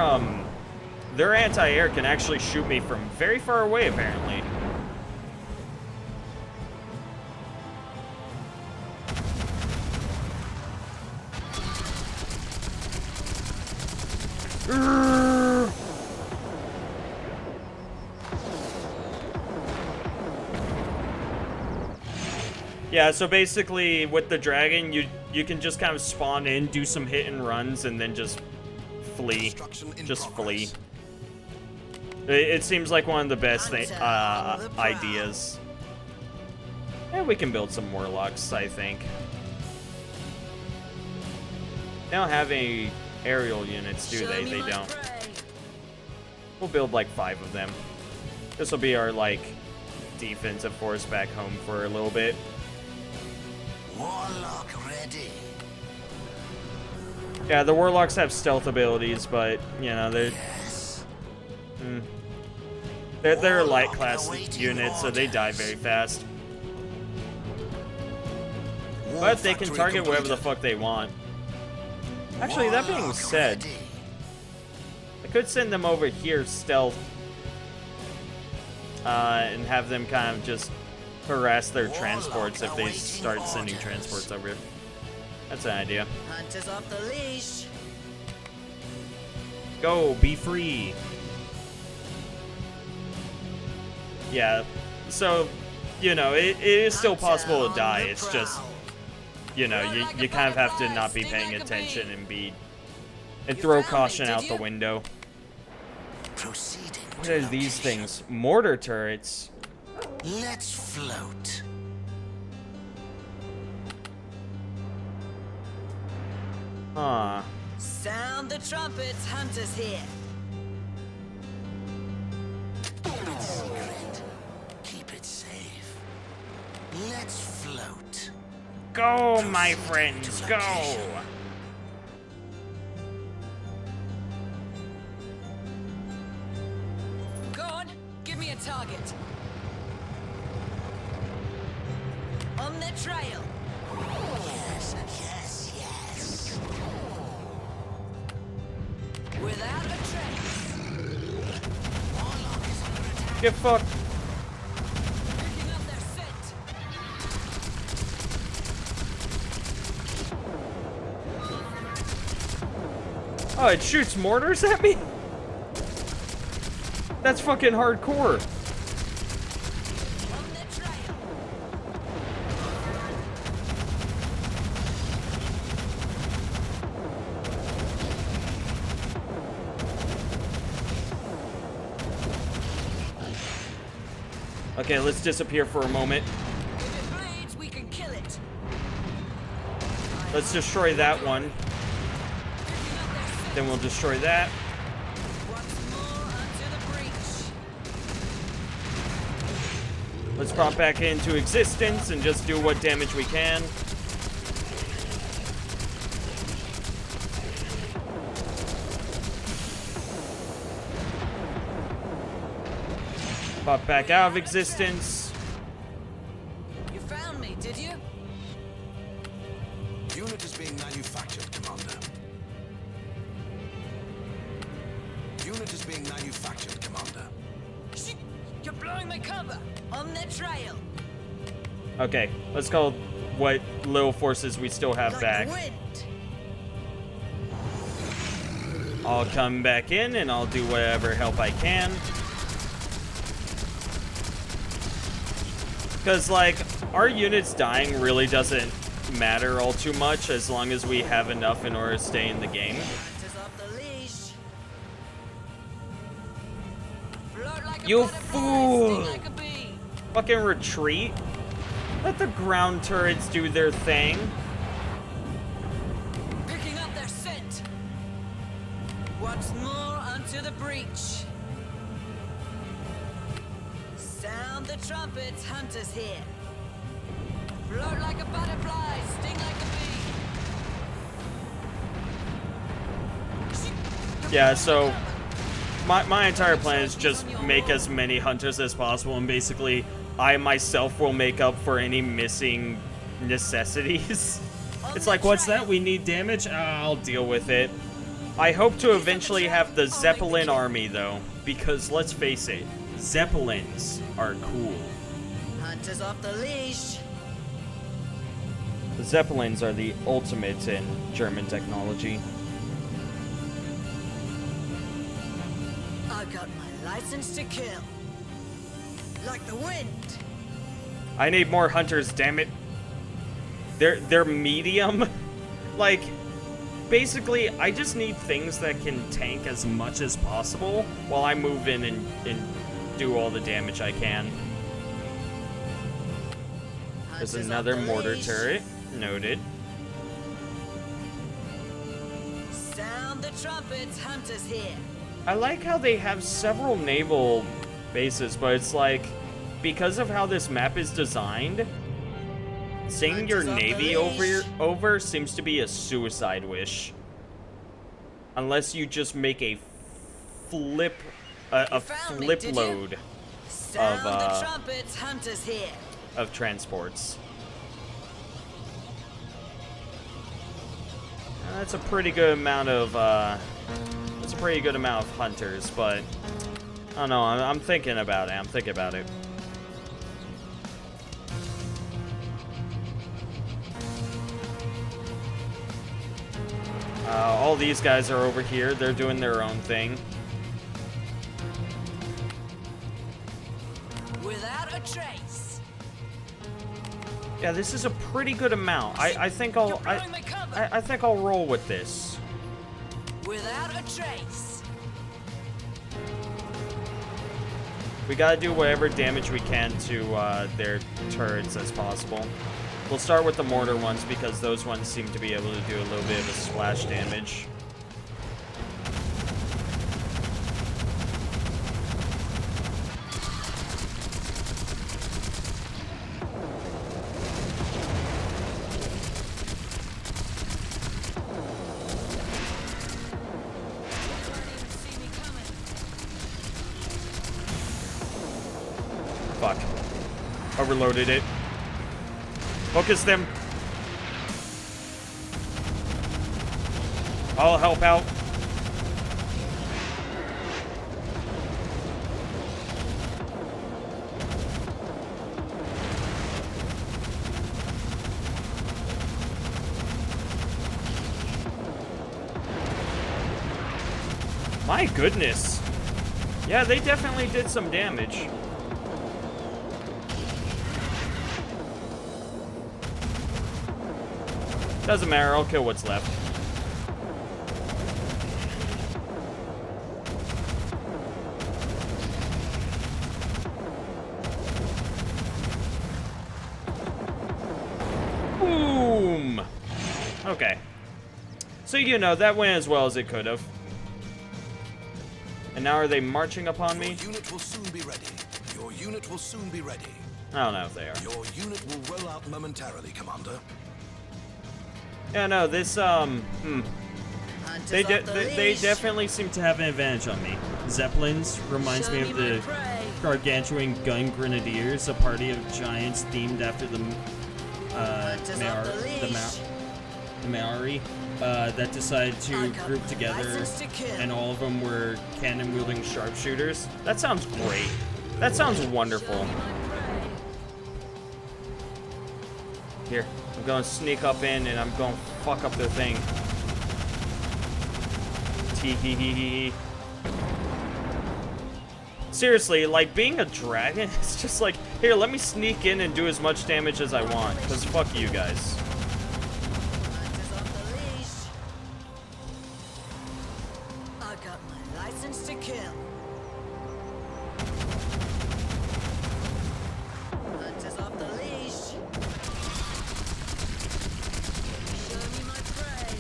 anti-air can actually shoot me from very far away, apparently. Yeah, so basically with the dragon, you can just kind of spawn in, do some hit and runs, and then just flee. Just flee. It seems like one of the best ideas. Yeah, we can build some warlocks, I think. They don't have any aerial units, do they? They don't. We'll build like 5 of them. This will be our, like, defensive force back home for a little bit. Warlock ready. Yeah, the warlocks have stealth abilities, but, you know, they're... They're a light class unit, so they die very fast. But they can target wherever the fuck they want. Actually, that being said, I could send them over here stealth and have them kind of just harass their transports if they start sending transports over. That's an idea. Hunters off the leash. Go, be free. Yeah, so, you know, it is still possible to die. It's just, you know, you kind of have to not be paying attention and throw caution out the window. What are these things? Mortar turrets? Let's float. Huh. Sound the trumpets, hunters here. Keep it secret. Keep it safe. Let's float. Go, my friends, go! Go on, give me a target. On their trail. Yes, yes, yes. Without a trace. Get fucked. Picking up their scent. Oh, it shoots mortars at me? That's fucking hardcore. On their trail. Okay, let's disappear for a moment. If it bleeds, we can kill it. Let's destroy that one. Then we'll destroy that. Once more unto the breach. Let's pop back into existence and just do what damage we can. Pop back out of existence. You found me, did you? Unit is being manufactured, Commander. Unit is being manufactured, Commander. Shit! You're blowing my cover. On their trail. Okay, let's call what little forces we still have back. Wind. I'll come back in and I'll do whatever help I can. Because, like, our units dying really doesn't matter all too much as long as we have enough in order to stay in the game. Hunters off the leash. Float like a You butterfly, fool! sting like a bee. Fucking retreat. Let the ground turrets do their thing. Picking up their scent. Once more unto the breach. Sound the trumpets, hunters here. Float like a butterfly, sting like a bee. Yeah, so my entire plan is just make as many hunters as possible, and basically I myself will make up for any missing necessities. It's like, what's that? We need damage? I'll deal with it. I hope to eventually have the Zeppelin army, though, because let's face it, Zeppelins are cool. Hunters off the leash. The Zeppelins are the ultimate in German technology. I got my license to kill. Like the wind. I need more hunters, damn it. They're medium. Like, basically, I just need things that can tank as much as possible while I move in and do all the damage I can. There's another mortar turret. Noted. Sound the trumpets, hunters here. I like how they have several naval bases, but it's like, because of how this map is designed, seeing your navy over seems to be a suicide wish. Unless you just make a flip load Sound the trumpets, hunters here. of transports. That's a pretty good amount of hunters, but I don't know. I'm thinking about it. I'm thinking about it. All these guys are over here. They're doing their own thing. Without a trace. Yeah, this is a pretty good amount. I think I'll roll with this. Without a trace. We gotta do whatever damage we can to their turrets as possible. We'll start with the mortar ones because those ones seem to be able to do a little bit of a splash damage. Fuck. Overloaded it. Focus them. I'll help out. My goodness. Yeah, they definitely did some damage. Doesn't matter, I'll kill what's left. Boom! Okay. So, you know, that went as well as it could have. And now are they marching upon me? Your unit will soon be ready. Your unit will soon be ready. I don't know if they are. Your unit will roll out momentarily, Commander. Yeah, no, this, they definitely seem to have an advantage on me. Zeppelins reminds me of the gargantuan gun grenadiers, a party of giants themed after the Maori that decided to group together, and all of them were cannon-wielding sharpshooters. That sounds great. That sounds wonderful. Here, I'm gonna sneak up in and I'm gonna fuck up their thing. Tee-hee-hee-hee. Seriously, like, being a dragon, it's just like, here, let me sneak in and do as much damage as I want, because fuck you guys. I got my license to kill. Hunters off the leash. Show me my prey.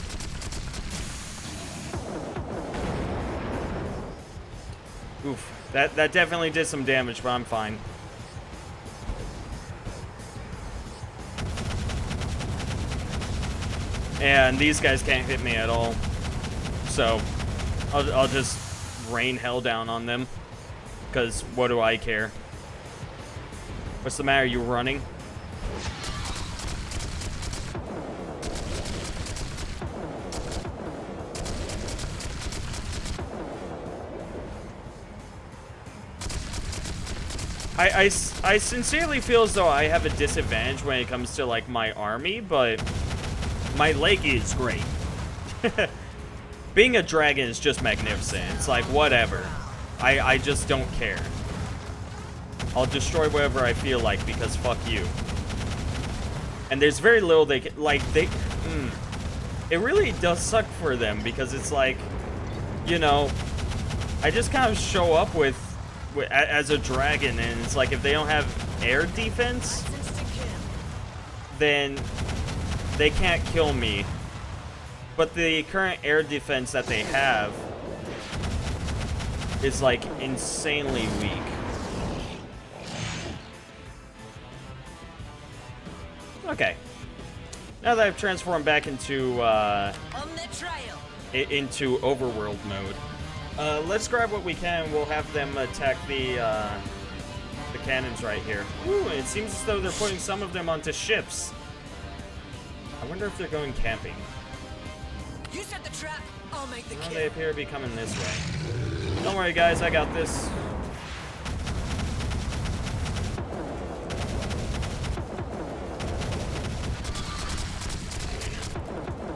Oof, that definitely did some damage, but I'm fine. And these guys can't hit me at all, so I'll just rain hell down on them, because what do I care? What's the matter, you running? I sincerely feel as though I have a disadvantage when it comes to, like, my army, but my leg is great. Being a dragon is just magnificent. It's like, whatever. I just don't care. I'll destroy whatever I feel like, because fuck you. And there's very little they can, like, it really does suck for them because it's like, you know, I just kind of show up as a dragon, and it's like if they don't have air defense, then they can't kill me. But the current air defense that they have is like insanely weak. Okay. Now that I've transformed back into into overworld mode, let's grab what we can. We'll have them attack the cannons right here. Ooh, it seems as though they're putting some of them onto ships. I wonder if they're going camping. You set the trap, I'll make the kill. They appear to be coming this way. Don't worry, guys, I got this.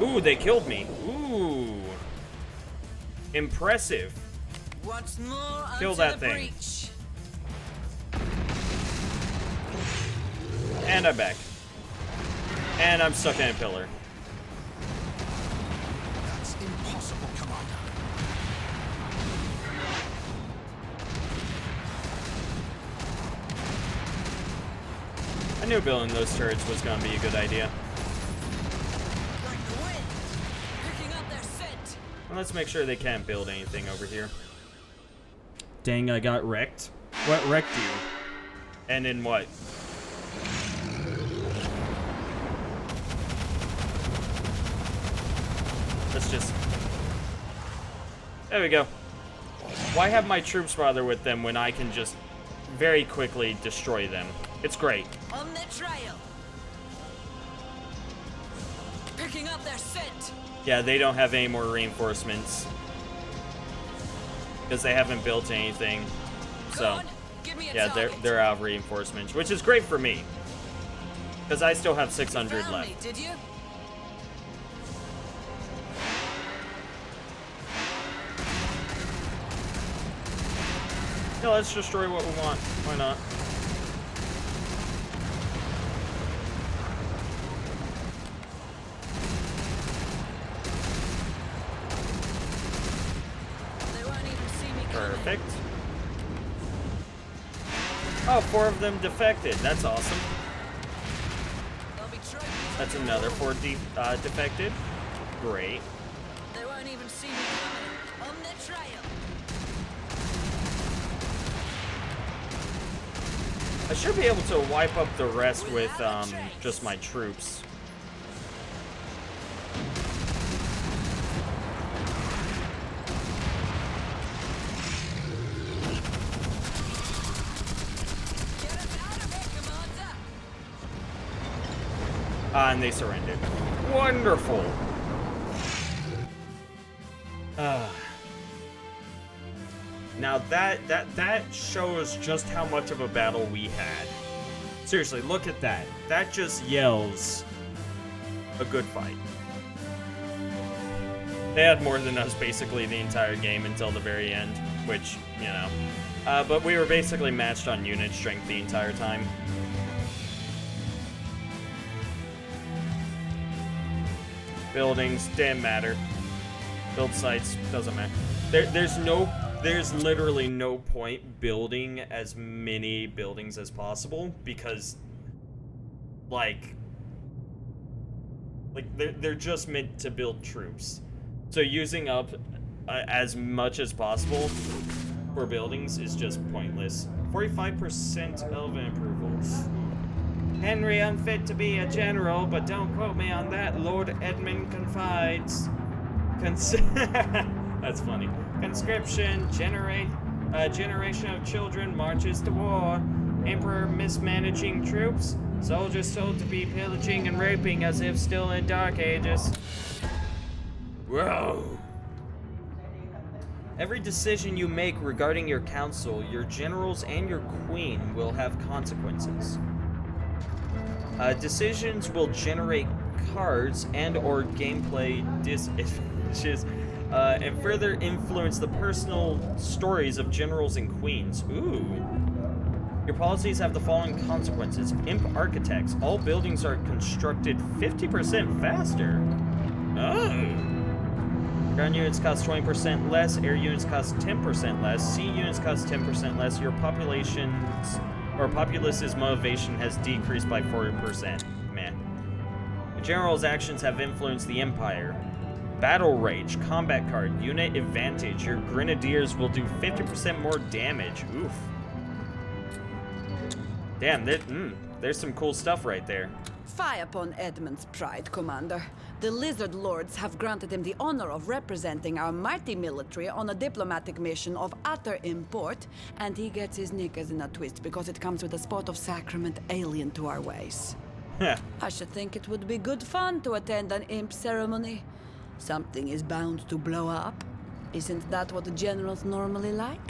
Ooh, they killed me. Ooh. Impressive. Once more Kill that thing. Breach. And I'm back. And I'm stuck in a pillar. That's impossible, Commander. I knew building those turrets was going to be a good idea. Like the wind, picking up their scent. Well, let's make sure they can't build anything over here. Dang, I got wrecked. What wrecked you? And in what? Let's just... There we go. Why have my troops bother with them when I can just very quickly destroy them? It's great. On their trail. Picking up their scent. Yeah, they don't have any more reinforcements. Because they haven't built anything. So, yeah, they're out of reinforcements, which is great for me. Because I still have 600 left. Me, did you? Yeah, let's destroy what we want. Why not? They won't even see me coming. Perfect. Oh, 4 of them defected. That's awesome. They'll be trophies. That's another 4 defected. Great. They won't even see me coming. On their trail. I should be able to wipe up the rest with just my troops. And they surrendered. Wonderful. Now that shows just how much of a battle we had. Seriously, look at that. That just yells a good fight. They had more than us basically the entire game until the very end, which, you know. But we were basically matched on unit strength the entire time. Buildings, didn't matter. Build sites, doesn't matter. There's literally no point building as many buildings as possible because, like they're just meant to build troops. So using up as much as possible for buildings is just pointless. 45% of approval. Henry unfit to be a general, but don't quote me on that. Lord Edmund confides. That's funny. Conscription, generation of children marches to war. Emperor mismanaging troops. Soldiers told to be pillaging and raping as if still in Dark Ages. Whoa. Every decision you make regarding your council, your generals, and your queen will have consequences. Decisions will generate cards and or gameplay disadvantages and further influence the personal stories of generals and queens. Ooh. Your policies have the following consequences. Imp architects. All buildings are constructed 50% faster. Oh. Ground units cost 20% less, air units cost 10% less, sea units cost 10% less. Your populace's motivation has decreased by 40%. Man. The general's actions have influenced the Empire. Battle Rage, combat card, unit advantage. Your grenadiers will do 50% more damage. Oof. Damn, there's some cool stuff right there. Fie upon Edmund's pride, Commander. The Lizard Lords have granted him the honor of representing our mighty military on a diplomatic mission of utter import, and he gets his knickers in a twist because it comes with a spot of sacrament alien to our ways. I should think it would be good fun to attend an imp ceremony. Something is bound to blow up. Isn't that what the generals normally like?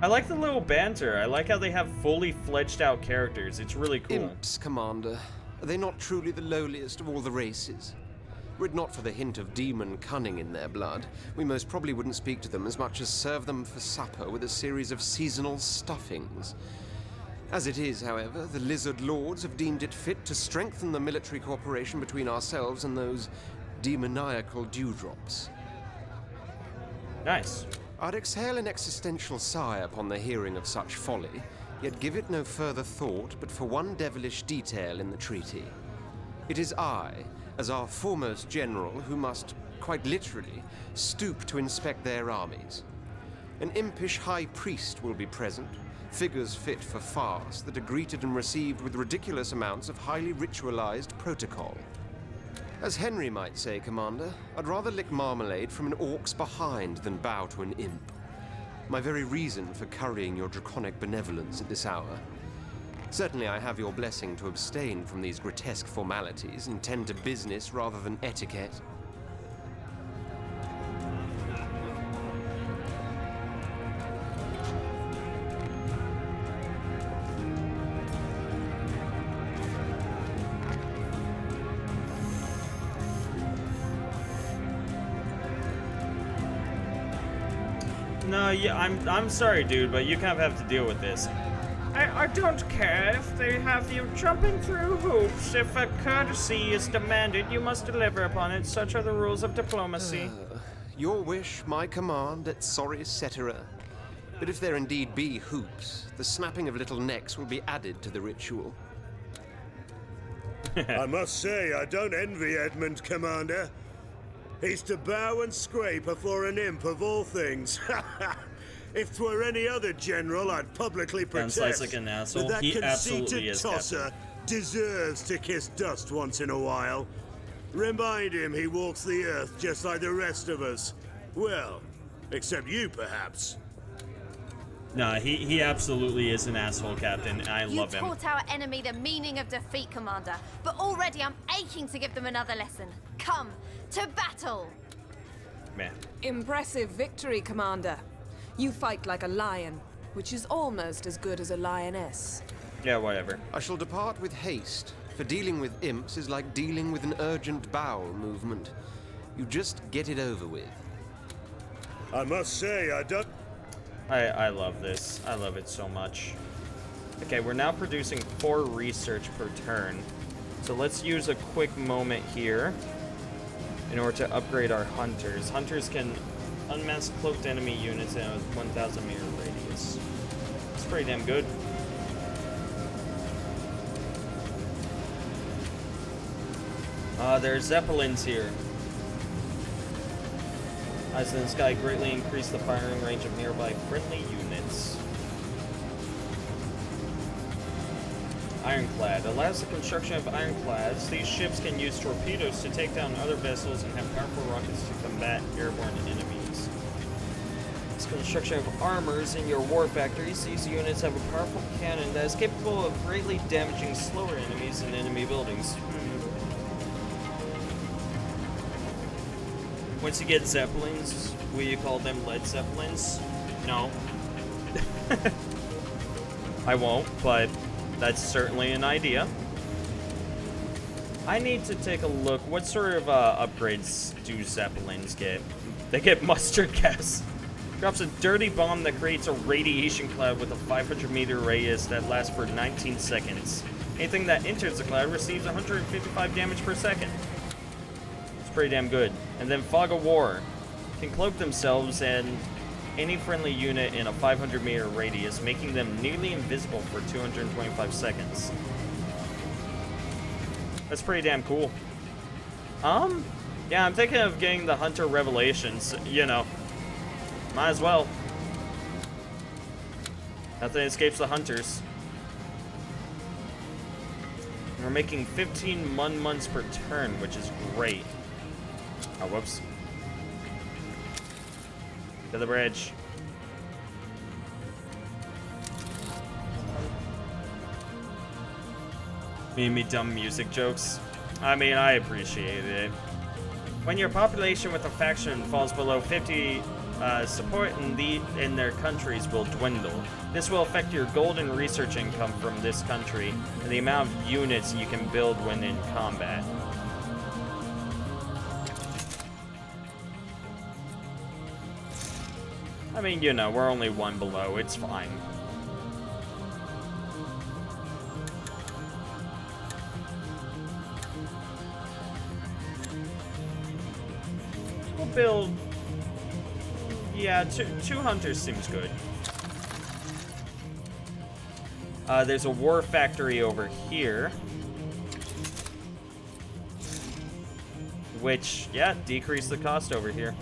I like the little banter. I like how they have fully fledged out characters. It's really cool. Imps, Commander. Are they not truly the lowliest of all the races? Were it not for the hint of demon cunning in their blood, we most probably wouldn't speak to them as much as serve them for supper with a series of seasonal stuffings. As it is, however, the Lizard Lords have deemed it fit to strengthen the military cooperation between ourselves and those demoniacal dewdrops. Nice. I'd exhale an existential sigh upon the hearing of such folly, yet give it no further thought but for one devilish detail in the treaty. It is I, as our foremost general, who must, quite literally, stoop to inspect their armies. An impish high priest will be present, figures fit for farce that are greeted and received with ridiculous amounts of highly ritualized protocol. As Henry might say, Commander, I'd rather lick marmalade from an orc's behind than bow to an imp. My very reason for currying your draconic benevolence at this hour. Certainly I have your blessing to abstain from these grotesque formalities and tend to business rather than etiquette. No, yeah, I'm sorry, dude, but you kind of have to deal with this. I don't care if they have you jumping through hoops. If a courtesy is demanded, you must deliver upon it. Such are the rules of diplomacy. Your wish, my command, et sorry cetera. But if there indeed be hoops, the snapping of little necks will be added to the ritual. I must say, I don't envy Edmund, Commander. He's to bow and scrape afore an imp of all things. If 'twere any other general, I'd publicly protest. Sounds like an asshole. That He absolutely conceited is, tosser Captain. deserves to kiss dust once in a while. Remind him he walks the earth just like the rest of us. Well, except you, perhaps. Nah, he absolutely is an asshole, Captain, and I love him. You taught our enemy the meaning of defeat, Commander, but already I'm aching to give them another lesson. Come, to battle! Man. Impressive victory, Commander. You fight like a lion, which is almost as good as a lioness. Yeah, whatever. I shall depart with haste, for dealing with imps is like dealing with an urgent bowel movement. You just get it over with. I must say, I don't... I love this. I love it so much. Okay, we're now producing 4 research per turn. So let's use a quick moment here in order to upgrade our hunters. Hunters can unmask cloaked enemy units in a 1,000 meter radius. It's pretty damn good. There's Zeppelins here. Eyes in the sky greatly increase the firing range of nearby friendly units. Ironclad allows the construction of ironclads. These ships can use torpedoes to take down other vessels and have powerful rockets to combat airborne enemies. It's construction of armors in your war factories. These units have a powerful cannon that is capable of greatly damaging slower enemies in enemy buildings. Once you get Zeppelins, will you call them Led Zeppelins? No. I won't, but that's certainly an idea. I need to take a look. What sort of upgrades do Zeppelins get? They get mustard gas. Drops a dirty bomb that creates a radiation cloud with a 500 meter radius that lasts for 19 seconds. Anything that enters the cloud receives 155 damage per second. It's Pretty damn good. And then Fog of War can cloak themselves and any friendly unit in a 500-meter radius, making them nearly invisible for 225 seconds. That's pretty damn cool. Yeah, I'm thinking of getting the Hunter Revelations, you know. Might as well. Nothing escapes the Hunters. We're making 15 months per turn, which is great. Oh, whoops. To the bridge. Me dumb music jokes. I mean, I appreciate it. When your population with a faction falls below 50, support in their countries will dwindle. This will affect your gold and research income from this country and the amount of units you can build when in combat. I mean, you know, we're only one below. It's fine. We'll build... Yeah, two hunters seems good. There's a war factory over here. Which, yeah, decrease the cost over here.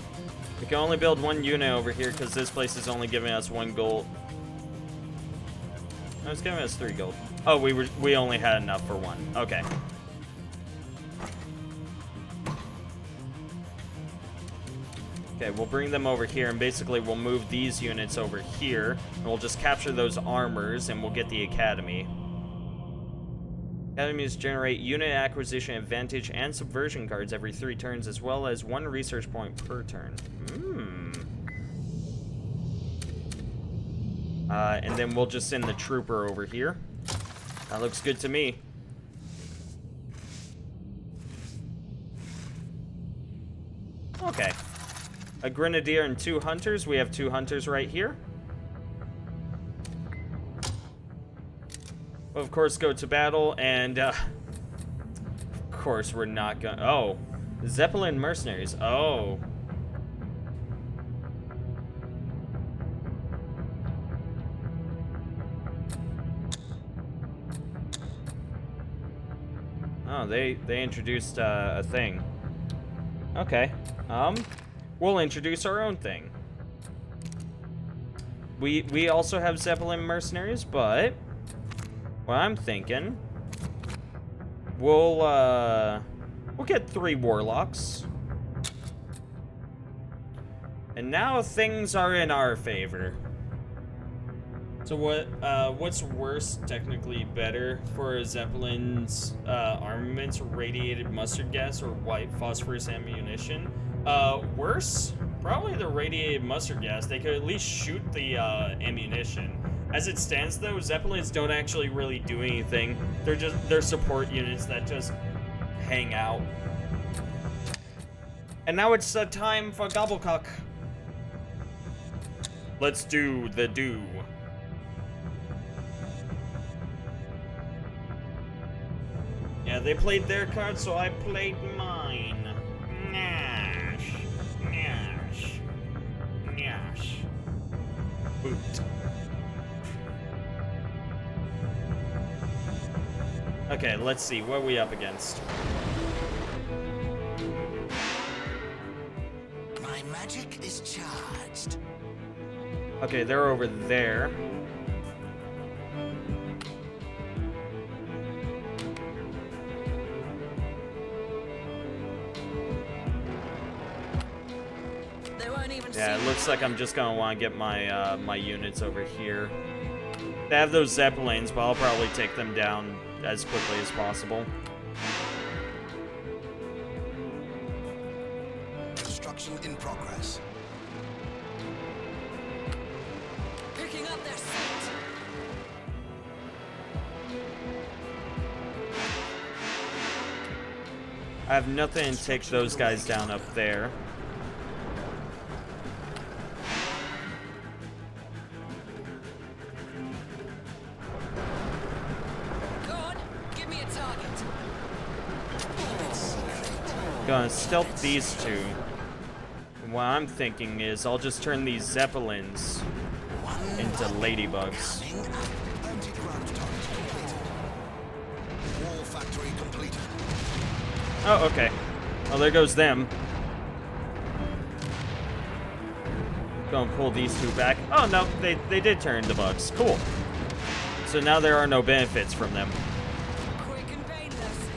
We can only build one unit over here because this place is only giving us 1 gold. No, it's giving us 3 gold. Oh, we only had enough for 1. Okay. Okay, we'll bring them over here, and basically we'll move these units over here, and we'll just capture those armors, and we'll get the academy. Academies generate unit acquisition advantage and subversion cards every 3 turns, as well as 1 research point per turn. And then we'll just send the trooper over here. That looks good to me. Okay. A grenadier and 2 hunters. We have 2 hunters right here. We'll, of course, go to battle, and, of course, we're not gonna... Oh. Zeppelin mercenaries. Oh. Oh, they introduced, a thing. Okay. We'll introduce our own thing. We also have Zeppelin mercenaries, but... What I'm thinking, we'll get 3 warlocks. And now things are in our favor. So what's worse, technically better, for Zeppelin's armaments, radiated mustard gas or white phosphorus ammunition? Worse? Probably the radiated mustard gas. They could at least shoot the ammunition. As it stands, though, Zeppelins don't actually really do anything. They're support units that just hang out. And now it's time for Gobblecock. Let's do the do. Yeah, they played their card, so I played mine. Nash. Nash. Nash. Boot. Okay, let's see. What are we up against? My magic is charged. Okay, they're over there. They won't even Yeah, it looks like I'm just gonna want to get my my units over here. They have those Zeppelins, but I'll probably take them down as quickly as possible. Construction in progress. picking up their scent. I have nothing to take those guys down up there. Gonna stealth these two. And what I'm thinking is I'll just turn these Zeppelins into ladybugs. Wall factory completed. Oh, okay. Well, there goes them. Gonna pull these two back. Oh, no, they did turn into bugs. Cool. So now there are no benefits from them. Quick and painless.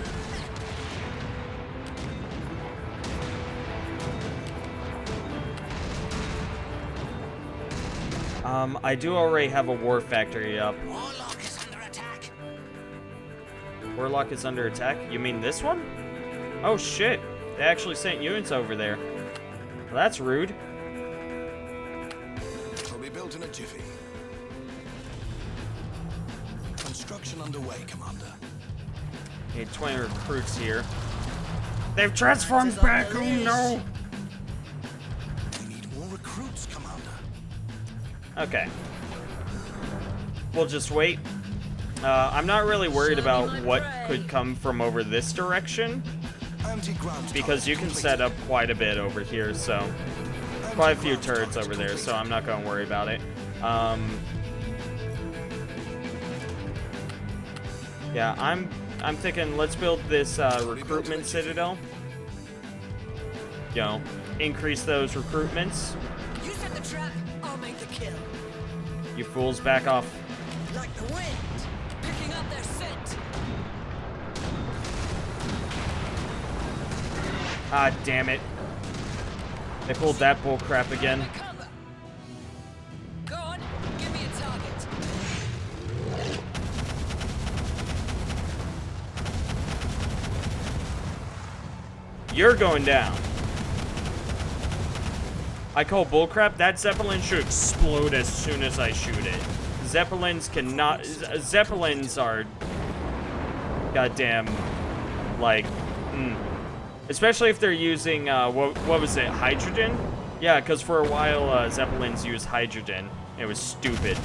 I do already have a war factory up. Warlock is under attack. Warlock is under attack? You mean this one? Oh, shit. They actually sent units over there. Well, that's rude. Will be built in a jiffy. Construction underway, Commander. Need 20 recruits here. They've transformed back! Oh, no! We need more recruits, Commander. Okay. We'll just wait. I'm not really worried about what could come from over this direction, because you can set up quite a bit over here, so quite a few turrets over there, so I'm not going to worry about it. Yeah, I'm thinking let's build this recruitment citadel. You know, increase those recruitments. You set the trap, I'll make the kill. You fools, back off. Like the wind, picking up their scent. Ah, damn it. They pulled that bull crap again. Go on, give me a target. You're going down. I call bullcrap. That Zeppelin should explode as soon as I shoot it. Zeppelins cannot... Zeppelins are... goddamn... like... Especially if they're using, what was it, hydrogen? Yeah, because for a while, Zeppelins used hydrogen. It was stupid.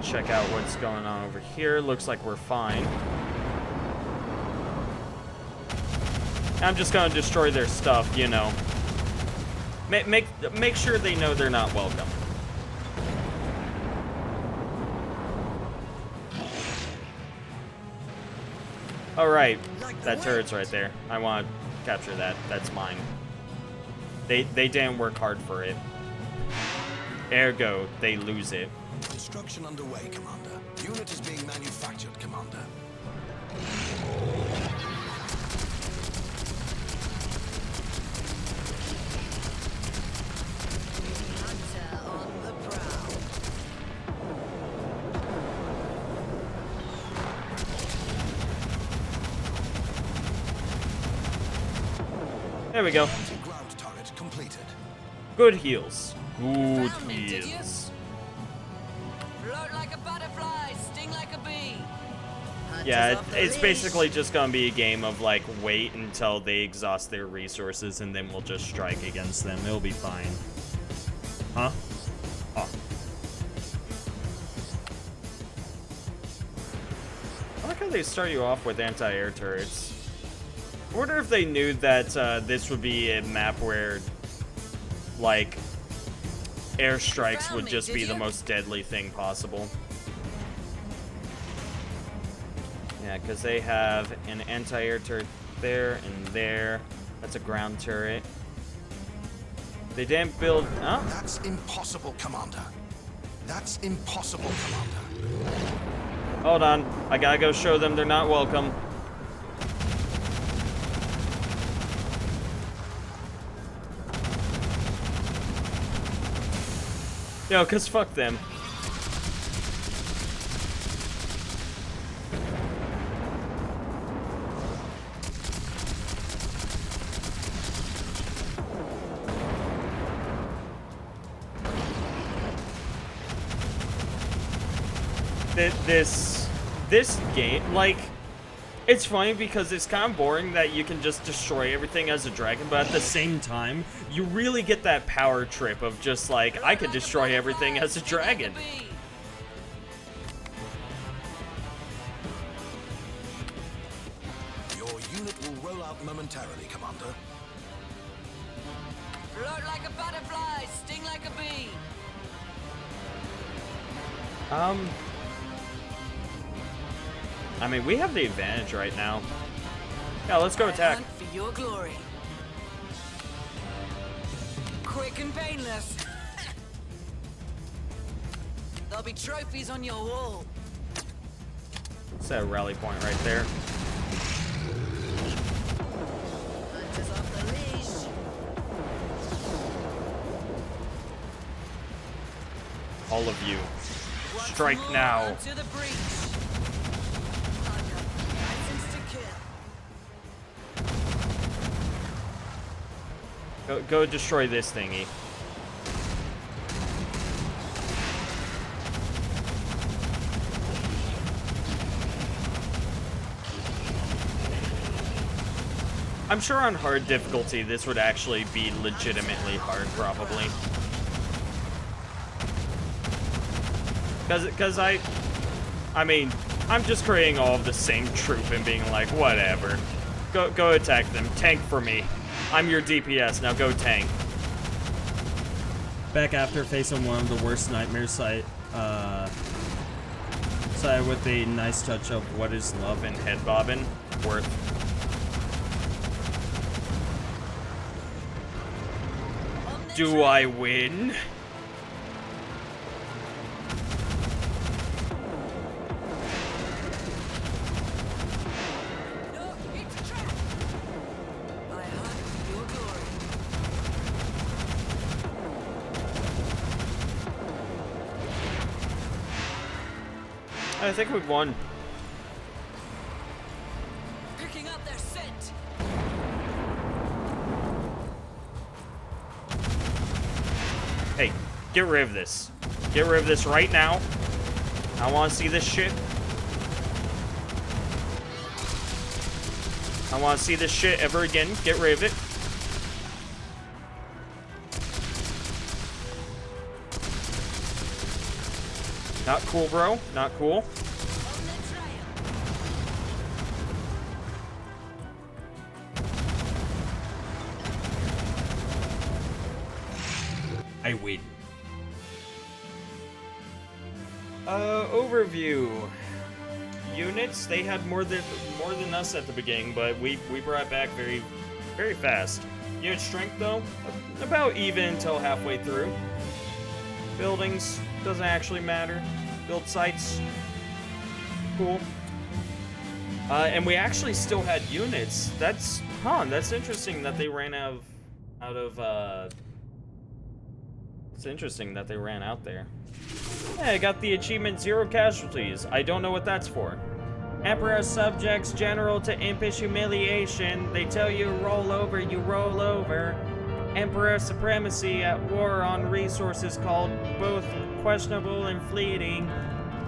Check out what's going on over here. Looks like we're fine. I'm just gonna destroy their stuff, you know. Make sure they know they're not welcome. All right, that turret's right there. I want to capture that. That's mine. They didn't work hard for it. Ergo, they lose it. Construction underway, Commander. Unit is being manufactured, Commander. Hunter on the prowl. There we go. Anti-ground turret completed. Good heals. Good heals. Float like a butterfly, sting like a bee. Yeah, it's basically just gonna be a game of, like, wait until they exhaust their resources and then we'll just strike against them. It'll be fine. Huh? Oh. I like how they start you off with anti-air turrets. I wonder if they knew that this would be a map where, like, airstrikes would just be the most deadly thing possible. Yeah, because they have an anti-air turret there and there. That's a ground turret. They didn't build... Huh? That's impossible, Commander. That's impossible, Commander. Hold on. I gotta go show them they're not welcome. Yo, cause fuck them. This game, like, It's funny because it's kind of boring that you can just destroy everything as a dragon, but at the same time, you really get that power trip of just like, I could destroy everything as a dragon. Your unit will roll out momentarily, Commander. Float like a butterfly, sting like a bee. I mean, we have the advantage right now. Yeah, let's go attack. Hunt for your glory. Quick and painless. There'll be trophies on your wall. It's that rally point right there. Hunters off the leash. All of you, strike now. To the breach. Go destroy this thingy. I'm sure on hard difficulty this would actually be legitimately hard, probably. Because I mean, I'm just creating all of the same troop and being like, whatever. Go attack them. Tank for me. I'm your DPS, now go tank. Back after facing one of the worst nightmares, side with a nice touch of What Is Love and head bobbing. Worth. Do I win? I think we've won. Picking up their scent. Hey, get rid of this. Get rid of this right now. I want to see this shit. I want to see this shit ever again. Get rid of it. Not cool, bro. Not cool. I win. Overview. Units, they had more than us at the beginning, but we brought it back very, very fast. Unit strength, though, about even until halfway through. Buildings, doesn't actually matter. Build sites, cool. And we actually still had units. That's interesting that they ran out of it's interesting that they ran out there. Hey, I got the achievement 0 casualties. I don't know what that's for. Emperor subjects general to impish humiliation. They tell you roll over, you roll over. Emperor supremacy at war on resources called both questionable and fleeting.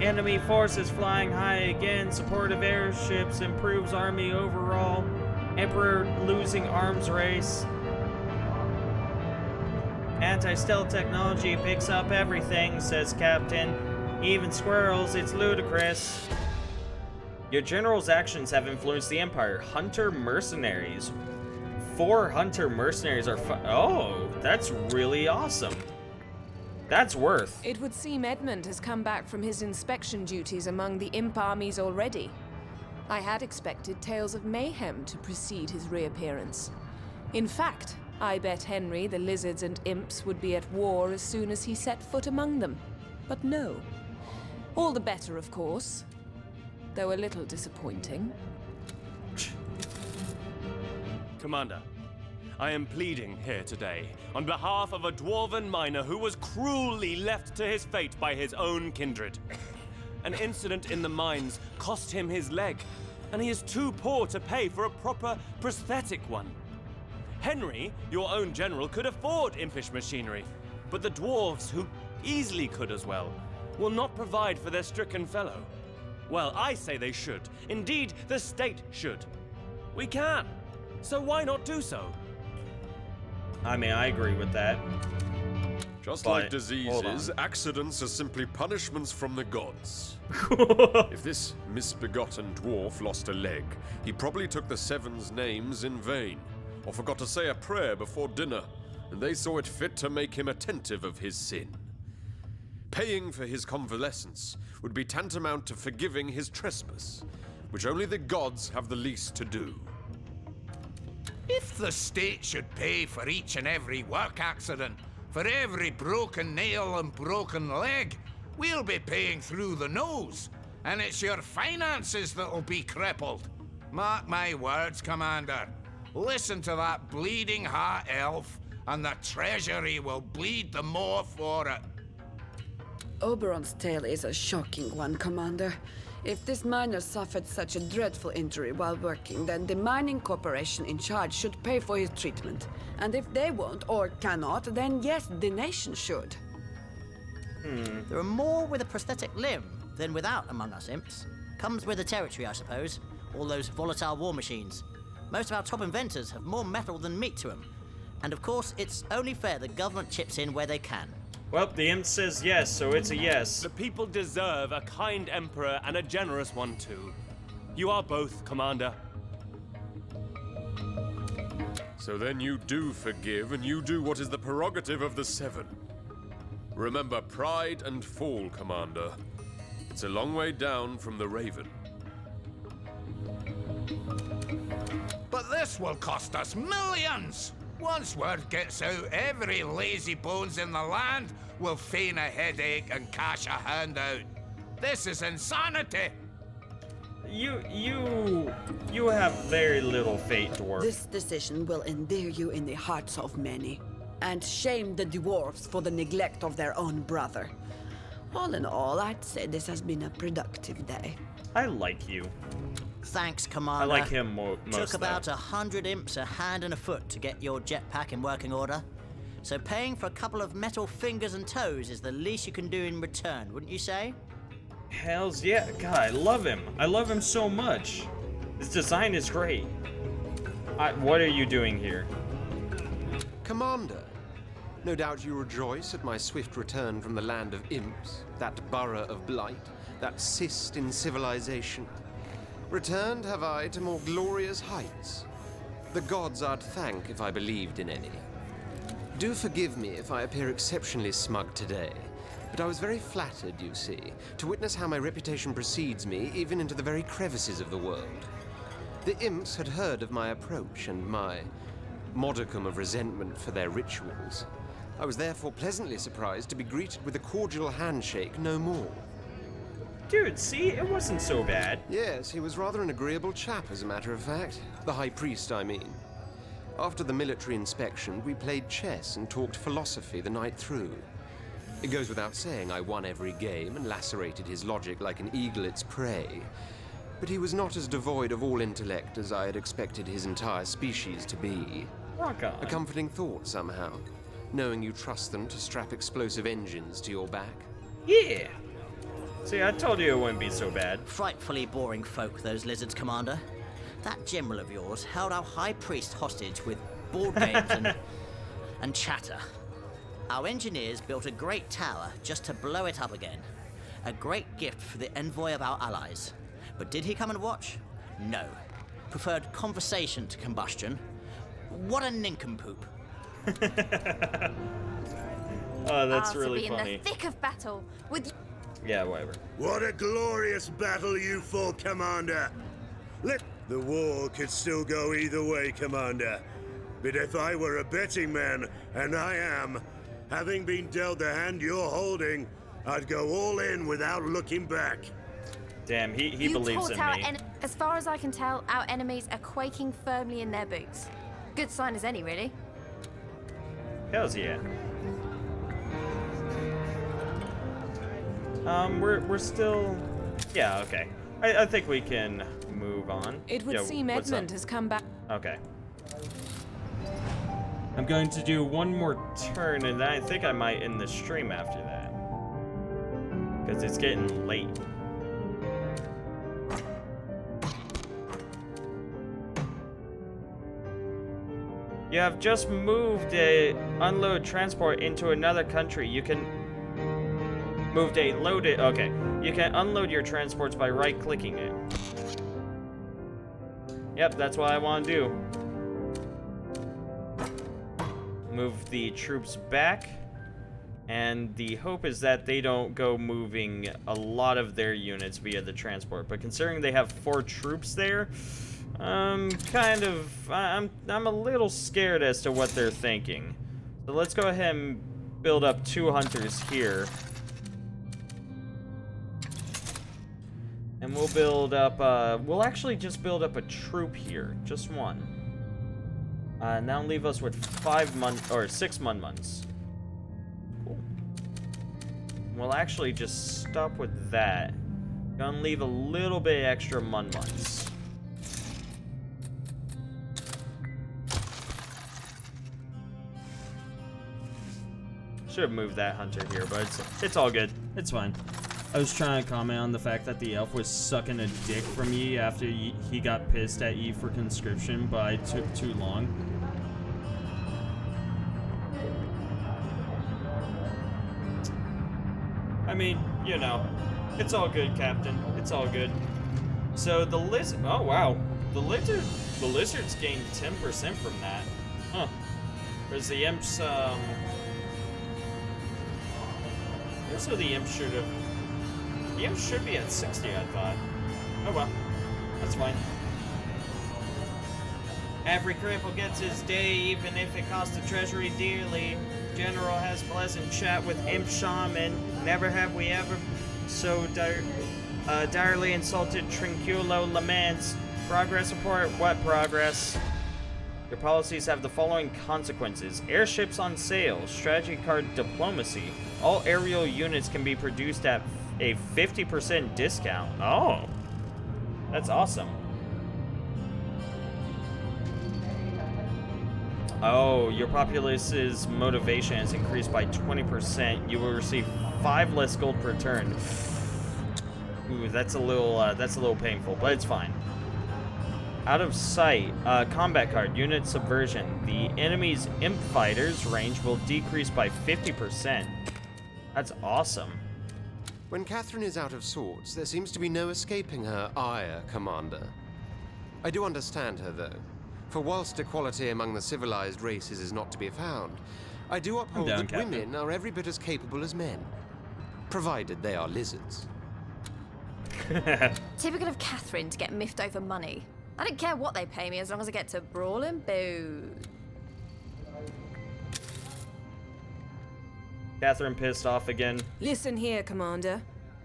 Enemy forces flying high again. Support of airships improves army overall. Emperor losing arms race. Anti-stealth technology picks up everything, says Captain. Even squirrels, it's ludicrous. Your general's actions have influenced the Empire. Hunter mercenaries. 4 hunter mercenaries are oh, that's really awesome. That's worth. It would seem Edmund has come back from his inspection duties among the imp armies already. I had expected tales of mayhem to precede his reappearance. In fact, I bet Henry the lizards and imps would be at war as soon as he set foot among them. But no. All the better, of course. Though a little disappointing. Commander, I am pleading here today on behalf of a dwarven miner who was cruelly left to his fate by his own kindred. An incident in the mines cost him his leg, and he is too poor to pay for a proper prosthetic one. Henry, your own general, could afford impish machinery, but the dwarves, who easily could as well, will not provide for their stricken fellow. Well, I say they should. Indeed, the state should. We can. So why not do so? I mean, I agree with that. Just But, like hold diseases, on. accidents are simply punishments from the gods. If this misbegotten dwarf lost a leg, he probably took the Seven's names in vain, or forgot to say a prayer before dinner, and they saw it fit to make him attentive of his sin. Paying for his convalescence would be tantamount to forgiving his trespass, which only the gods have the least to do. If the state should pay for each and every work accident, for every broken nail and broken leg, we'll be paying through the nose, and it's your finances that'll be crippled. Mark my words, Commander. Listen to that bleeding heart elf, and the treasury will bleed the more for it. Oberon's tale is a shocking one, Commander. If this miner suffered such a dreadful injury while working, then the mining corporation in charge should pay for his treatment. And if they won't or cannot, then yes, the nation should. There are more with a prosthetic limb than without among us imps. Comes with the territory, I suppose. All those volatile war machines. Most of our top inventors have more metal than meat to them. And of course, it's only fair the government chips in where they can. Well, the imp says yes, so it's a yes. The people deserve a kind emperor and a generous one too. You are both, Commander. So then you do forgive, and you do what is the prerogative of the Seven. Remember pride and fall, Commander. It's a long way down from the Raven. But this will cost us millions! Once word gets out, every lazy bones in the land will feign a headache and cash a handout. This is insanity! You have very little fate, dwarf. This decision will endear you in the hearts of many, and shame the dwarves for the neglect of their own brother. All in all, I'd say this has been a productive day. I like you. Thanks, Commander. I like him most. Took about 100 imps a hand and a foot to get your jetpack in working order. So paying for a couple of metal fingers and toes is the least you can do in return, wouldn't you say? Hells yeah. God, I love him. I love him so much. His design is great. What are you doing here? Commander, no doubt you rejoice at my swift return from the land of imps, that borough of blight, that cyst in civilization. Returned have I to more glorious heights. The gods I'd thank if I believed in any. Do forgive me if I appear exceptionally smug today, but I was very flattered, you see, to witness how my reputation precedes me even into the very crevices of the world. The imps had heard of my approach and my modicum of resentment for their rituals. I was therefore pleasantly surprised to be greeted with a cordial handshake no more. Dude, see? It wasn't so bad. Yes, he was rather an agreeable chap, as a matter of fact. The High Priest, I mean. After the military inspection, we played chess and talked philosophy the night through. It goes without saying I won every game and lacerated his logic like an eagle its prey. But he was not as devoid of all intellect as I had expected his entire species to be. Rock on. A comforting thought, somehow, knowing you trust them to strap explosive engines to your back. Yeah. See, I told you it wouldn't be so bad. Frightfully boring folk, those lizards, Commander. That general of yours held our High Priest hostage with board games and chatter. Our engineers built a great tower just to blow it up again. A great gift for the envoy of our allies. But did he come and watch? No. Preferred conversation to combustion. What a nincompoop. Oh, that's to really be funny. in the thick of battle with. Yeah, whatever. What a glorious battle you fought, Commander! The war could still go either way, Commander. But if I were a betting man, and I am, having been dealt the hand you're holding, I'd go all in without looking back. Damn, he You believes taught in our me. As far as I can tell, our enemies are quaking firmly in their boots. Good sign as any, really. Hells yeah. We're still. Yeah, okay. I think we can move on. It would Yeah, seem what's up? Edmund has come back. Okay. I'm going to do one more turn, and then I think I might end the stream after that. Because it's getting late. You have just moved a unload transport into another country. You can moved a loaded. Okay, you can unload your transports by right-clicking it. Yep, that's what I want to do. Move the troops back, and the hope is that they don't go moving a lot of their units via the transport. But considering they have 4 troops there, I'm a little scared as to what they're thinking. So let's go ahead and build up 2 hunters here. And we'll build up, we'll actually just build up a troop here, just 1. And that'll leave us with 6 Mun-Muns. Cool. We'll actually just stop with that. Gonna leave a little bit extra Mun-Muns. Should have moved that hunter here, but it's all good. It's fine. I was trying to comment on the fact that the elf was sucking a dick from Yi after he got pissed at Yi for conscription, but I took too long. I mean, you know, it's all good, Captain. It's all good. So the lizard. Oh wow, the lizards gained 10% from that. Huh? Whereas the imps, so the imp should have. The imp should be at 60, I thought. Oh well, that's fine. Every cripple gets his day, even if it costs the treasury dearly. General has pleasant chat with imp shaman. Never have we ever so direly insulted. Trinculo laments. Progress report. What progress? Your policies have the following consequences. Airships on sale. Strategy card diplomacy. All aerial units can be produced at a 50% discount. Oh, that's awesome. Oh, your populace's motivation is increased by 20%. You will receive 5 less gold per turn. Ooh, that's a little painful, but it's fine. Out of sight, combat card, unit subversion. The enemy's imp fighters range will decrease by 50%. That's awesome. When Catherine is out of sorts, there seems to be no escaping her ire, Commander. I do understand her, though. For whilst equality among the civilized races is not to be found, I do uphold that Captain. Women are every bit as capable as men, provided they are lizards. Typical of Catherine to get miffed over money. I don't care what they pay me as long as I get to brawl and boo. Catherine pissed off again. Listen here, Commander,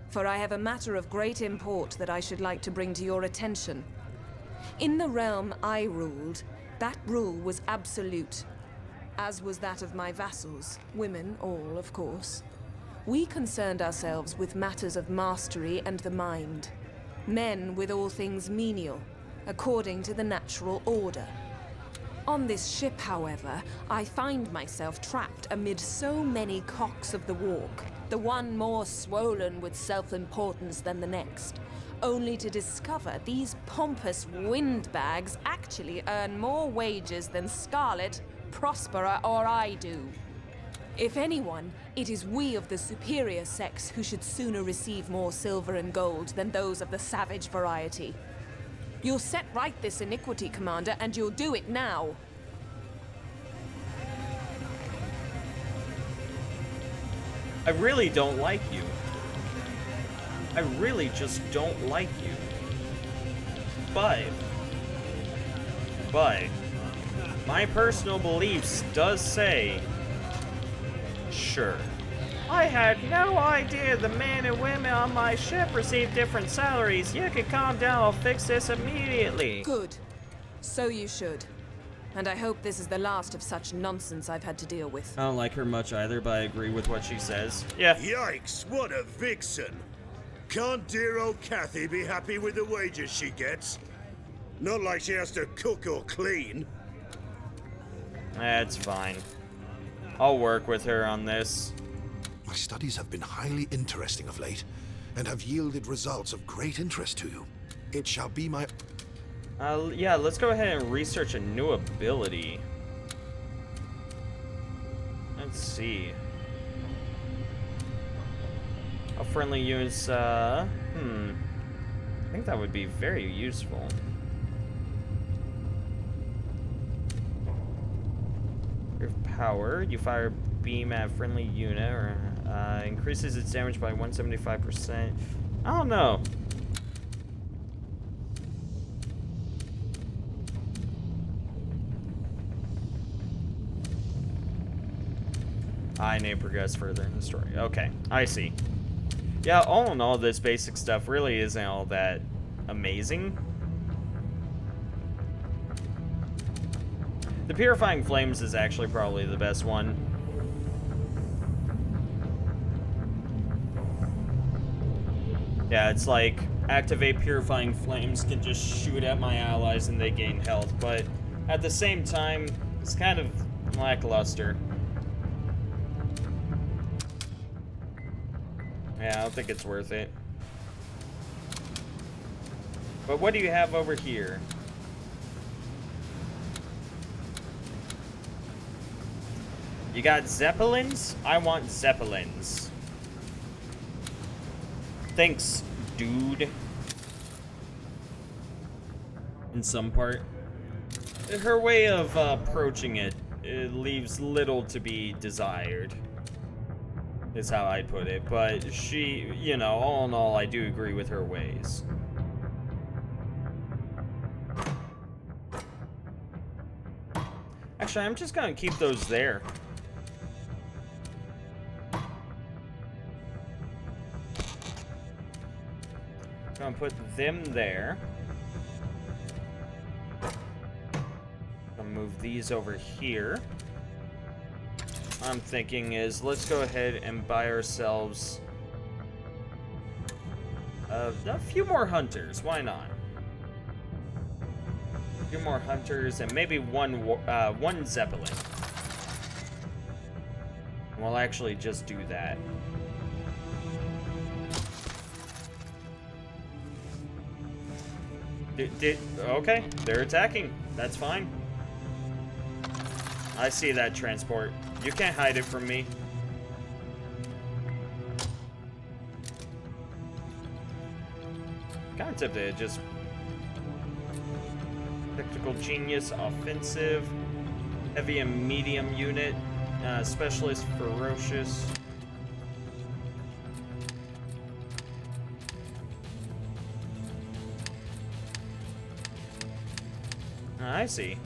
for I have a matter of great import that I should like to bring to your attention. In the realm I ruled, that rule was absolute, as was that of my vassals, women all, of course. We concerned ourselves with matters of mastery and the mind. Men with all things menial, according to the natural order. On this ship, however, I find myself trapped amid so many cocks of the walk, the one more swollen with self-importance than the next, only to discover these pompous windbags actually earn more wages than Scarlet, Prospera, or I do. If anyone, it is we of the superior sex who should sooner receive more silver and gold than those of the savage variety. You'll set right this iniquity, Commander, and you'll do it now. I really don't like you. I really just don't like you. But my personal beliefs does say, sure. I had no idea the men and women on my ship received different salaries. You can calm down, I'll fix this immediately. Good. So you should. And I hope this is the last of such nonsense I've had to deal with. I don't like her much either, but I agree with what she says. Yeah. Yikes, what a vixen. Can't dear old Kathy be happy with the wages she gets? Not like she has to cook or clean. That's fine. I'll work with her on this. My studies have been highly interesting of late, and have yielded results of great interest to you. It shall be my... Yeah, let's go ahead and research a new ability. Let's see. A friendly units, I think that would be very useful. Your power, you fire beam at a friendly unit, or increases its damage by 175%. I don't know. I need to progress further in the story. Okay, I see. Yeah, all in all, this basic stuff really isn't all that amazing. The Purifying Flames is actually probably the best one. Yeah, it's like, activate Purifying Flames, can just shoot at my allies and they gain health, but at the same time, it's kind of lackluster. Yeah, I don't think it's worth it. But what do you have over here? You got Zeppelins? I want Zeppelins. Thanks, dude. In some part. Her way of approaching it leaves little to be desired. Is how I'd put it, but she, you know, all in all, I do agree with her ways. Actually, I'm just gonna keep those there. Gonna put them there. Gonna move these over here. I'm thinking is, let's go ahead and buy ourselves a few more hunters. Why not? A few more hunters and maybe one Zeppelin. We'll actually just do that. Okay, they're attacking. That's fine. I see that transport. You can't hide it from me. Kind of tempted to just tactical genius, offensive, heavy and medium unit, specialist, ferocious. I see.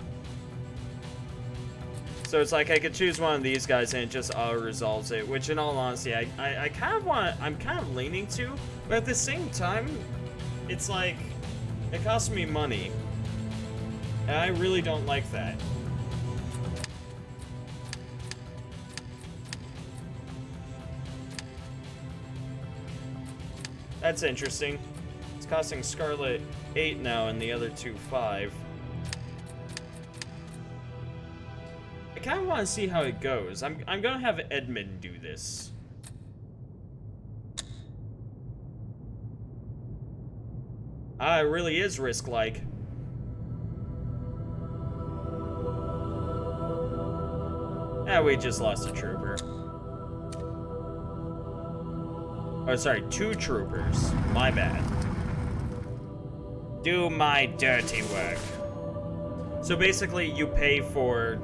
So it's like I could choose one of these guys and it just auto-resolves it, which in all honesty, I kind of want, I'm kind of leaning to, but at the same time, it's like, it costs me money. And I really don't like that. That's interesting. It's costing Scarlet 8 now and the other two 5. I kind of want to see how it goes. I'm gonna have Edmund do this. It really is risk-like. We just lost a trooper. Oh, sorry, 2 troopers. My bad. Do my dirty work. So basically, you pay for...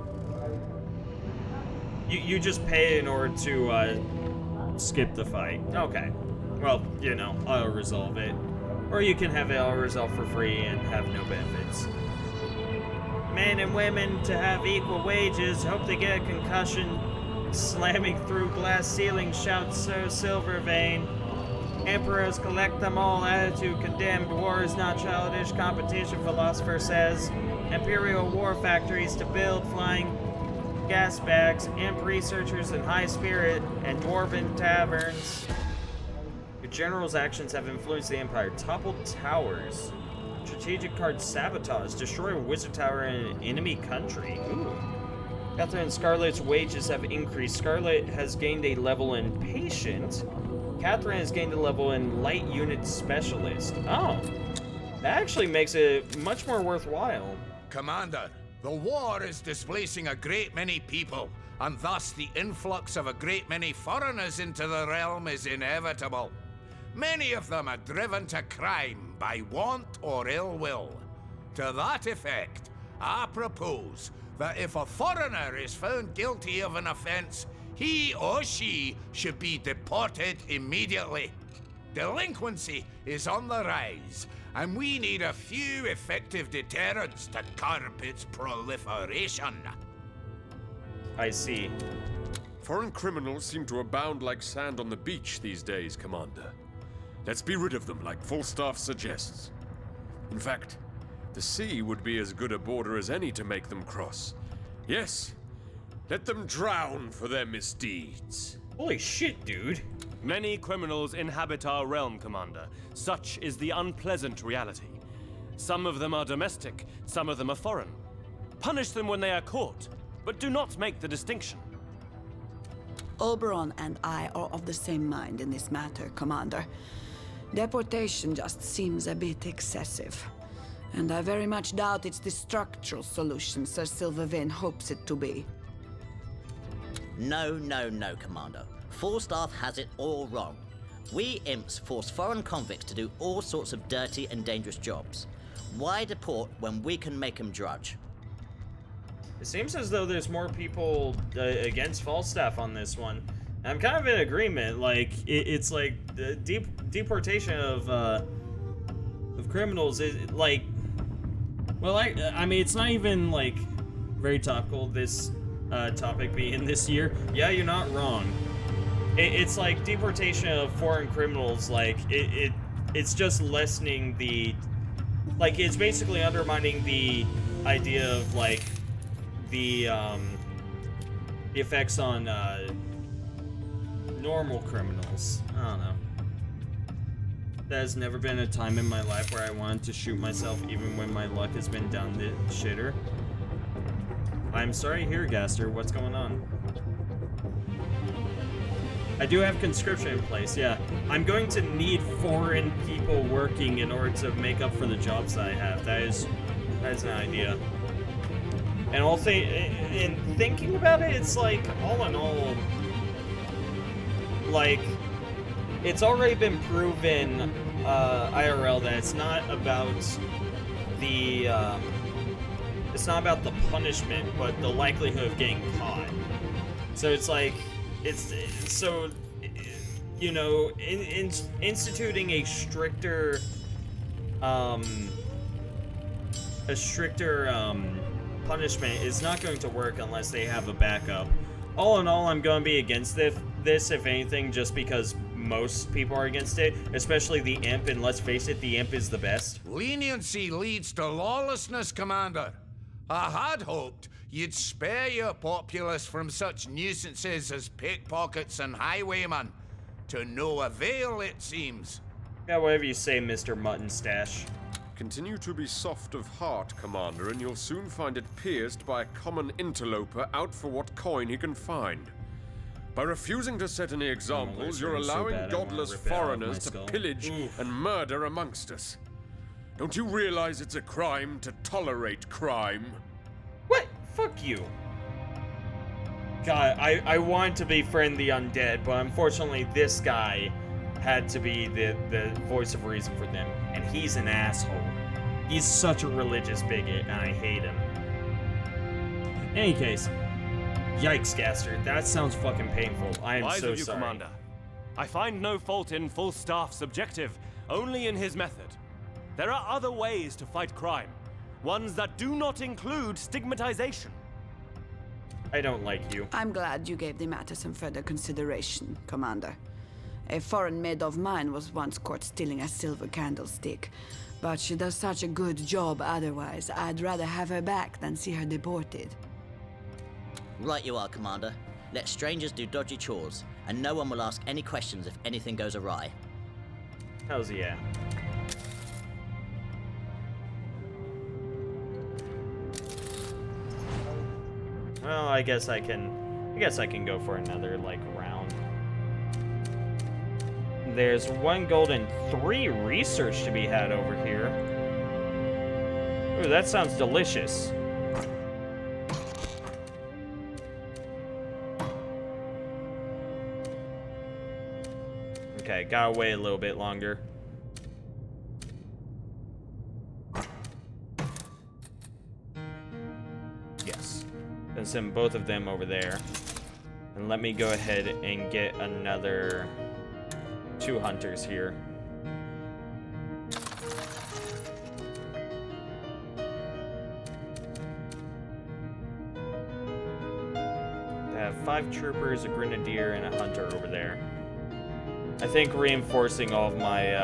You just pay in order to skip the fight. Okay. Well, you know, I'll resolve it. Or you can have it all resolved for free and have no benefits. Men and women to have equal wages. Hope they get a concussion. Slamming through glass ceiling, shouts Sir Silvervein. Emperors collect them all. Attitude condemned. War is not childish competition, philosopher says. Imperial war factories to build, flying gas bags, imp researchers in high spirit, and dwarven taverns. Your general's actions have influenced the Empire. Toppled towers. Strategic card sabotage. Destroy a wizard tower in an enemy country. Ooh. Catherine and Scarlet's wages have increased. Scarlet has gained a level in patient. Catherine has gained a level in light unit specialist. Oh. That actually makes it much more worthwhile. Commander, The war is displacing a great many people, and thus the influx of a great many foreigners into the realm is inevitable. Many of them are driven to crime by want or ill will. To that effect, I propose that if a foreigner is found guilty of an offense, he or she should be deported immediately. Delinquency is on the rise, and we need a few effective deterrents to curb its proliferation. I see. Foreign criminals seem to abound like sand on the beach these days, Commander. Let's be rid of them like Falstaff suggests. In fact, the sea would be as good a border as any to make them cross. Yes, let them drown for their misdeeds. Holy shit, dude. Many criminals inhabit our realm, Commander. Such is the unpleasant reality. Some of them are domestic, some of them are foreign. Punish them when they are caught, but do not make the distinction. Oberon and I are of the same mind in this matter, Commander. Deportation just seems a bit excessive. And I very much doubt it's the structural solution Sir Silvervein hopes it to be. No, Commander. Falstaff has it all wrong. We imps force foreign convicts to do all sorts of dirty and dangerous jobs. Why deport when we can make them drudge? It seems as though there's more people against Falstaff on this one. I'm kind of in agreement. Like it's like the deportation of criminals is like. Well, I mean, it's not even like very topical. This topic being this year. Yeah, you're not wrong. It's like deportation of foreign criminals. Like it's just lessening the. Like it's basically undermining the idea of like the effects on normal criminals. I don't know. There's never been a time in my life where I wanted to shoot myself, even when my luck has been down the shitter. I'm sorry to hear, Gaster. What's going on? I do have conscription in place, yeah. I'm going to need foreign people working in order to make up for the jobs that I have. That is an idea. And also, in thinking about it, it's like, all in all, like, it's already been proven, IRL, that it's not about the punishment, but the likelihood of getting caught. So it's like, so, you know, instituting a stricter punishment is not going to work unless they have a backup. All in all, I'm going to be against this, if anything, just because most people are against it, especially the Imp, and let's face it, the Imp is the best. Leniency leads to lawlessness, Commander. I had hoped you'd spare your populace from such nuisances as pickpockets and highwaymen. To no avail, it seems. Yeah, whatever you say, Mr. Mutton Stash. Continue to be soft of heart, Commander, and you'll soon find it pierced by a common interloper out for what coin he can find. By refusing to set any examples, you're allowing godless foreigners to pillage and murder amongst us. Don't you realize it's a crime to tolerate crime? What? Fuck you. God, I wanted to befriend the undead, but unfortunately this guy had to be the voice of reason for them, and he's an asshole. He's such a religious bigot, and I hate him. In any case, yikes, Gaster. That sounds fucking painful. I am Wise so of you, sorry. Commander. I find no fault in Falstaff's objective, only in his method. There are other ways to fight crime, ones that do not include stigmatization. I don't like you. I'm glad you gave the matter some further consideration, Commander. A foreign maid of mine was once caught stealing a silver candlestick, but she does such a good job otherwise, I'd rather have her back than see her deported. Right you are, Commander. Let strangers do dodgy chores, and no one will ask any questions if anything goes awry. Hells yeah. Well, I guess I can go for another, like, round. There's 1 gold and 3 research to be had over here. Ooh, that sounds delicious. Okay, gotta wait a little bit longer. Yes. Gonna send both of them over there. And let me go ahead and get another 2 hunters here. I have 5 troopers, a grenadier, and a hunter over there. I think reinforcing all of my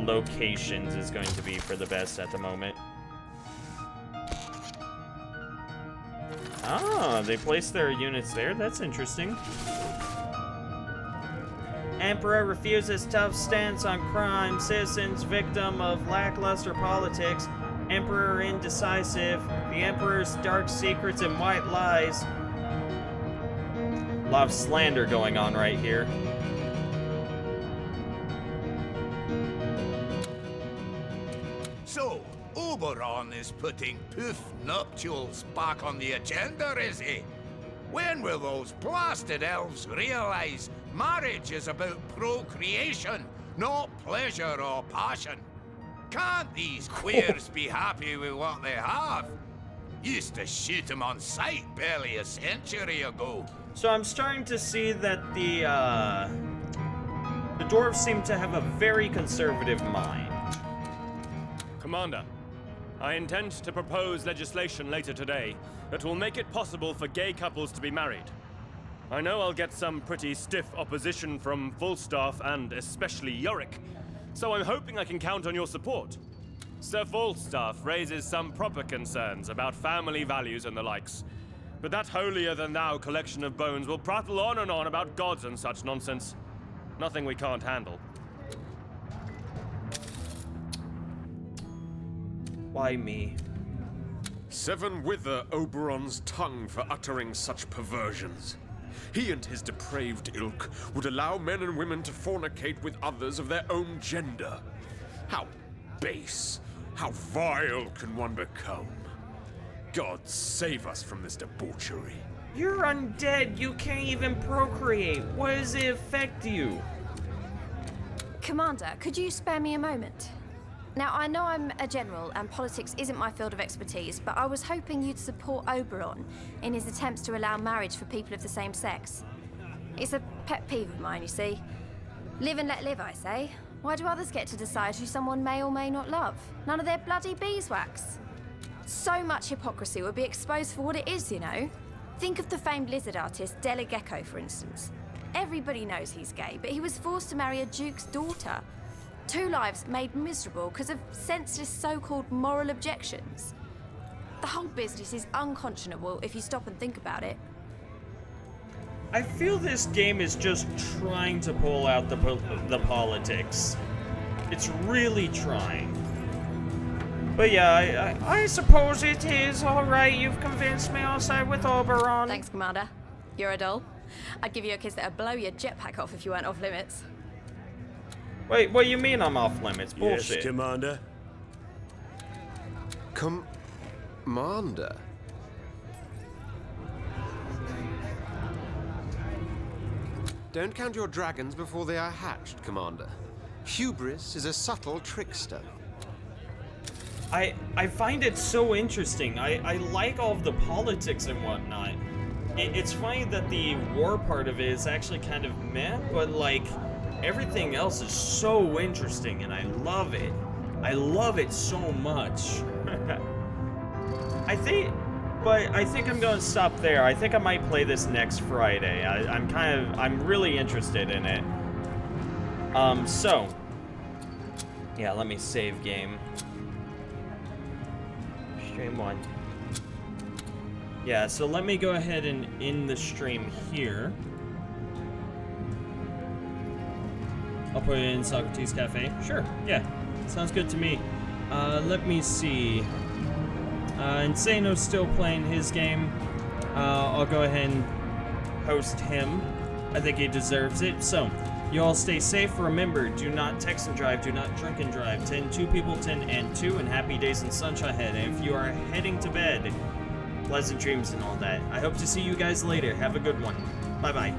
locations is going to be for the best at the moment. Ah, they placed their units there. That's interesting. Emperor refuses tough stance on crime. Citizens victim of lackluster politics. Emperor indecisive. The Emperor's dark secrets and white lies. A lot of slander going on right here. So, Oberon is putting poof nuptials back on the agenda, is he? When will those blasted elves realize marriage is about procreation, not pleasure or passion? Can't these queers be happy with what they have? Used to shoot them on sight barely a century ago. So I'm starting to see that the dwarves seem to have a very conservative mind. Commander, I intend to propose legislation later today that will make it possible for gay couples to be married. I know I'll get some pretty stiff opposition from Falstaff and especially Yorick, so I'm hoping I can count on your support. Sir Falstaff raises some proper concerns about family values and the likes, but that holier-than-thou collection of bones will prattle on and on about gods and such nonsense. Nothing we can't handle. Why me? Seven wither Oberon's tongue for uttering such perversions. He and his depraved ilk would allow men and women to fornicate with others of their own gender. How base, how vile can one become? God save us from this debauchery. You're undead. You can't even procreate. What does it affect you? Commander, could you spare me a moment? Now, I know I'm a general and politics isn't my field of expertise, but I was hoping you'd support Oberon in his attempts to allow marriage for people of the same sex. It's a pet peeve of mine, you see. Live and let live, I say. Why do others get to decide who someone may or may not love? None of their bloody beeswax. So much hypocrisy would be exposed for what it is, you know? Think of the famed lizard artist Della Gecko, for instance. Everybody knows he's gay, but he was forced to marry a duke's daughter. 2 lives made miserable because of senseless so-called moral objections. The whole business is unconscionable if you stop and think about it. I feel this game is just trying to pull out the politics. It's really trying. But yeah, I suppose it is. All right, you've convinced me. I'll side with Oberon. Thanks, Commander. You're a doll. I'd give you a kiss that'd blow your jetpack off if you weren't off limits. Wait, what do you mean I'm off limits? Bullshit. Yes, Commander. Commander? Don't count your dragons before they are hatched, Commander. Hubris is a subtle trickster. I find it so interesting. I like all of the politics and whatnot. It's funny that the war part of it is actually kind of meh, but like everything else is so interesting and I love it. I love it so much. I think I'm going to stop there. I think I might play this next Friday. I'm really interested in it. So yeah, let me save game. Stream 1. Yeah, so let me go ahead and end the stream here. I'll put it in Socrates Cafe. Sure, yeah, sounds good to me. Let me see. Insano's still playing his game. I'll go ahead and host him. I think he deserves it. So, you all stay safe. Remember, do not text and drive, do not drink and drive. 10 2 people, 10 and 2, and happy days and sunshine ahead. And if you are heading to bed, pleasant dreams and all that. I hope to see you guys later. Have a good one. Bye-bye.